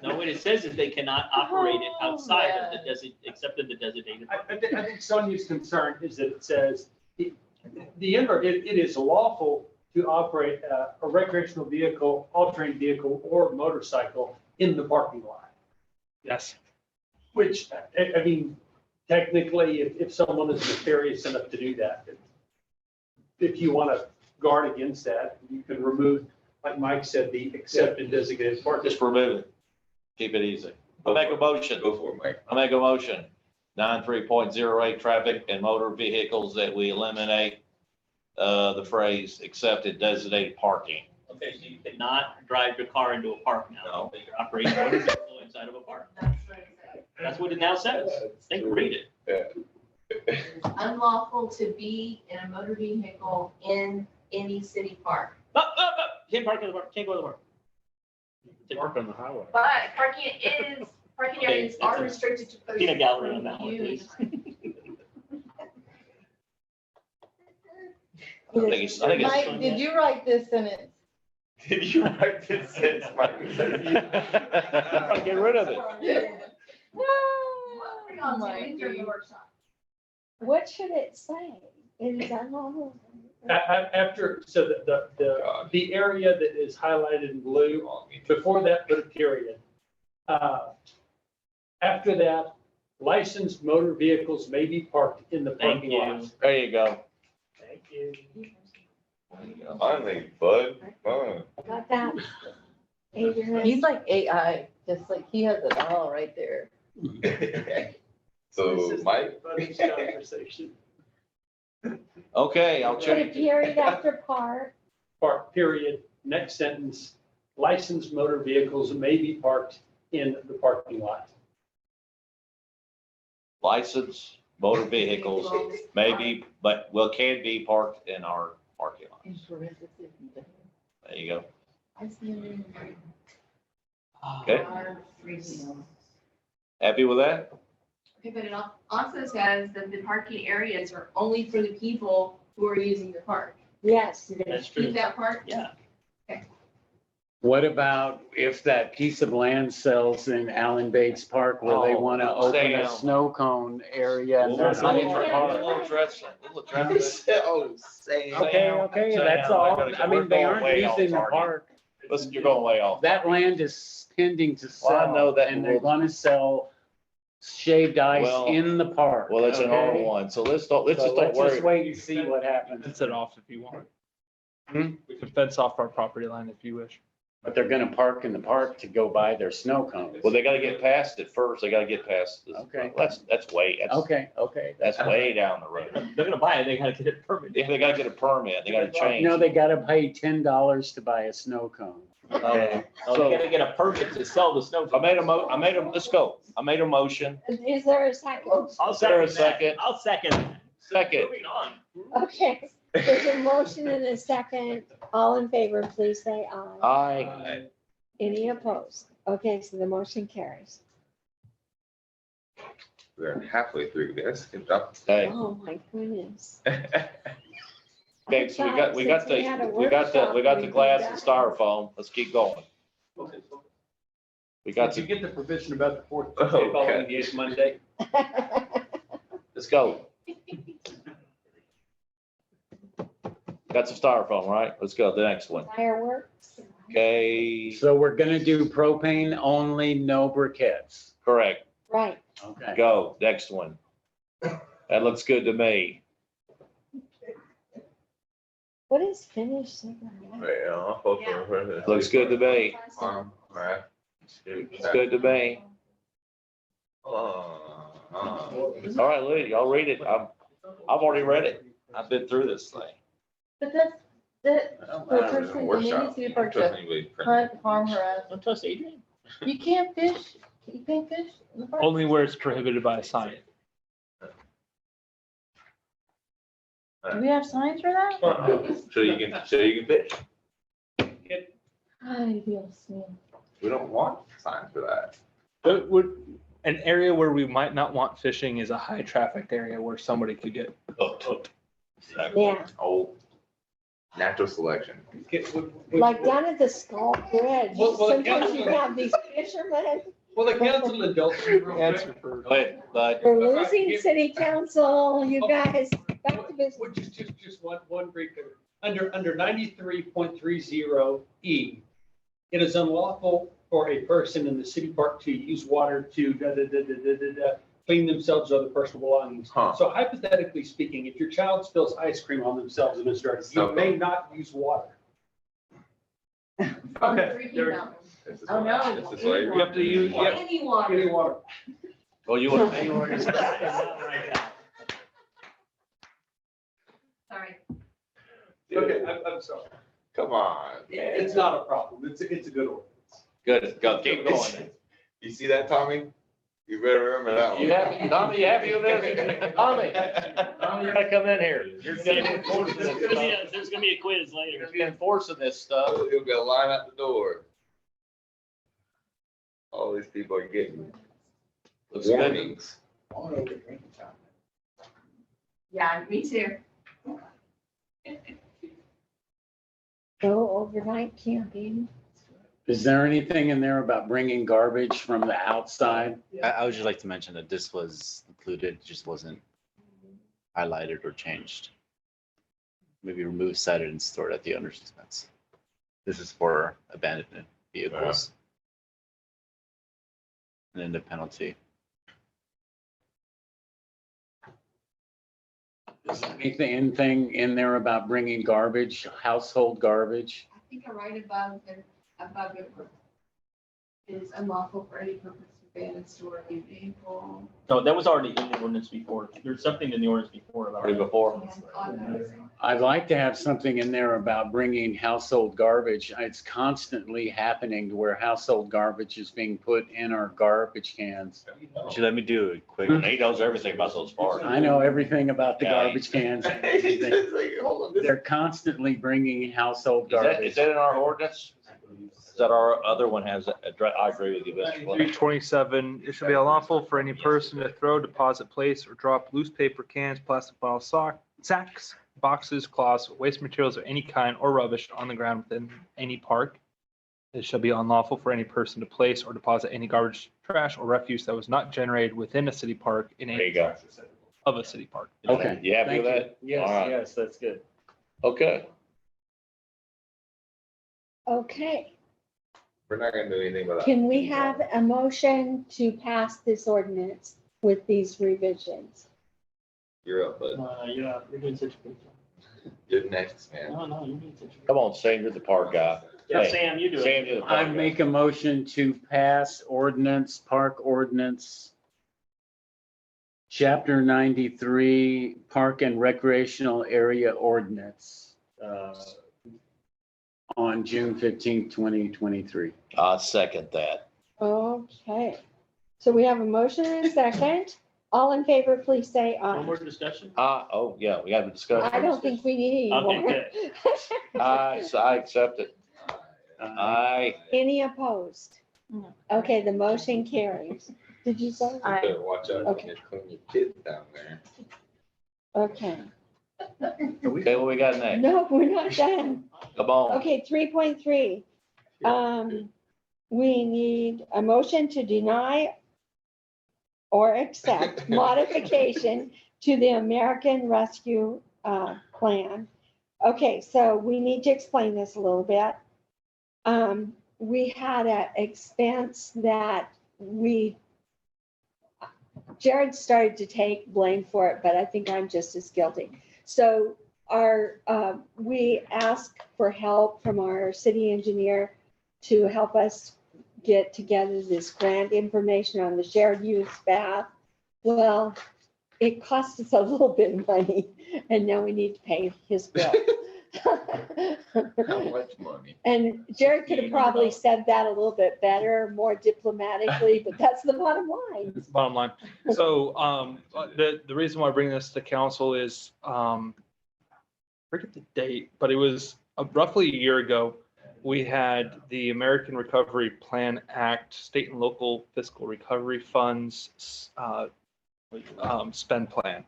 No, what it says is they cannot operate it outside of the Oh, except in the designated. I think Sonia's concern is that it says, it is lawful to operate a recreational vehicle, all-terrain vehicle, or motorcycle in the parking lot. Yes. Which, I mean, technically, if someone is nefarious enough to do that, if you want to guard against that, you can remove, like Mike said, the accepted designated parking. Just remove it. Keep it easy. I'll make a motion. Go for it, Mike. I'll make a motion. 93.08 traffic and motor vehicles that we eliminate the phrase accepted designated parking. Okay, so you cannot drive your car into a park now. No. But you're operating a motor vehicle inside of a park. That's what it now says. Think, read it. Unlawful to be in a motor vehicle in any city park. Can't park in the park, can't go to the park. Park on the highway. But parking Okay, areas that's are a restricted to persons. peanut gallery on that one, use. I think it's. Mike, did you write this sentence? Did you write this sentence, Mike? Get rid of it. Oh, my during the workshop. What should it say? It is unlawful. After, so the area that is highlighted in blue, before that, put a period. After that, licensed motor vehicles may be parked in the Thank parking you. lot. There you go. Thank you. Finally, bud. Fun. Got that? Adrian? He's like AI, just like he has it all right there. So, Mike? Buddy's conversation. Okay, I'll Put a check. period after park. Park, period. Next sentence, licensed motor vehicles may be parked in the parking lot. Licensed motor vehicles maybe, but can be parked in our parking lot. There you go. Okay. Happy with that? Okay, but it also says that the parking areas are only for the people who are using the park. Yes. That's true. Keep that part. Yeah. What about if that piece of land sells in Allen Bates Park where they Oh, want to stay open a down. snow cone area? and We'll there's not even we'll address it. We'll address it. Oh, say. Okay, that's all. I mean, they aren't using the park. Listen, you're going way off. That land is pending to Well, I sell. know that And they're will- gonna sell shaved ice Well- in the park. Well, it's an okay? R1, so let's just So don't let's just worry. wait and see what happens. Fence it off if you want. Hmm? We can fence off our property line if you wish. But they're gonna park in the park to go buy their snow cones. Well, they gotta get past it first. They gotta get past this. Okay. That's way, Okay. that's way down the road. They're gonna buy it, they gotta get it permitted. Yeah, they gotta get a permit. They gotta change. No, they gotta pay $10 to buy a snow cone. Oh, they gotta get a permit to sell the snow. Let's go. I made a motion. Is there a second? I'll Is there a second that. second? I'll second that. Second. Moving on. Okay, there's a motion and a second. All in favor, please say aye. Aye. Any opposed? Okay, so the motion carries. We're halfway through this. Good job. Okay. Oh, my goodness. Okay, so we got the Workshop, glass and styrofoam. Let's keep going. We got Did you to, get the provision about the fourth Oh, Tuesday following okay. the eighth Monday? let's go. Got some styrofoam, right? Let's go, the next one. Fireworks. Okay, So we're gonna do propane only, no briquettes. correct. Right. Okay. Go, next one. That looks good to me. What is finished cigarette? Right, I'll vote for it. Looks good to me. All right. Looks good to me. Oh, All right, Lee, y'all read it. I've already read it. I've been through this thing. But that's, that, I don't for know, a there's a person in workshop. any city Don't park trust to anybody. hunt, farm, harass, Don't trust Adrian. you can't fish in the park. Only where it's prohibited by a sign. Do we have signs for that? So you can fish. I feel small. We don't want signs for that. But would, an area where we might not want fishing is a high trafficked area where somebody could get hooked. Yeah, Oh, natural selection. like down at the Skull Bridge. Well, Sometimes you council- have these fishermen. Well, the council indulged me real quick. Answer for. Go ahead, bud. We're losing city council, you guys. Back to business. Which is just one brief, under 93.30 E, it is unlawful for a person in the city park to use water to clean themselves or other personal belongings. Huh. So hypothetically speaking, if your child spills ice cream on themselves and it's dirty, you may not use water. Okay. there- This is Oh, why- no. This is why You have to use, you have, Any water. Any water. well, you want, Sorry. Okay, I'm sorry. Come on. It's not a problem. It's a good ordinance. good, go, keep going. You see that, Tommy? You better remember that one. You happy, Tommy, you happy with this? Tommy, Tommy, you gotta come in here. You're gonna be enforcing this stuff. There's gonna be a quiz You're later. gonna be enforcing this stuff. You'll get a line at the door. All these people are getting Looks good. warnings. Yeah, me too. Go overnight camping. Is there anything in there about bringing garbage from the outside? I would just like to mention that this was included, just wasn't highlighted or changed. Maybe remove, cited, and stored at the owner's expense. This is for abandoned vehicles. And then the penalty. Is there anything in there about bringing garbage, household garbage? I think right above it is unlawful for any purpose to ban and store a vehicle. No, that was already in the ordinance before. There's something in the ordinance before about. Already before. I'd like to have something in there about bringing household garbage. It's constantly happening to where household garbage is being put in our garbage cans. Actually, let me do a quick. He knows everything about those parks. I know everything about the Yeah, garbage cans. They're constantly bringing household Is that garbage. in our ordinance? Is that our other one has, I agree with you, Mr. Flynn. 327, it should be unlawful for any person to throw, deposit, place, or drop loose paper cans, plastic bottles, sacks, boxes, cloths, waste materials of any kind or rubbish on the ground within any park. It shall be unlawful for any person to place or deposit any garbage, trash, or refuse that was not generated within a city park in There you any go. of a city park. Okay. You happy with Thank you. that? Yes, All right. yes, that's good. Okay. Okay, We're not gonna do anything with that. can we have a motion to pass this ordinance with these revisions? You're up, bud. You're doing such a good job. You're next, man. No, you're doing such a good. Come on, Sam, you're the park guy. Yeah, Okay. Sam, you do Sam, it. do the I paragraph. make a motion to pass ordinance, park ordinance, Chapter 93, Park and Recreational Area Ordinance, on June 15th, 2023. I'll second that. Okay. So we have a motion and a second. All in favor, please say One aye. more discussion? Oh, yeah, we got to discuss. I don't think we need any Okay, more. good. I accept it. Aye. Any opposed? No. Okay, the motion carries. Did you say? I- Better watch out Okay. when you clean your kids down there. Okay. Okay, what we got next? No, we're not done. Come on. Okay, 3.3. We need a motion to deny or accept modification to the American Rescue Plan. Okay, so we need to explain this a little bit. We had an expense that Jared started to take blame for it, but I think I'm just as guilty. So we asked for help from our city engineer to help us get together this grant information on the shared use path. Well, it cost us a little bit of money, and now we need to pay his bill. How much money? And Jared could have probably said that a little bit better, more diplomatically, but that's the bottom line. It's the bottom line. So the reason why I bring this to council is, forget the date, but it was roughly a year ago. We had the American Recovery Plan Act, state and local fiscal recovery funds spend plan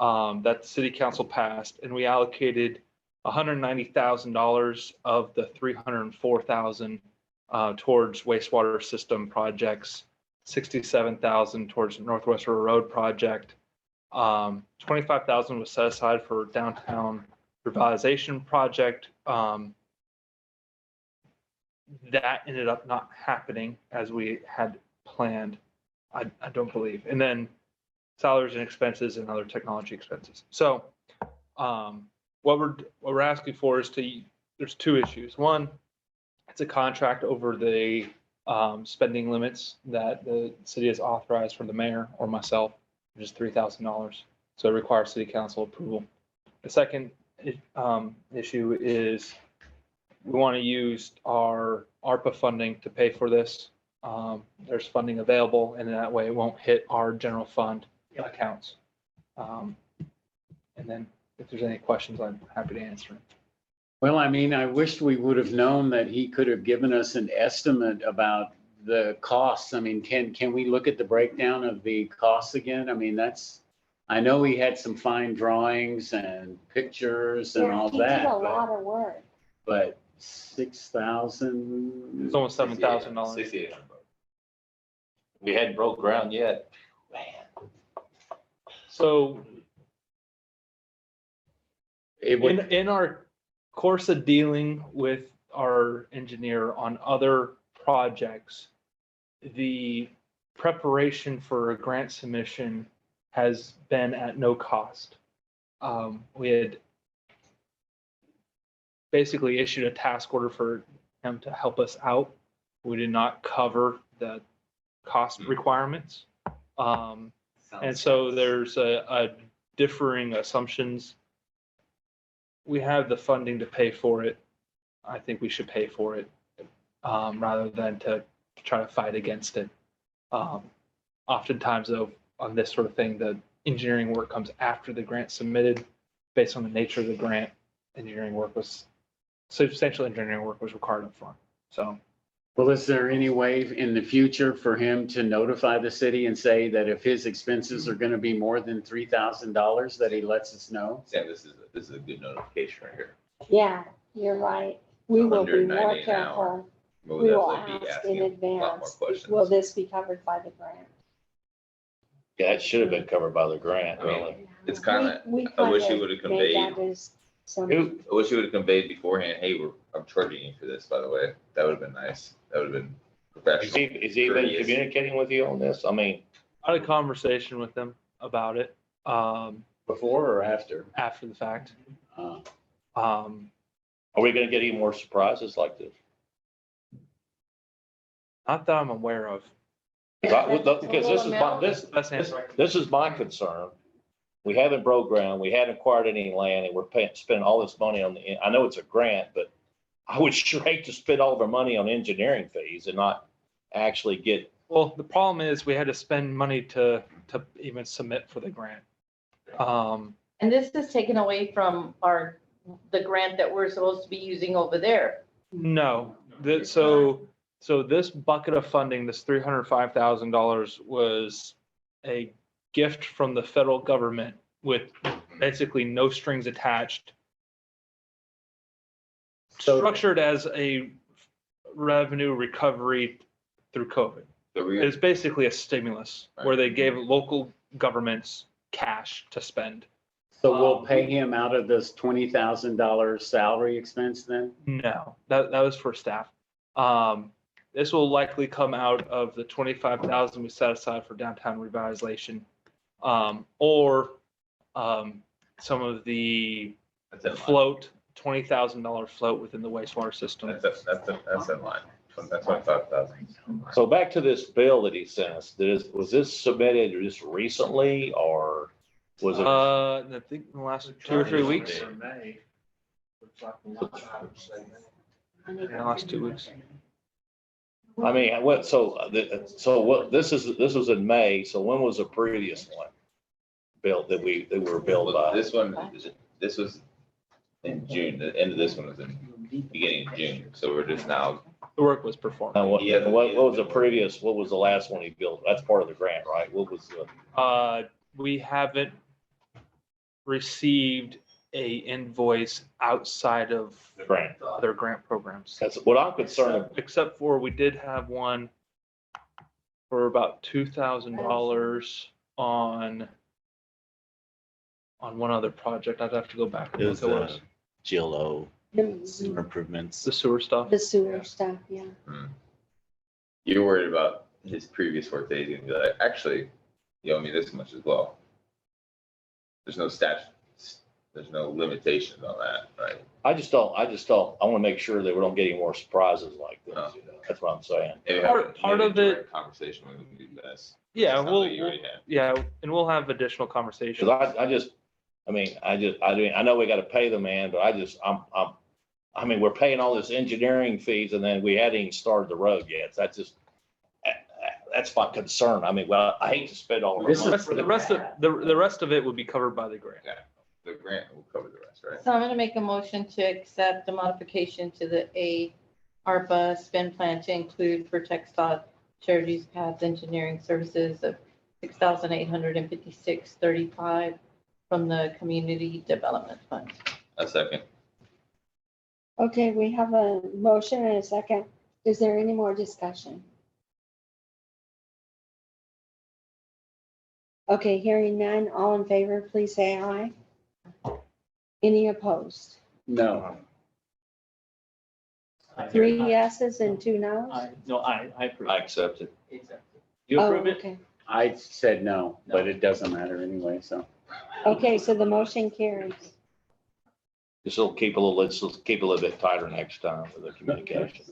that the city council passed, and we allocated $190,000 of the $304,000 towards wastewater system projects, $67,000 towards Northwest River Road project. $25,000 was set aside for downtown revitalization project. That ended up not happening as we had planned, I don't believe. And then salaries and expenses and other technology expenses. So what we're asking for is there's two issues. One, it's a contract over the spending limits that the city has authorized for the mayor or myself, which is $3,000. So it requires city council approval. The second issue is we want to use our ARPA funding to pay for this. There's funding available, and that way it won't hit our general fund accounts. And then if there's any questions, I'm happy to answer them. Well, I mean, I wished we would have known that he could have given us an estimate about the costs. I mean, can we look at the breakdown of the costs again? I mean, I know he had some fine drawings and pictures and all He did that, a lot of work. but 6,000. It's almost $7,000. $6,800. We hadn't broke ground yet. So It would, in our course of dealing with our engineer on other projects, the preparation for a grant submission has been at no cost. We had basically issued a task order for him to help us out. We did not cover the cost requirements. And so there's a differing assumptions. We have the funding to pay for it. I think we should pay for it rather than to try to fight against it. Oftentimes though, on this sort of thing, the engineering work comes after the grant submitted. Based on the nature of the grant, substantial engineering work was required up front. So. well, is there any way in the future for him to notify the city and say that if his expenses are going to be more than $3,000, that he lets us know? Yeah, this is a good notification right here. Yeah, you're right. We will be more $190 an careful. hour. We'll We will definitely be ask asking in a lot more advance, questions. will this be covered by the grant? Yeah, it should have been covered by the grant, I mean, really. It's kind of, We I wish kinda he would have made conveyed, that as some- I wish he would have conveyed beforehand, hey, I'm charging you for this, by the way. That would have been nice. That would have been professional. Is he been courteous. communicating with you on this? I mean, I had a conversation with them about it Before or after? after the fact. Uh, are we gonna get any more surprises like this? Not that I'm aware of. Because this is my, That's answer. this is my concern. We haven't broke ground, we haven't acquired any land, and we're spending all this money on I know it's a grant, but I would sure hate to spend all of our money on engineering fees and not actually get. Well, the problem is we had to spend money to even submit for the grant. And this is taken away from the grant that we're supposed to be using over there. No, so this bucket of funding, this $305,000 was a gift from the federal government with basically no strings attached. Structured as a revenue recovery through COVID. It's basically a stimulus where they gave local governments cash to spend. So we'll pay him out of this $20,000 salary expense then? No, that was for staff. This will likely come out of the 25,000 we set aside for downtown revitalization, or some of the float, $20,000 float within the wastewater system. That's in line. That's 25,000. So back to this bill that he sent us, was this submitted just recently or was it? I think in the last 2 or 3 weeks. Yeah, last 2 weeks. I mean, this was in May, so when was the previous one built that we were billed by? This was in June. The end of this one was in beginning of June. So we're just now. The work was performed. And what was the previous, what was the last one he built? That's part of the grant, right? What was the? We haven't received a invoice outside of grant, other grant programs. That's what I'm concerned about. Except for we did have one for about $2,000 on one other project. I'd have to go back and It look was at what it was. GLO sewer improvements. The sewer stuff. The sewer stuff, yeah. You're worried about his previous work that he's gonna be like, actually, you owe me this much as well. There's no there's no limitations on that, right? I want to make sure that we don't get any more surprises like this. You know? That's what I'm saying. Part of it. Conversation with him would be best. Yeah, We'll and we'll have additional conversations. Because I know we got to pay the man, but I mean, we're paying all this engineering fees and then we hadn't even started the road yet. That's my concern. I mean, well, I hate to spend all of our money. The rest of it would be covered by the grant. Yeah, the grant will cover the rest, right? So I'm gonna make a motion to accept the modification to the ARPA spend plan to include for TxDOT Shared-Use-Plan Engineering Services of $6,856.35 from the Community Development Fund. A second. Okay, we have a motion and a second. Is there any more discussion? Okay, hearing none, all in favor, please say aye. Any opposed? No. 3 yeses and 2 noes? I approve. I accept it. You Oh, approve it? okay. I said no, but it doesn't matter anyway, so. Okay, so the motion carries. Let's keep a little bit tighter next time for the communication.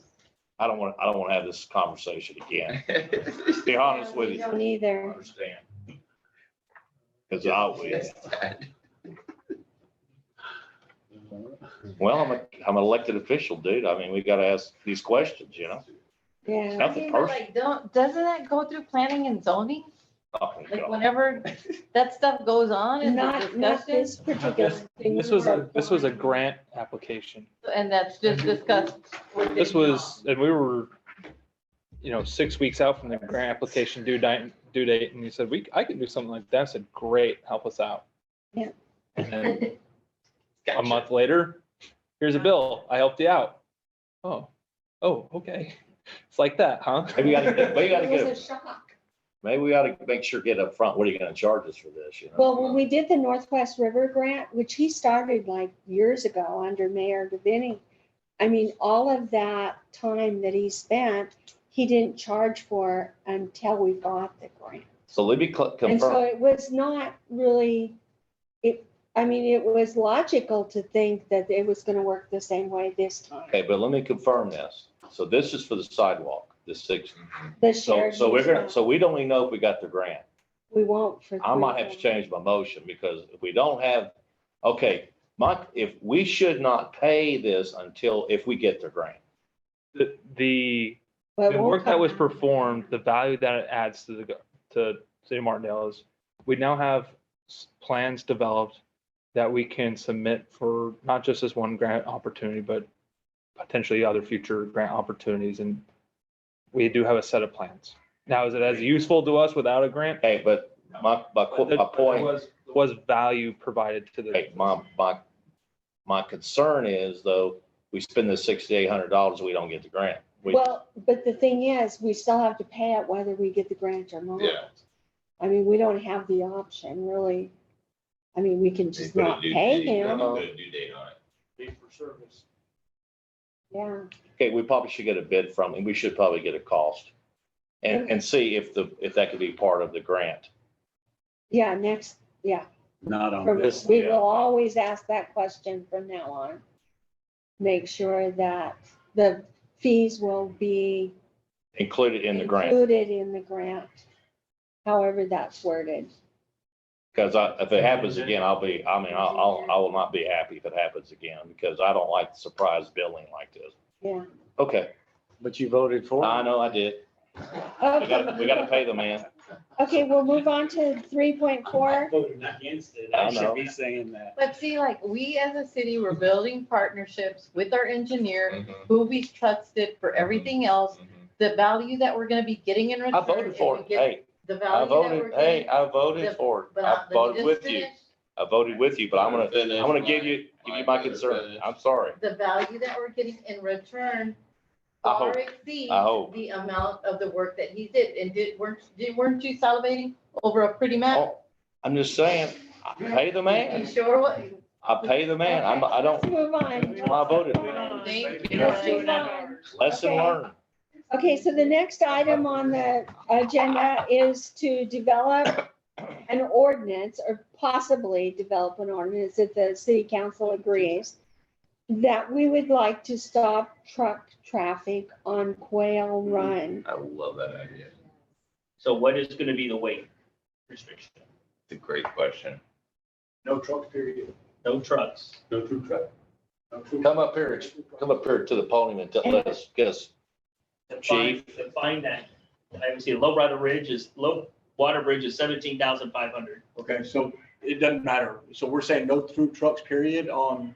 I don't want to have this conversation again. To be honest with you. Don't either. Understand. Because I always. Well, I'm an elected official, dude. I mean, we got to ask these questions, you know? Yeah. Nothing personal. Like, doesn't that go through planning and zoning? Oh, Like God. whenever that stuff goes on in the Not this discussion, particular thing. This was a grant application. and that's just discussed. This was, and we were, 6 weeks out from the grant application due date, and he said, I could do something like that. I said, great, help us out. Yeah. And then a month later, here's a bill. I helped you out. Oh, okay. It's like that, huh? Maybe we got to It get, was a shock. maybe we ought to make sure, get up front. What are you going to charge us for this? You know? Well, when we did the Northwest River grant, which he started like years ago under Mayor Gavinny, I mean, all of that time that he spent, he didn't charge for until we got the grant. So let me And so confirm. it was not really, it was logical to think that it was going to work the same way this time. Okay, but let me confirm this. So this is for the sidewalk. the six. The So, shared. so we're use gonna, plan. so we don't even know if we got the grant. We won't for. I might have to change my motion because if we don't have, okay, if we should not pay this until if we get the grant. The But the we'll work that come was back. performed, the value that it adds to to City of Martindale is we now have plans developed that we can submit for not just this one grant opportunity, but potentially other future grant opportunities. And we do have a set of plans. Now, is it as useful to us without a grant? Hey, but my point, Was value provided to the. hey, my concern is though, we spend the $6,800, we don't get the grant. Well, but the thing is, we still have to pay it whether we get the grant or not. Yeah. I mean, we don't have the option really. I mean, we can They just put a not due pay date- him. Put a due date on it. Pay for service. Yeah. Okay, we probably should get a bid from, and we should probably get a cost. And see if that could be part of the grant. Yeah, next, yeah. Not on From- this. We will always ask that question from now on. Make sure that the fees will be Included in the grant. included in the grant, however that's worded. Because if it happens again, I will not be happy if it happens again, because I don't like surprise billing like this. Yeah. Okay, But you voted for it. I know I did. We gotta pay the man. Okay, we'll move on to 3.4. Voted against it. I I know. should be saying that. But see, like, we as a city, we're building partnerships with our engineer, Mhm. who we trusted for everything else. Mhm. The value that we're gonna be getting in return. I voted if for we it. get Hey, The I value that we're voted, hey, getting. I voted the- for it. but I let me voted just with you. finish. I voted with you, but I'm gonna Finish give you my concern. I'm sorry. The value that we're getting in return I far hope. exceeds I hope. the amount of the work that he did. And weren't you salivating over a pretty map? Oh, I'm just saying, I pay the You man. sure what? I pay the man. I don't, Let's move on. that's why I voted. Thank you. Let's move on. Lesson Okay. learned. Okay, so the next item on the agenda is to develop an ordinance or possibly develop an ordinance if the city council agrees that we would like to stop truck traffic on Quail Run. I love that idea. So what is gonna be the weight restriction? It's a great question. No trucks, period. No trucks. No through truck. No through- Come up here to the podium and let us, get us. Define that. I would say low water bridge is 17,500. Okay, so it doesn't matter. So we're saying no through trucks, period, on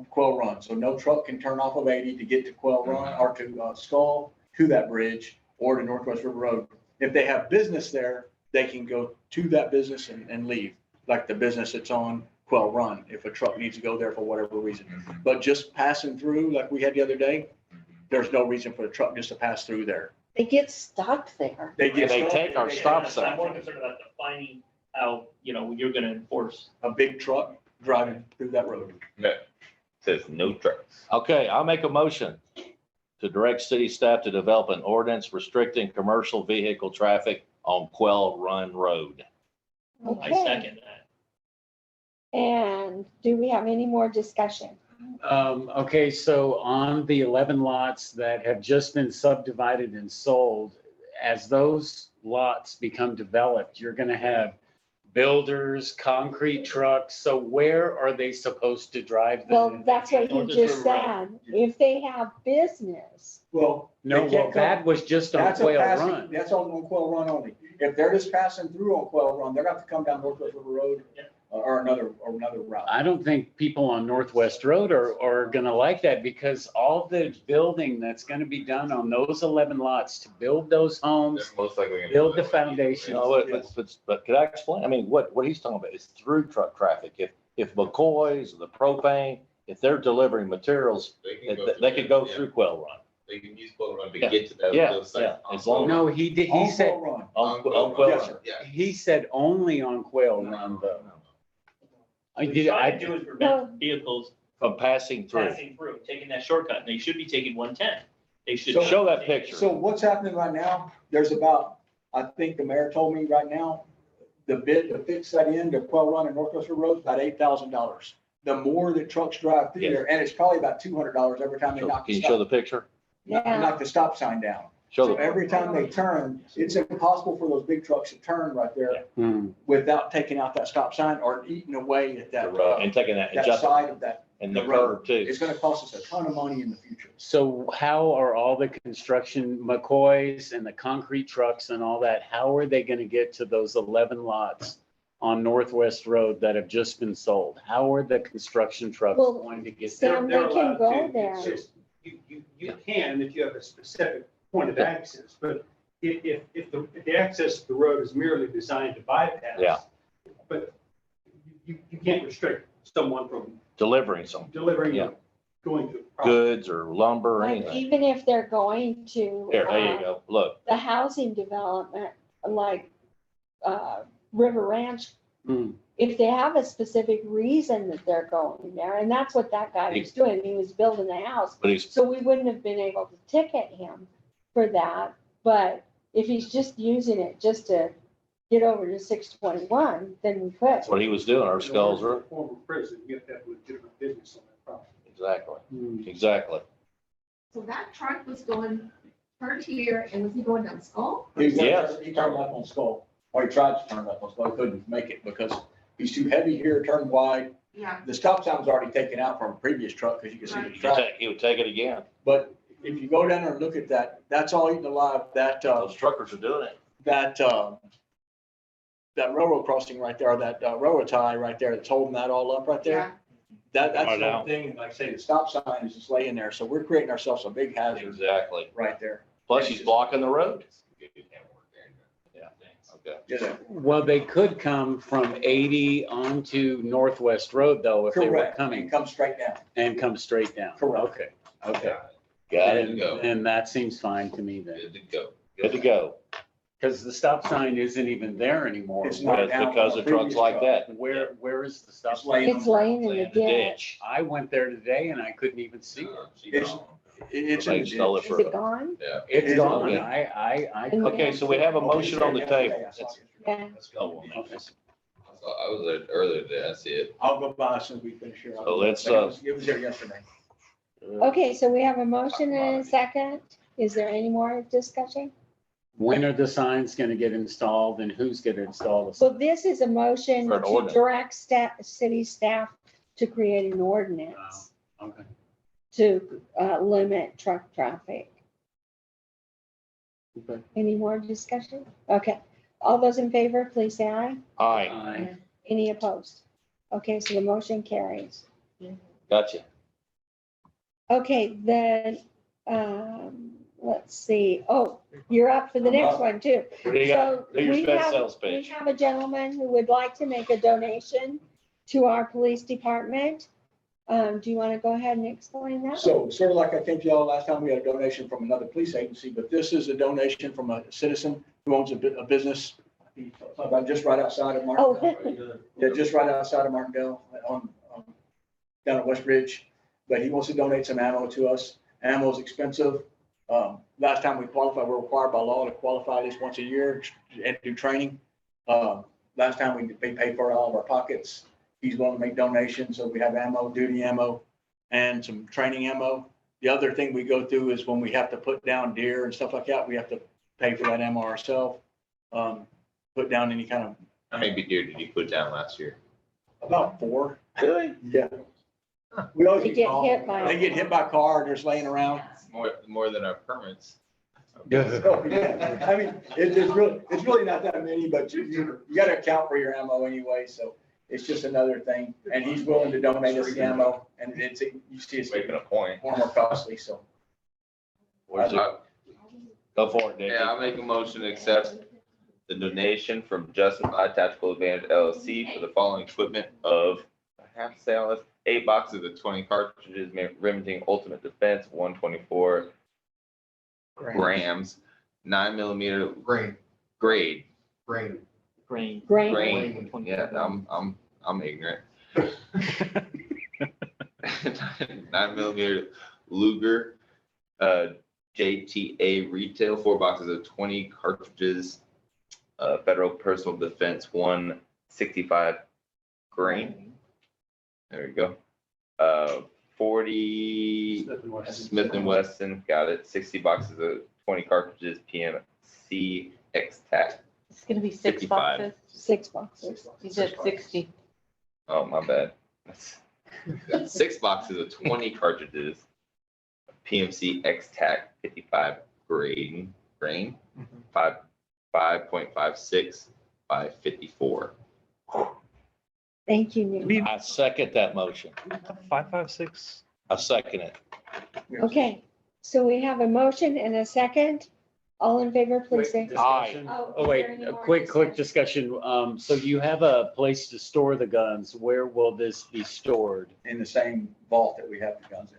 Quail Run. So no truck can turn off of 80 to get to Quail Run or to Skull, to that bridge, or to Northwest River Road. If they have business there, they can go to that business and leave, like the business that's on Quail Run, if a truck needs to go there for whatever reason. But just passing through, like we had the other day, there's no reason for the truck just to pass through there. They get stuck there. They get They stuck, take our stop I'm sign. more concerned about defining how, you're gonna enforce. a big truck driving through that road. No, it says no trucks. Okay, I'll make a motion to direct city staff to develop an ordinance restricting commercial vehicle traffic on Quail Run Road. I Okay, second that. and do we have any more discussion? Okay, so on the 11 lots that have just been subdivided and sold, as those lots become developed, you're gonna have builders, concrete trucks. So where are they supposed to drive Well, them? that's what he just said. If they have business, Well. No, they can't well, that was just on That's a Quail passing- Run. That's on Quail Run only. If they're just passing through on Quail Run, they're gonna have to come down Northwest River Road or another route. I don't think people on Northwest Road are gonna like that because all the building that's gonna be done on those 11 lots to build those They're homes, most likely gonna build the do that. foundation. But could I explain? I mean, what he's talking about is through truck traffic. If McCoy's, the propane, if they're delivering materials, they could go through Quail Run. They can use Quail Run to Yeah. get to those Yeah, sites. yeah, on as long- Quail No, Run. he did, On he said, Quail Run. On Quail Quail Yes, Run. sir. Yeah. he said only on Quail Run though. I What did, you're trying I, to do is prevent vehicles From passing through. passing through, taking that shortcut. And they should be taking 110. They should. So- Show that picture. So what's happening right now, there's about, I think the mayor told me right now, the bid to fix that end of Quail Run and Northwest River Road is about $8,000. The more the trucks drive through there, and it's probably about $200 every time they knock Can the you show stop, the picture? yeah, knock the stop sign down. Show So the, every time they turn, it's impossible for those big trucks to turn right there without taking out that stop sign or eating away at that, and taking that, that adjust, side of that. and the road. curve too. It's gonna cost us a ton of money in the future. So how are all the construction McCoys and the concrete trucks and all that, how are they gonna get to those 11 lots on Northwest Road that have just been sold? How are the construction trucks Well, going to get Sam, there? they can go there. It's just, you can if you have a specific point of access, but if the access to the road is merely designed to bypass. Yeah. But you can't restrict someone from Delivering some delivering, Yeah. going to. goods or lumber or Like, anything. even if they're going to. There you go. Look, The housing development, like, River Ranch, if they have a specific reason that they're going there, and that's what that guy was doing, he was building a house. but he's, So we wouldn't have been able to ticket him for that, but if he's just using it just to get over to 621, then we could. that's what he was doing. Our skulls are, Former prison, you have to have legitimate business on that property. exactly. So that truck was going turned here and was he going down Skull? Yes. He turned left on Skull, or he tried to turn left on Skull, couldn't make it because he's too heavy here, turned wide. Yeah. The stop sign was already taken out from a previous truck, because you can see the He traffic. he would take it again. But if you go down there and look at that, that's all eaten alive, that, Those truckers are doing it. that railroad crossing right there, that railroad tie right there, that's holding that all up right there. That's Right the now. whole thing, like I say, the stop sign is just laying there, so we're creating ourselves a big hazard Exactly. right there. Plus he's blocking the road. Yeah, okay. Yeah. Well, they could come from 80 onto Northwest Road though, if they were Correct, coming and come straight down. and come straight down. Correct. Okay, okay. Got it. And that seems fine to me then. Good to go. Good to go. Because the stop sign isn't even there anymore. It's not That's now because from of the trucks previous like truck. that. Where is the stop It's sign? laying It's laying in the The ditch. I went there today and I couldn't even see it. It's They in the stole ditch. it Is for, it gone? Yeah. It's It's gone. okay. I okay, so we have a motion on the table. Yeah. Let's go on that. I was there earlier today, I see it. I'll go by as soon as we finish here. So let's, It was there yesterday. Okay, so we have a motion and a second. Is there any more discussion? When are the signs gonna get installed and who's gonna install the So signs? this is a motion For an to ordinance. direct city staff to create an ordinance Okay. to limit truck traffic. Okay. Any more discussion? Okay, all those in favor, please say aye. Aye, Aye. Any opposed? Okay, so the motion carries. gotcha. Okay, then, let's see. Oh, you're up for the next one too. What do you got? So Do your we best have- sales We pitch. have a gentleman who would like to make a donation to our police department. Do you want to go ahead and explain that? So sort of like I came to y'all last time, we had a donation from another police agency, but this is a donation from a citizen who owns a business about just right outside of Martindale. Oh, Yeah, just right outside of Martindale down at West Ridge. But he wants to donate some ammo to us. Ammo is expensive. Last time we qualified, we're required by law to qualify at least once a year and do training. Last time they paid for it out of our pockets. He's willing to make donations, so we have ammo, duty ammo, and some training ammo. The other thing we go through is when we have to put down deer and stuff like that, we have to pay for that ammo ourselves. Put down any kind of, How many deer did you put down last year? about 4. Really? Yeah. We always They get hit by. They get hit by a car, they're just laying around. More than our permits. Oh, yeah. I mean, it's really not that many, but you gotta account for your ammo anyway, so it's just another thing. And he's willing to donate us the ammo, and you see it's Making a point. more costly, so. Where's it? Go for it, Dick. Yeah, I'll make a motion to accept the donation from Justified Tactical Advantages LLC for the following equipment of, I have to say all this, 8 boxes of 20 cartridges, Remington Ultimate Defense, 124 grams, 9mm grade. Grain. Yeah, I'm ignorant. 9mm Luger, JTA retail, 4 boxes of 20 cartridges, Federal Personal Defense 165 grain. There we go. 40 Smith & Wesson, got it. 60 boxes of 20 cartridges, PMC X-Tac. It's gonna be 6 55. boxes. 6 boxes. You said 60. Oh, my bad. That's 6 boxes of 20 cartridges. PMC X-Tac 55 grain, 5.56 by 54. Thank you, Nick. I second that motion. 556. I second it. Okay, so we have a motion and a second. All in favor, please say. Aye. Oh, wait, a quick discussion. So you have a place to store the guns. Where will this be stored? In the same vault that we have the guns in.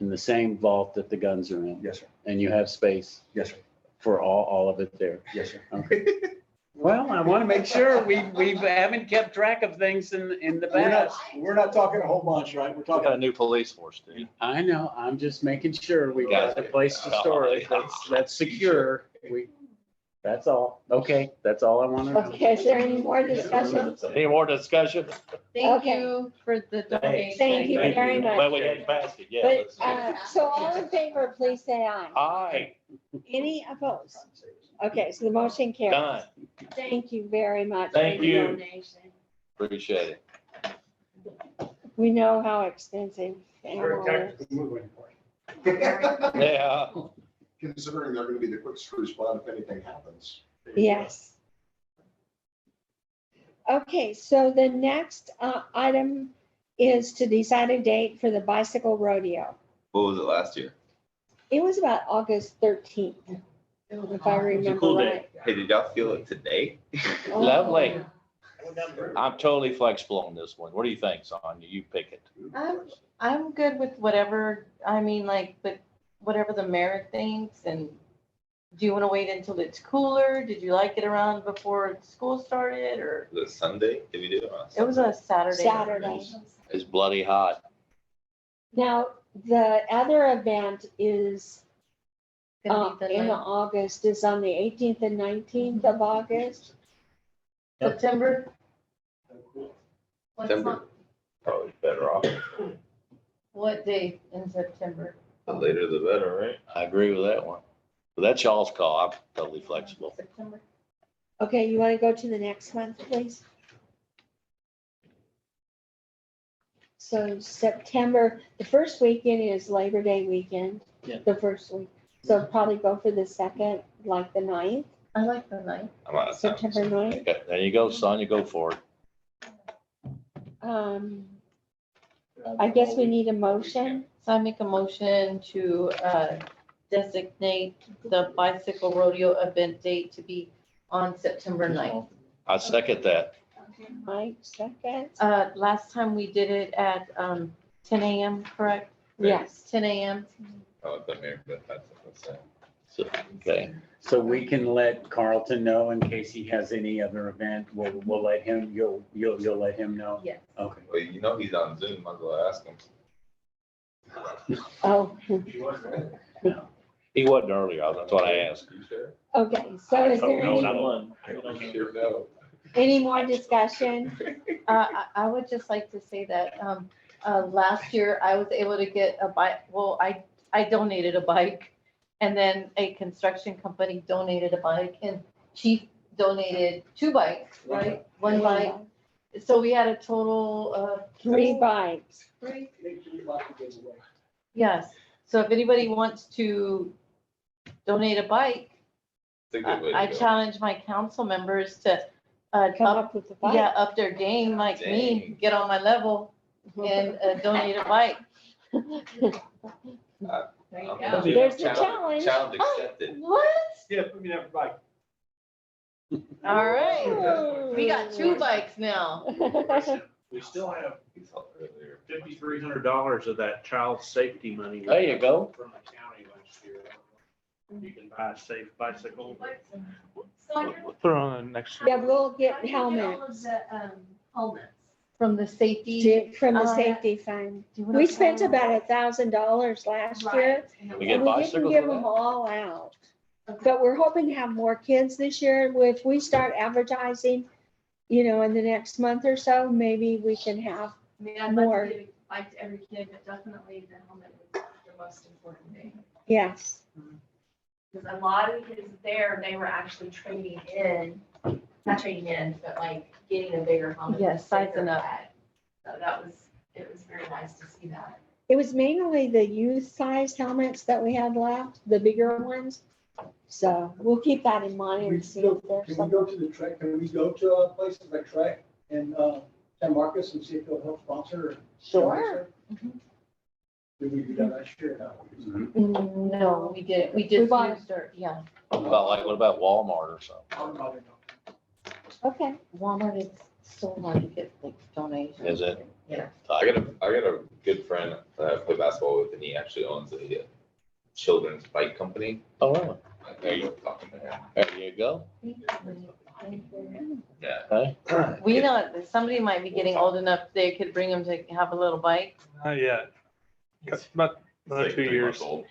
In the same vault that the guns are in? Yes, sir. And you have space Yes, sir. for all of it there? Yes, sir. Okay. Well, I want to make sure we haven't kept track of things in the past. We're not talking a whole bunch, right? We're We got a talking. new police force, dude. I know, I'm just making sure we got a place to store it that's secure. That's all. Okay, that's all I want to know. Okay, is there any more discussion? Any more discussion? Thank Okay. you for the donation. Thank you very much. Well, we hadn't passed it yet. But, Let's- so all in favor, please say aye. Aye, Any opposed? Okay, so the motion carries. done. Thank you very much. Thank for the you. donation. Appreciate it. We know how expensive Very ammo is. tactical moving point. Yeah. Considering they're gonna be the quickest to respond if anything happens. Yes. Okay, so the next item is to decide a date for the bicycle rodeo. What was it last year? It was about August 13th, if I remember cool day. right. Hey, did y'all feel it today? Lovely. I'm totally flexible on this one. What do you think, Sonia? You pick it. I'm good with whatever, I mean, like, but whatever the mayor thinks. And do you want to wait until it's cooler? Did you like it around before school started, or? Was it Sunday? Did we do it on It was a Saturday. Saturday. It's bloody hot. Now, the other event is Gonna be the in 9th. August, is on the 18th and 19th of August. September. What's September. not- Probably better off. What day in September? The later the better, right? I agree with that one. But that's y'all's call. I'm totally flexible. September. Okay, you want to go to the next one, please? So September, the first weekend is Labor Day weekend. Yeah. The first week. So probably go for the second, like the 9th, I like the 9th. I'm out of town. September 9th. Okay, there you go, Sonia. Go for it. I guess we need a motion. So I make a motion to designate the bicycle rodeo event date to be on September 9th. I second that. Mike, second. Last time we did it at 10 a.m., correct? Yes. 10 a.m. Oh, it's the mayor, but that's what's that. So, okay. So we can let Carlton know in case he has any other event. We'll let him, you'll let him know? Yes. Okay. Well, you know he's on Zoom. Might as well ask him. Oh, He wasn't earlier. That's what I asked. You sure? okay. So is there No, any, not one. You sure know. any more discussion? I would just like to say that last year I was able to get a bike. Well, I donated a bike, and then a construction company donated a bike, and Chief donated 2 bikes, right? One bike. So we had a total of 3 bikes. 3. Yes. So if anybody wants to donate a bike, It's a good way to I go. challenge my council members to Come up with the bike. yeah, up their game like me, Dang. get on my level and donate a bike. There you I'm- go. There's the challenge. Challenge accepted. What? Yeah, put me down for bike. All right. We got 2 bikes now. We still have He saw it earlier. $5,300 of that child safety money. There you go. From the county last year. You can buy a safe bicycle. We'll throw on the next. Yeah, we'll get All of helmets the helmets. From the safety. from the Uh, safety fund. do you wanna We spent call- about $1,000 last year. We get And we didn't bicycles give for them that? all out. But we're hoping to have more kids this year. If we start advertising, in the next month or so, maybe we can have, I mean, I'd More. like to give a bike to every kid, but definitely the helmet is the most important thing. yes. Because a lot of the kids there, they were actually trading in, not trading in, but like getting a bigger helmet. Yes, sizing up. So that was, it was very nice to see that. It was mainly the youth size helmets that we had left, the bigger ones. So we'll keep that in mind and see if there's Can we some. go to the track, can we go to places like track and San Marcos and see if they'll help sponsor? or- Sure. Did we do that last year? No, we did, we We just bought- used our, yeah. What about Walmart or something? Okay. Walmart is so hard to get like donations. Is it? Yeah. I got a good friend that I play basketball with, and he actually owns a children's bike company. Oh, really? There you talking to him. There you go. Yeah. Okay. We know, somebody might be getting old enough, they could bring them to have a little bike. Not yet. About another Like 2 3 months years. old.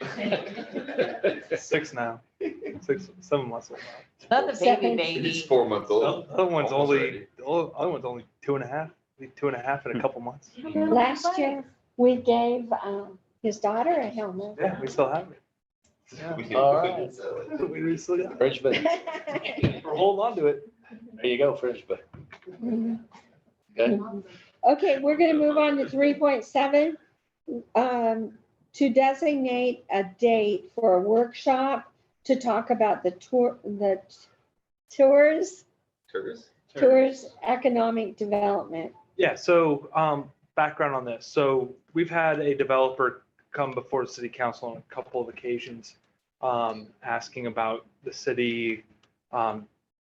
6 now. 7 months old Not the baby Seven. baby. He's 4 months now. old. The other one's Almost only, ready. the other one's only 2.5, 2.5 in a couple months. Last year, we gave his daughter a helmet. Yeah, we still have it. Yeah. All right. We still got Fridge, but it. We're holding on to it. there you go, fridge, but. Okay. Okay, we're gonna move on to 3.7. To designate a date for a workshop to talk about the TIRZ Economic Development. Yeah, so background on this. So we've had a developer come before the city council on a couple of occasions, asking about the city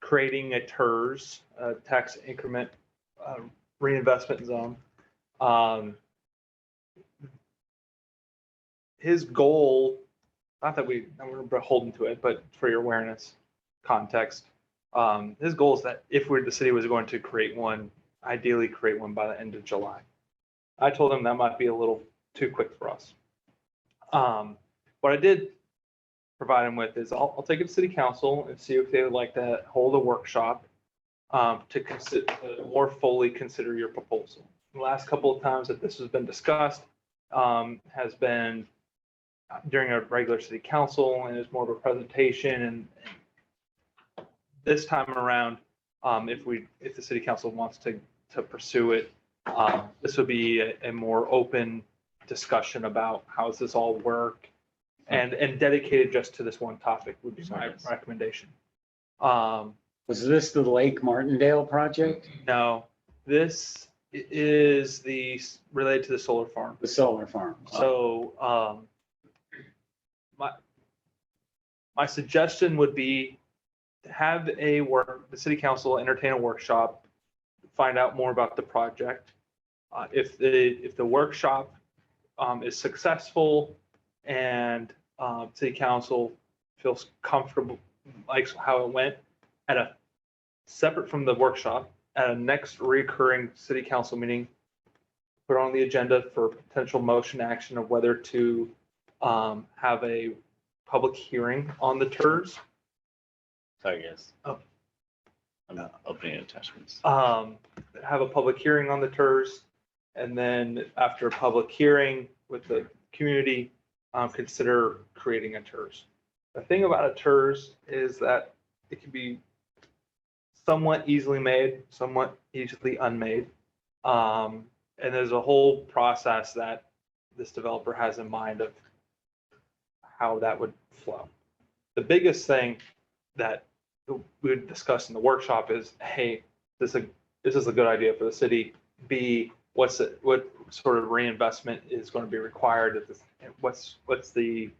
creating a TIRZ, a tax increment reinvestment zone. His goal, not that we're beholden to it, but for your awareness context, his goal is that if the city was going to create one, ideally create one by the end of July. I told him that might be a little too quick for us. What I did provide him with is I'll take it to city council and see if they would like to hold a workshop to consider, more fully consider your proposal. The last couple of times that this has been discussed has been during a regular city council, and it's more of a presentation. And this time around, if the city council wants to pursue it, this would be a more open discussion about how does this all work, and dedicated just to this one topic would be my recommendation. Was this the Lake Martindale project? No, this is related to the solar farm. The solar farm. So my suggestion would be to have the city council entertain a workshop, find out more about the project. If the workshop is successful and city council feels comfortable, likes how it went, separate from the workshop, at a next recurring city council meeting, put on the agenda for potential motion action of whether to have a public hearing on the TIRZ. Sorry, yes. Oh. I'm not opening attachments. Have a public hearing on the TIRZ, and then after a public hearing with the community, consider creating a TIRZ. The thing about a TIRZ is that it can be somewhat easily made, somewhat easily unmade. And there's a whole process that this developer has in mind of how that would flow. The biggest thing that we would discuss in the workshop is, hey, this is a good idea for the city. B, what sort of reinvestment is going to be required? What's the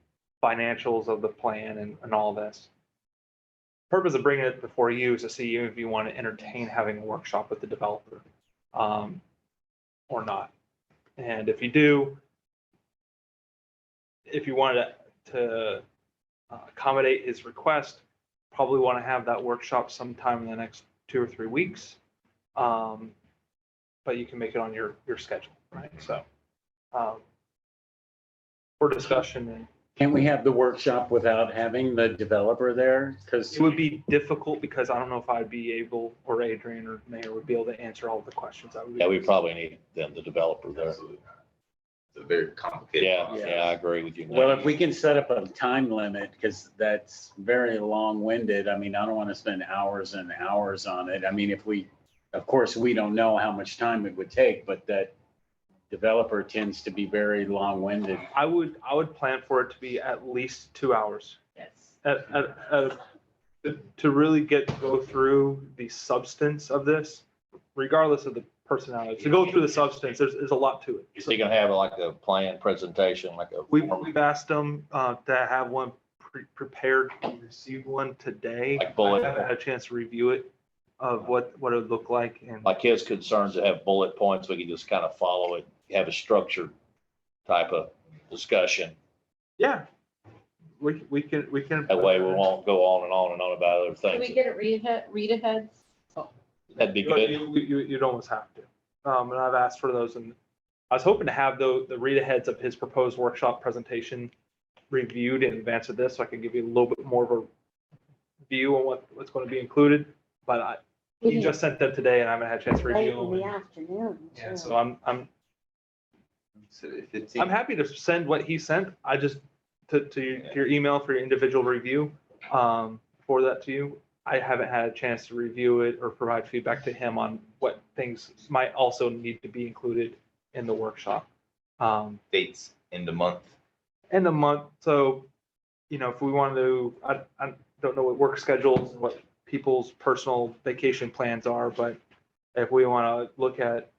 financials of the plan and all this? Purpose of bringing it before you is to see if you want to entertain having a workshop with the developer or not. And if you do, if you wanted to accommodate his request, probably want to have that workshop sometime in the next 2 or 3 weeks. But you can make it on your schedule, right? So for discussion. And Can we have the workshop without having the developer there? Because it would be difficult because I don't know if I'd be able, or Adrian or Mayor would be able to answer all the questions. Yeah, we probably need the developer there. a very complicated. Yeah, process. yeah, I agree with you. Well, if we can set up a time limit, because that's very long-winded. I mean, I don't want to spend hours and hours on it. I mean, if we, of course, we don't know how much time it would take, but that developer tends to be very long-winded. I would plan for it to be at least 2 hours. Yes. To really go through the substance of this, regardless of the personality, to go through the substance, there's a lot to it. Is he gonna have like a plan presentation, like a? We've asked them to have one prepared. We received one today. Like bullet. I haven't had a chance to review it of what it would look like, and Like his concerns to have bullet points, we can just kind of follow it, have a structured type of discussion. yeah, we can. That way we won't go on and on and on about other Can we things. get it read ahead? That'd be good. You'd almost have to. And I've asked for those, and I was hoping to have the read aheads of his proposed workshop presentation reviewed in advance of this, so I can give you a little bit more of a view on what's going to be included. But he just sent them today, and I haven't had a chance to Late review in the them. afternoon. Yeah, too. so I'm So if it's in- happy to send what he sent. I just to your email for your individual review, for that to you. I haven't had a chance to review it or provide feedback to him on what things might also need to be included in the workshop. dates in the month. In the month, so, if we want to, I don't know what work schedules and what people's personal vacation plans are, but if we want to look at,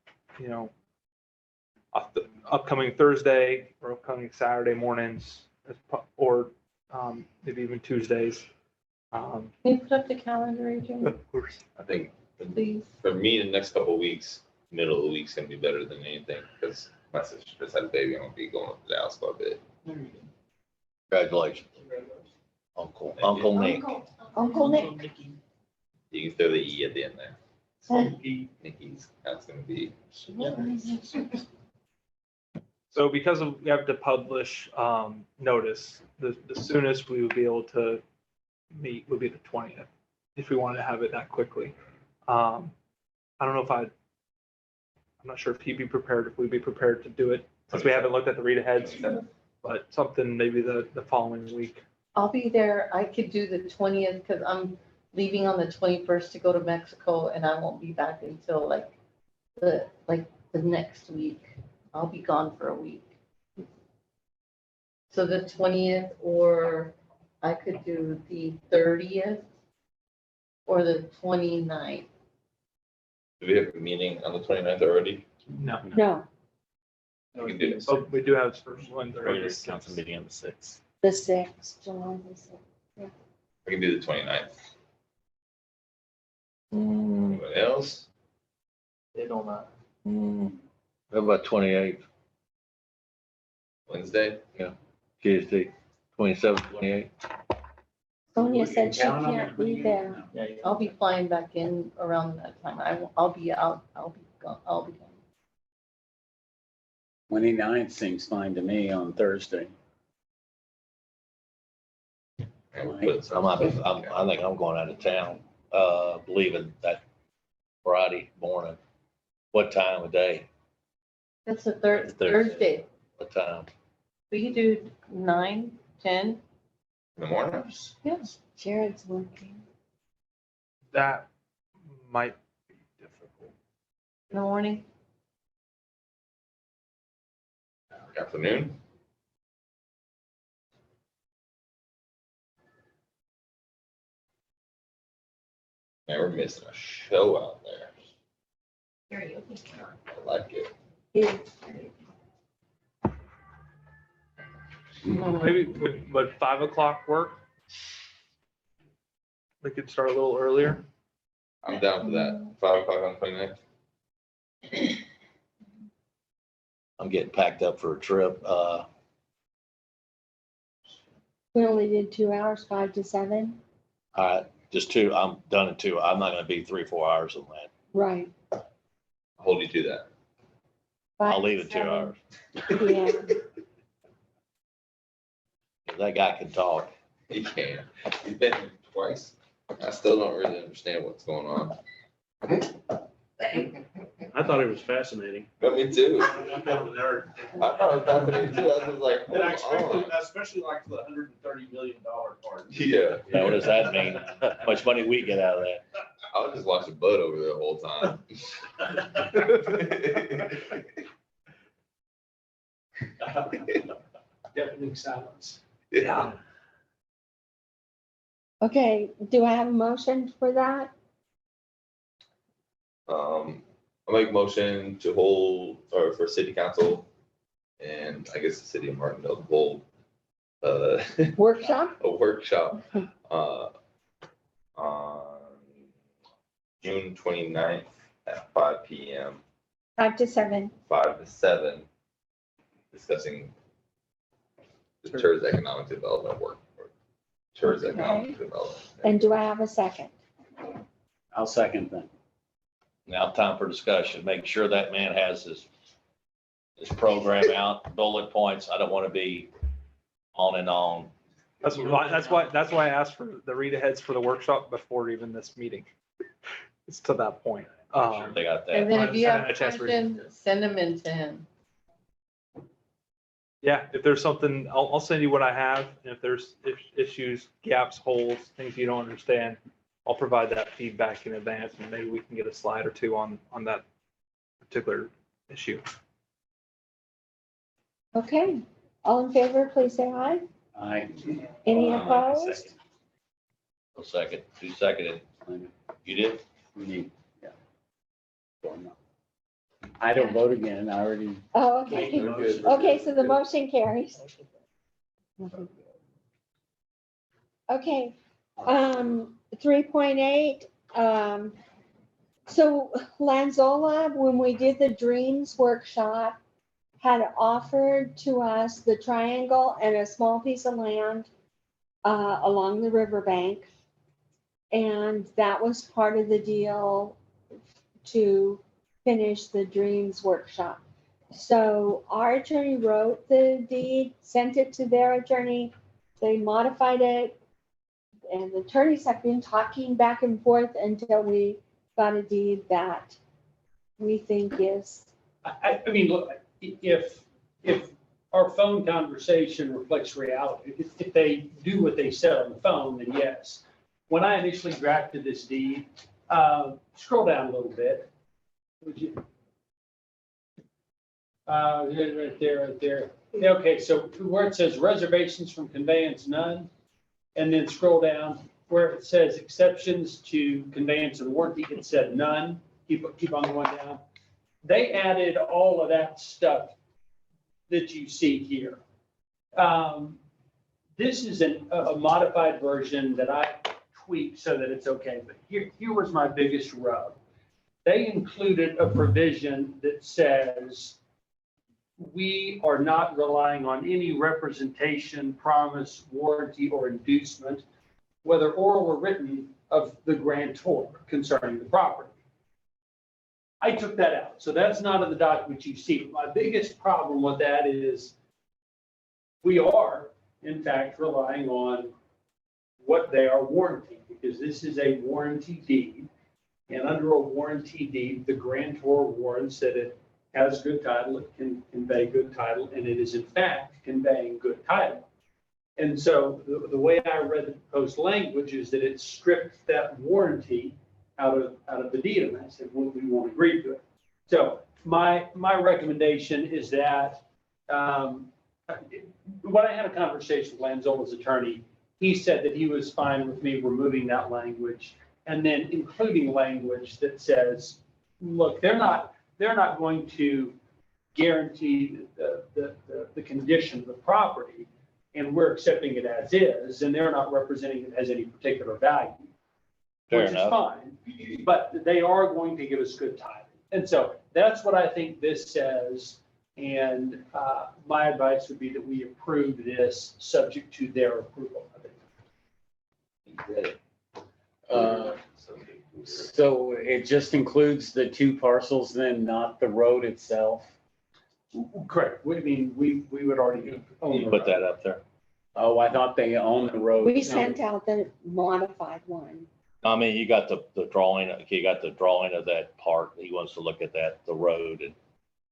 upcoming Thursday or upcoming Saturday mornings, or maybe even Tuesdays. Can you put up the calendar, Adrian, Of course. I think please? for me, the next couple of weeks, middle of the week's gonna be better than anything, because my sister just had a baby, I'm gonna be going up to Dallas quite a bit. Congratulations, Uncle Nick. Uncle Nick. You can throw the E at the end there. Huh. Nikki's, that's gonna be. So because we have to publish notice, the soonest we would be able to meet would be the 20th, if we wanted to have it that quickly. I don't know I'm not sure if he'd be prepared, if we'd be prepared to do it, since we haven't looked at the read aheads, but something maybe the following week. I'll be there. I could do the 20th because I'm leaving on the 21st to go to Mexico, and I won't be back until the next week. I'll be gone for a week. So the 20th, or I could do the 30th or the 29th. Do we have a meeting on the 29th already? No. No, We can do it. Oh, we do have one. Regular council meeting on the 6th. the 6th, July the 6th. We can do the 29th. Anyone else? They don't know. How about 28th, Wednesday? Tuesday, 27th, 28th? Sonia said she can't be there. Yeah, I'll be flying back in around that time. I'll be out. I'll be gone. 29th seems fine to me on Thursday. And we'll put some- I think I'm going out of town, leaving that Friday morning. What time of day? That's a Thursday. Thursday. What time? We could do 9, 10. In the morning? Yes. Jared's working. That might be difficult. In the morning. Afternoon? Man, we're missing a show out there. I like it. Maybe would 5 o'clock work? We could start a little earlier. I'm down for that. 5 o'clock on 29th. I'm getting packed up for a trip. We only did 2 hours, 5 to 7. All right, just 2. I'm done in 2. I'm not gonna be 3, 4 hours on that. Right. Hold you to that. I'll leave in 2 hours. Yeah. That guy can talk. He can. He's been here twice. I still don't really understand what's going on. I I thought it was fascinating. Me too. I'm down to nerd. I thought it was fascinating too. I was like, And I hold especially like the $130 million part. Yeah. Now, what does that mean? How much money we get out of that? I was just watching Bud over there the whole time. Deafening silence. Yeah. Okay, do I have a motion for that? I make motion to hold, or for city council, and I guess the city of Martindale to hold, Workshop? a workshop, on June 29th at 5 PM, 5 to 7. 5 to 7, discussing the TIRZ Economic Development Work, or TIRZ Economic Development. And do I have a second? I'll second that. Now, time for discussion. Make sure that man has his program out, bullet points. I don't want to be on and on. That's why I asked for the read aheads for the workshop before even this meeting. It's to that point. Sure they got And that. then if you have A chance to read. questions, send them in to him. Yeah, if there's something, I'll send you what I have. And if there's issues, gaps, holes, things you don't understand, I'll provide that feedback in advance, and maybe we can get a slide or two on that particular issue. Okay, all in favor, please say aye. Aye. Any opposed? A second. Who seconded? You did? Yeah. I don't vote again. I already. Oh, okay. Okay, so the motion carries. Okay, 3.8, so Lanzola, when we did the Dreams workshop, had offered to us the triangle and a small piece of land along the riverbank. And that was part of the deal to finish the Dreams workshop. So our attorney wrote the deed, sent it to their attorney, they modified it, and the attorneys have been talking back and forth until we got a deed that we think is. I mean, look, if our phone conversation reflects reality, if they do what they said on the phone, then yes. When I initially drafted this deed, scroll down a little bit, would you? Right there. Okay, so where it says reservations from conveyance, none, and then scroll down where it says exceptions to conveyance and warranty, it said none. Keep on going down. They added all of that stuff that you see here. This is a modified version that I tweaked so that it's okay, but here was my biggest rub. They included a provision that says we are not relying on any representation, promise, warranty, or inducement, whether oral or written, of the grantor concerning the property. I took that out, so that's not in the document you see. My biggest problem with that is we are, in fact, relying on what they are warranting, because this is a warranty deed. And under a warranty deed, the grantor warrants that it has good title, it can convey good title, and it is in fact conveying good title. And so the way I read the proposed language is that it stripped that warranty out of the deed, and I said, well, we won't agree to it. So my recommendation is that when I had a conversation with Lanzola's attorney, he said that he was fine with me removing that language and then including language that says, look, they're not going to guarantee the condition of the property, and we're accepting it as is, and they're not representing it as any particular value. Fair Which is enough. fine, but they are going to give us good title. And so that's what I think this says. And my advice would be that we approve this subject to their approval of it. So it just includes the two parcels then, not the road itself? Correct. I mean, we would already own the Put that road. up there. Oh, I thought they owned the road. We sent out the modified one. I mean, you got the drawing, okay, you got the drawing of that park. He wants to look at that, the road and.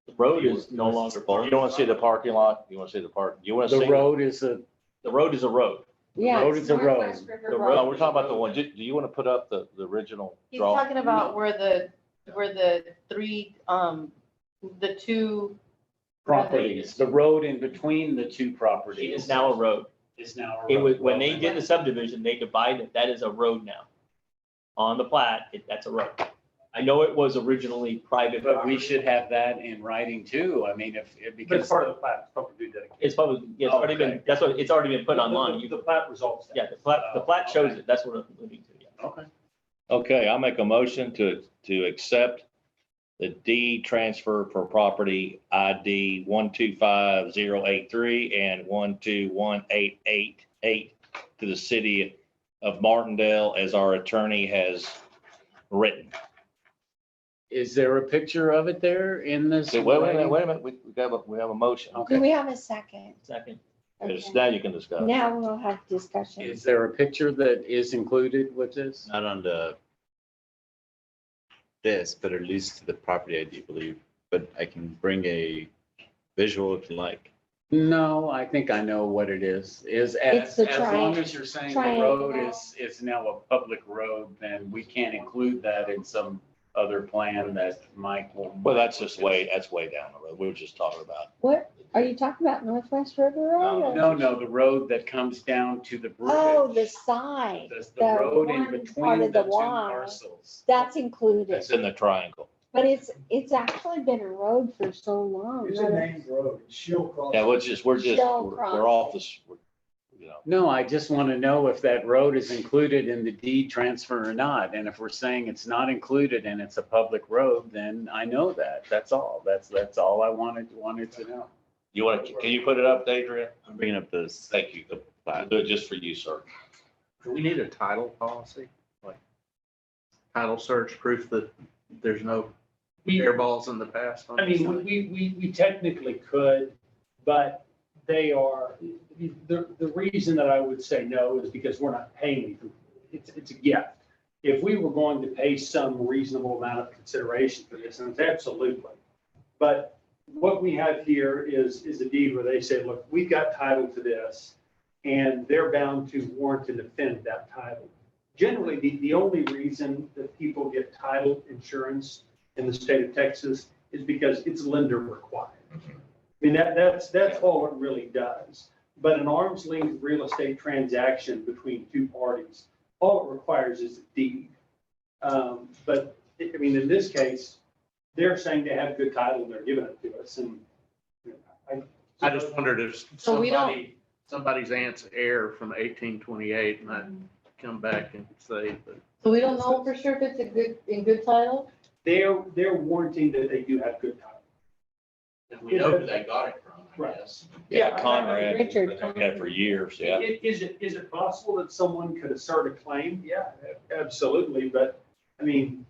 The road is no longer. You don't want to see the parking lot? You want to see the park? You want to see? The road is a, The road is a road. Yeah. road it's is a road. Northwest River The Road. No, we're talking about the one. Do you want to put up the original He's draw? talking about where the three, the two. Properties, the road in between the two It properties. is now a road. It's now. It was, when they did the subdivision, they divided, that is a road now. On the plat, that's a road. I know it was originally private. But we property. should have that in writing too. I mean, if, But it's because, part of the plat, it's public due dedication. It's probably, yeah, it's already been, Okay. that's what, it's already been put online. The plat resolves that. Yeah, the plat shows it. That's what I'm alluding to, yeah. okay. Okay, I'll make a motion to accept the deed transfer for property ID 125083 and 121888 to the city of Martindale as our attorney has written. Is there a picture of it there in this? Okay, wait a minute, we have a motion. Do Okay. we have a second? Second. Just Okay. now you can discuss. Now we'll have discussion. Is there a picture that is included with this? Not on this, but at least to the property, I do believe, but I can bring a visual if you like. No, I think I know what it is. It's As the long as you're saying the road triangle. is now a public road, then we can't include that in some other plan that Mike will. Well, that's way down the road. We were just talking about. What, are you talking about Northwest River Road? or- No, the road that comes down to the bridge. Oh, the side, The road in one part between of the the two Y. parcels. That's included, It's in the triangle. but it's actually been a road for so long. It's a named road, Shield Cross. Yeah, we're off this, you know. No, I just want to know if that road is included in the deed transfer or not. And if we're saying it's not included and it's a public road, then I know that. That's all. That's all I wanted to know. You want to, can you put it up, Adrian? I'm bringing up this. Thank you. I'll do it just for you, sir. Do we need a title policy? Like title search, proof that there's no airballs in the past? on I this mean, site? we technically could, but they are, the reason that I would say no is because we're not paying them. It's a gift. If we were going to pay some reasonable amount of consideration for this, and it's absolutely. But what we have here is a deed where they say, look, we've got title to this, and they're bound to warrant and defend that title. Generally, the only reason that people get title insurance in the state of Texas is because it's lender required. I mean, that's all it really does. But an arm's length real estate transaction between two parties, all it requires is a deed. But I mean, in this case, they're saying they have good title and they're giving it to us, and you know, I just wondered if So we don't- somebody's aunt's heir from 1828 might come back and say, but So we don't know for sure if it's in good title? they're warranting that they do have good title. we know who they got it from, I Right. guess. Yeah, Conrad, Richard they've had for years, yeah. Is it possible that someone could assert a claim? Yeah, absolutely, but, I mean,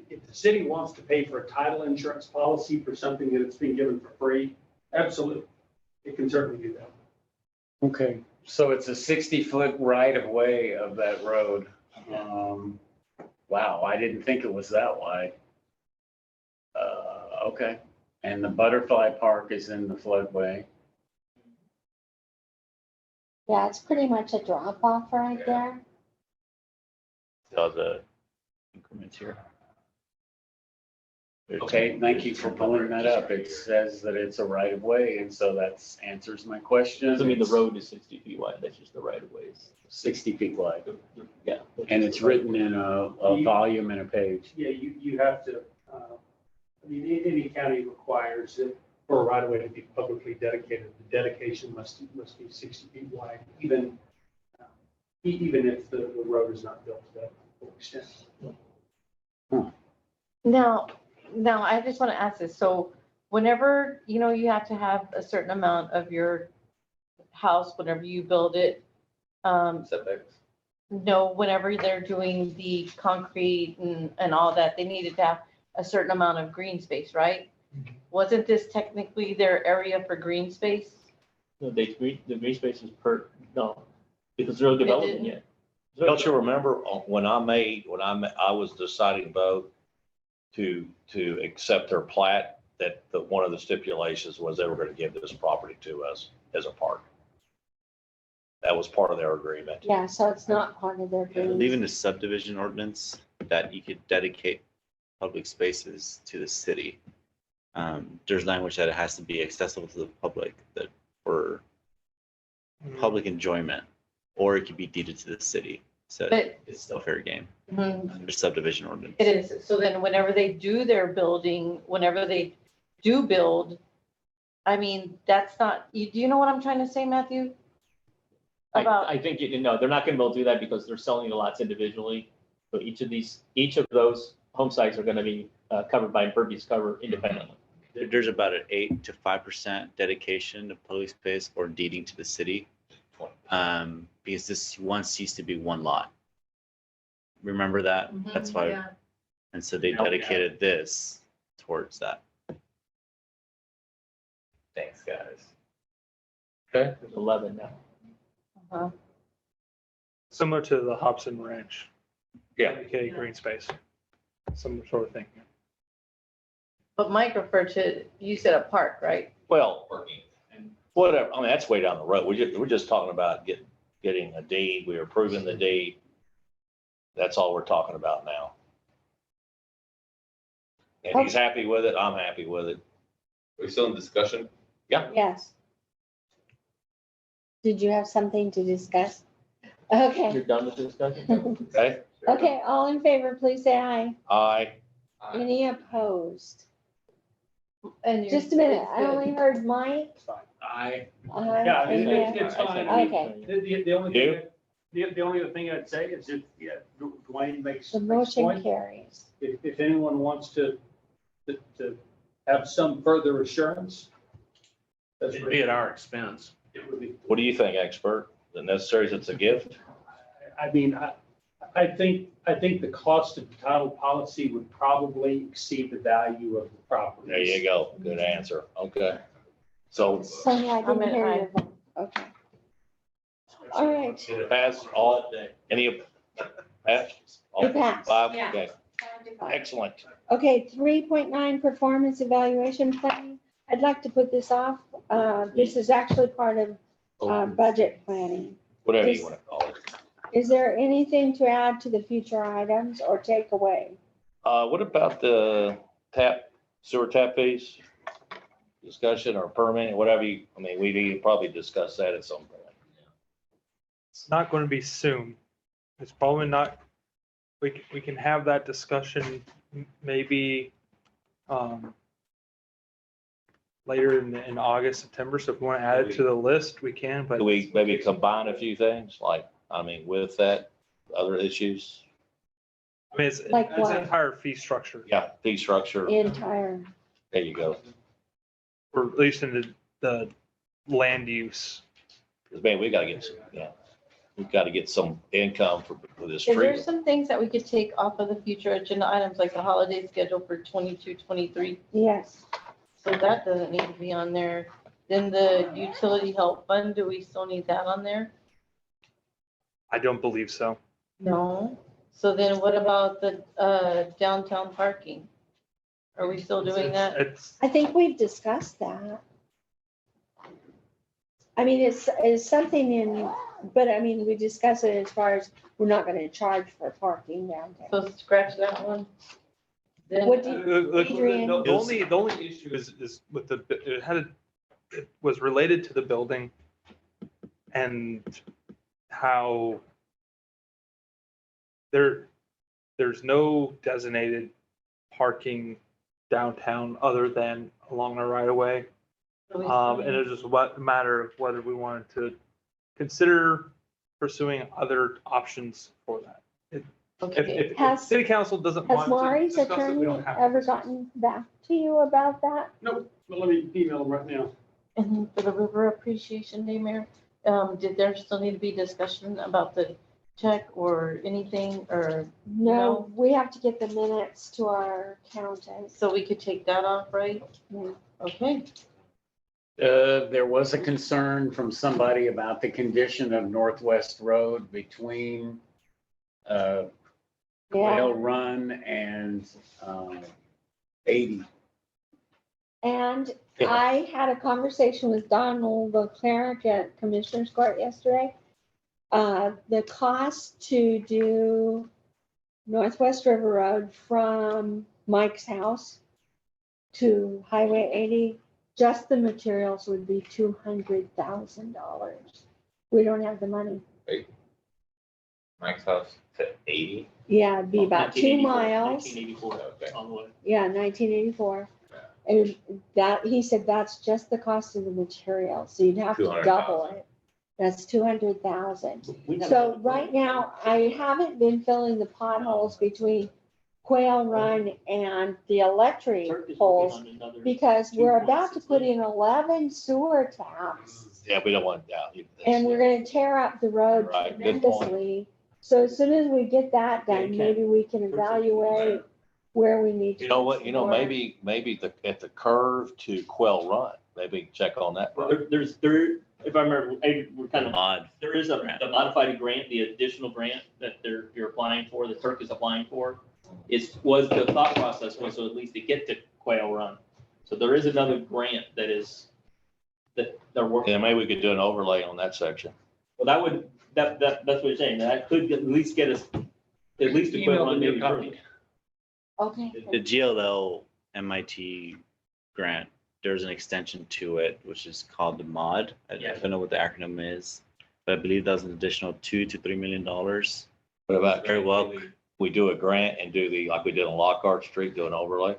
if the city wants to pay for a title insurance policy for something that it's being given for free, absolutely, it can certainly do that. Okay, so it's a 60-foot right of way of that road. Wow, I didn't think it was that wide. Okay, and the butterfly park is in the floodway. Yeah, it's pretty much a drop off right there. So the increments here. Okay, thank you for pulling that up. It says that it's a right of way, and so that answers my question. Doesn't mean the road is 60 feet wide. That's just the right of ways. 60 feet wide. Yeah. And it's written in a volume and a page. Yeah, you have to, I mean, any county requires it for a right of way to be publicly dedicated. The dedication must be 60 feet wide, even if the road is not built to that full extent. Now, I just want to ask this. So whenever, you have to have a certain amount of your house, whenever you build it, Setbacks. no, whenever they're doing the concrete and all that, they needed to have a certain amount of green space, right? Wasn't this technically their area for green space? No, the green space is no, because there's no development didn't? yet. Don't you remember when I was deciding vote to accept their plat, that one of the stipulations was they were gonna give this property to us as a park. That was part of their agreement. Yeah, so it's not part of their I believe fees. in the subdivision ordinance that you could dedicate public spaces to the city. There's language that it has to be accessible to the public that for public enjoyment, or it could be deeded to the city. So But- it's still fair game Mhm. under subdivision ordinance. It is. So then whenever they do their building, whenever they do build, I mean, that's not, do you know what I'm trying to say, Matthew? About, I think, no, they're not gonna be able to do that because they're selling the lots individually. So each of those home sites are gonna be covered by impervious cover independently. There's about an 8 to 5% dedication of public space or deeding to the city. Because this once used to be one lot. Remember that? That's why, Yeah. and so they Oh, yeah. dedicated this towards that. Thanks, guys. Okay, there's 11 now. uh-huh. Similar to the Hobson Ranch. Yeah. Okay, green space. Similar sort of thing. But Mike referred to, you said a park, right? Well, whatever, I mean, that's way down the road. We're just talking about getting a deed. We're approving the deed. That's all we're talking about now. And he's happy with it. I'm happy with it. Are we still in discussion? Yes. Did you have something to discuss? Okay. You're done with the discussion? Okay? Okay, all in favor, please say aye. Aye. Any opposed? And you're- Just a minute, I it's good. only heard Mike. I, Aye, yeah, and it's yeah. fine. I mean, Okay. The only You? thing, the only other thing I'd say is if, yeah, Dwayne makes. The makes motion point. carries. If anyone wants to have some further assurance. That's It'd be at our expense. It would be, What do you think, expert? Is it necessary as it's a gift? I mean, I think the cost of the title policy would probably exceed the value of the property. There you go. Good answer. Okay. So Sonia, I didn't I'm hear an your vote. Okay. All right. did it pass all, any, pass? All It passed. five? Yeah. Okay, excellent. Okay, 3.9 performance evaluation plan. I'd like to put this off. This is actually part of budget planning. Whatever you want to call it. Is there anything to add to the future items or take away? What about the sewer tap fees? Discussion or permitting, whatever you, I mean, we need to probably discuss that at some point. It's not going to be soon. It's probably not, we can have that discussion maybe later in August, September. So if we want to add it to the list, we can, but Do we maybe combine a few things, like, I mean, with that, other issues? I mean, it's Like it's what? an entire fee structure, Yeah, fee structure, Entire. there you go. or at least in the land use. Because man, we gotta get some, yeah, we've got to get some income for this Is there treatment. some things that we could take off of the future agenda items, like the holiday schedule for 22, 23? Yes. So that doesn't need to be on there. Then the utility help fund, do we still need that on there? I don't believe so. No. So then what about the downtown parking? Are we still doing that? It's, I think we've discussed that. I mean, it's something in, but I mean, we discuss it as far as we're not going to charge for parking downtown. So scratch that one. Then, What do you- Adrian? the only issue is with it was related to the building and how there's no designated parking downtown other than along the right of way. And it's just a matter of whether we wanted to consider pursuing other options for that. If Has- city council doesn't Has want to Mari's discuss it, we attorney don't have to. ever gotten back to you about that? Nope, but let me email them right now. And then for the River Appreciation Day, Mayor, did there still need to be discussion about the check or anything, or No, we have to get the minutes to our accountant. so we could take that off, right? Yeah. Okay. There was a concern from somebody about the condition of Northwest Road between Quail Run and 80. And Yeah. I had a conversation with Donald, the cleric at Commissioner's Court yesterday. The cost to do Northwest River Road from Mike's house to Highway 80, just the materials would be $200,000. We don't have the money. Mike's house to 80. Yeah, it'd be about 2 miles. 1984, Okay. on the way. Yeah, 1984. And that, he said that's just the cost of the material, so you'd have to double 200,000. it. That's 200,000. We never So had- right now, I haven't been filling the potholes between Quail Run and the electric Turk is working holes on another because we're about to 2.6 put in 11 sewer taps. Yeah, we don't want that. And we're gonna tear up the road Right, good point. tremendously. So as soon as we get that done, Okay. maybe we can evaluate where we need to. You know what, put more. maybe at the curve to Quail Run, maybe check on that. If I remember, we're kind of, Mod. there is the modified grant, the additional grant that you're applying for, the Turk is applying for. Was the thought process was so at least to get to Quail Run. So there is another grant that they're working. Yeah, maybe we could do an overlay on that section. Well, that's what you're saying. That could at least get us, at least to Quail Email the Run, new maybe further. copy. Okay. The GLL MIT grant, there's an extension to it, which is called the MOD. I don't know what the acronym is, but I believe that's an additional $2 to $3 million. What about, Very well. we do a grant and do like we did on Lockhart Street, do an overlay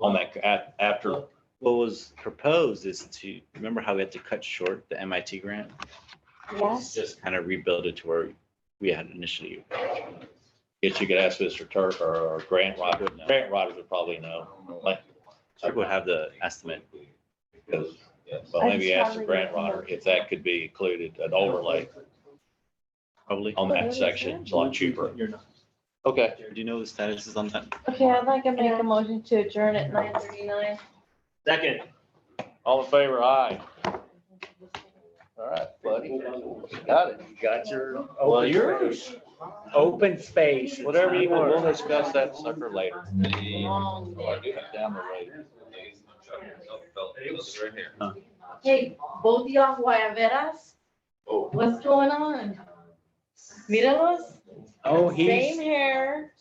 on that after. What was proposed is to, remember how we had to cut short the MIT grant? Yes. Just kind of rebuild it to where we had initially. Guess you could ask Mr. Turk or Grant Rodgers. Grant Rodgers would probably know. Like, Turk would have the estimate. because, well, maybe ask the Grant Rodder if that could be included, an overlay Probably. on that section. It's a lot cheaper. You're not. Okay. Do you know the status is on that? Okay, I'd like to make a motion to adjourn at 9:39. Second. All in favor, aye. All right, buddy. Got it. You got your. Well, yours. Open space. Whatever you want. We'll discuss that sucker later. Down the road. Right here. Hey, both of y'all Guayaveras? What's going on? Míralos, Oh, same hair,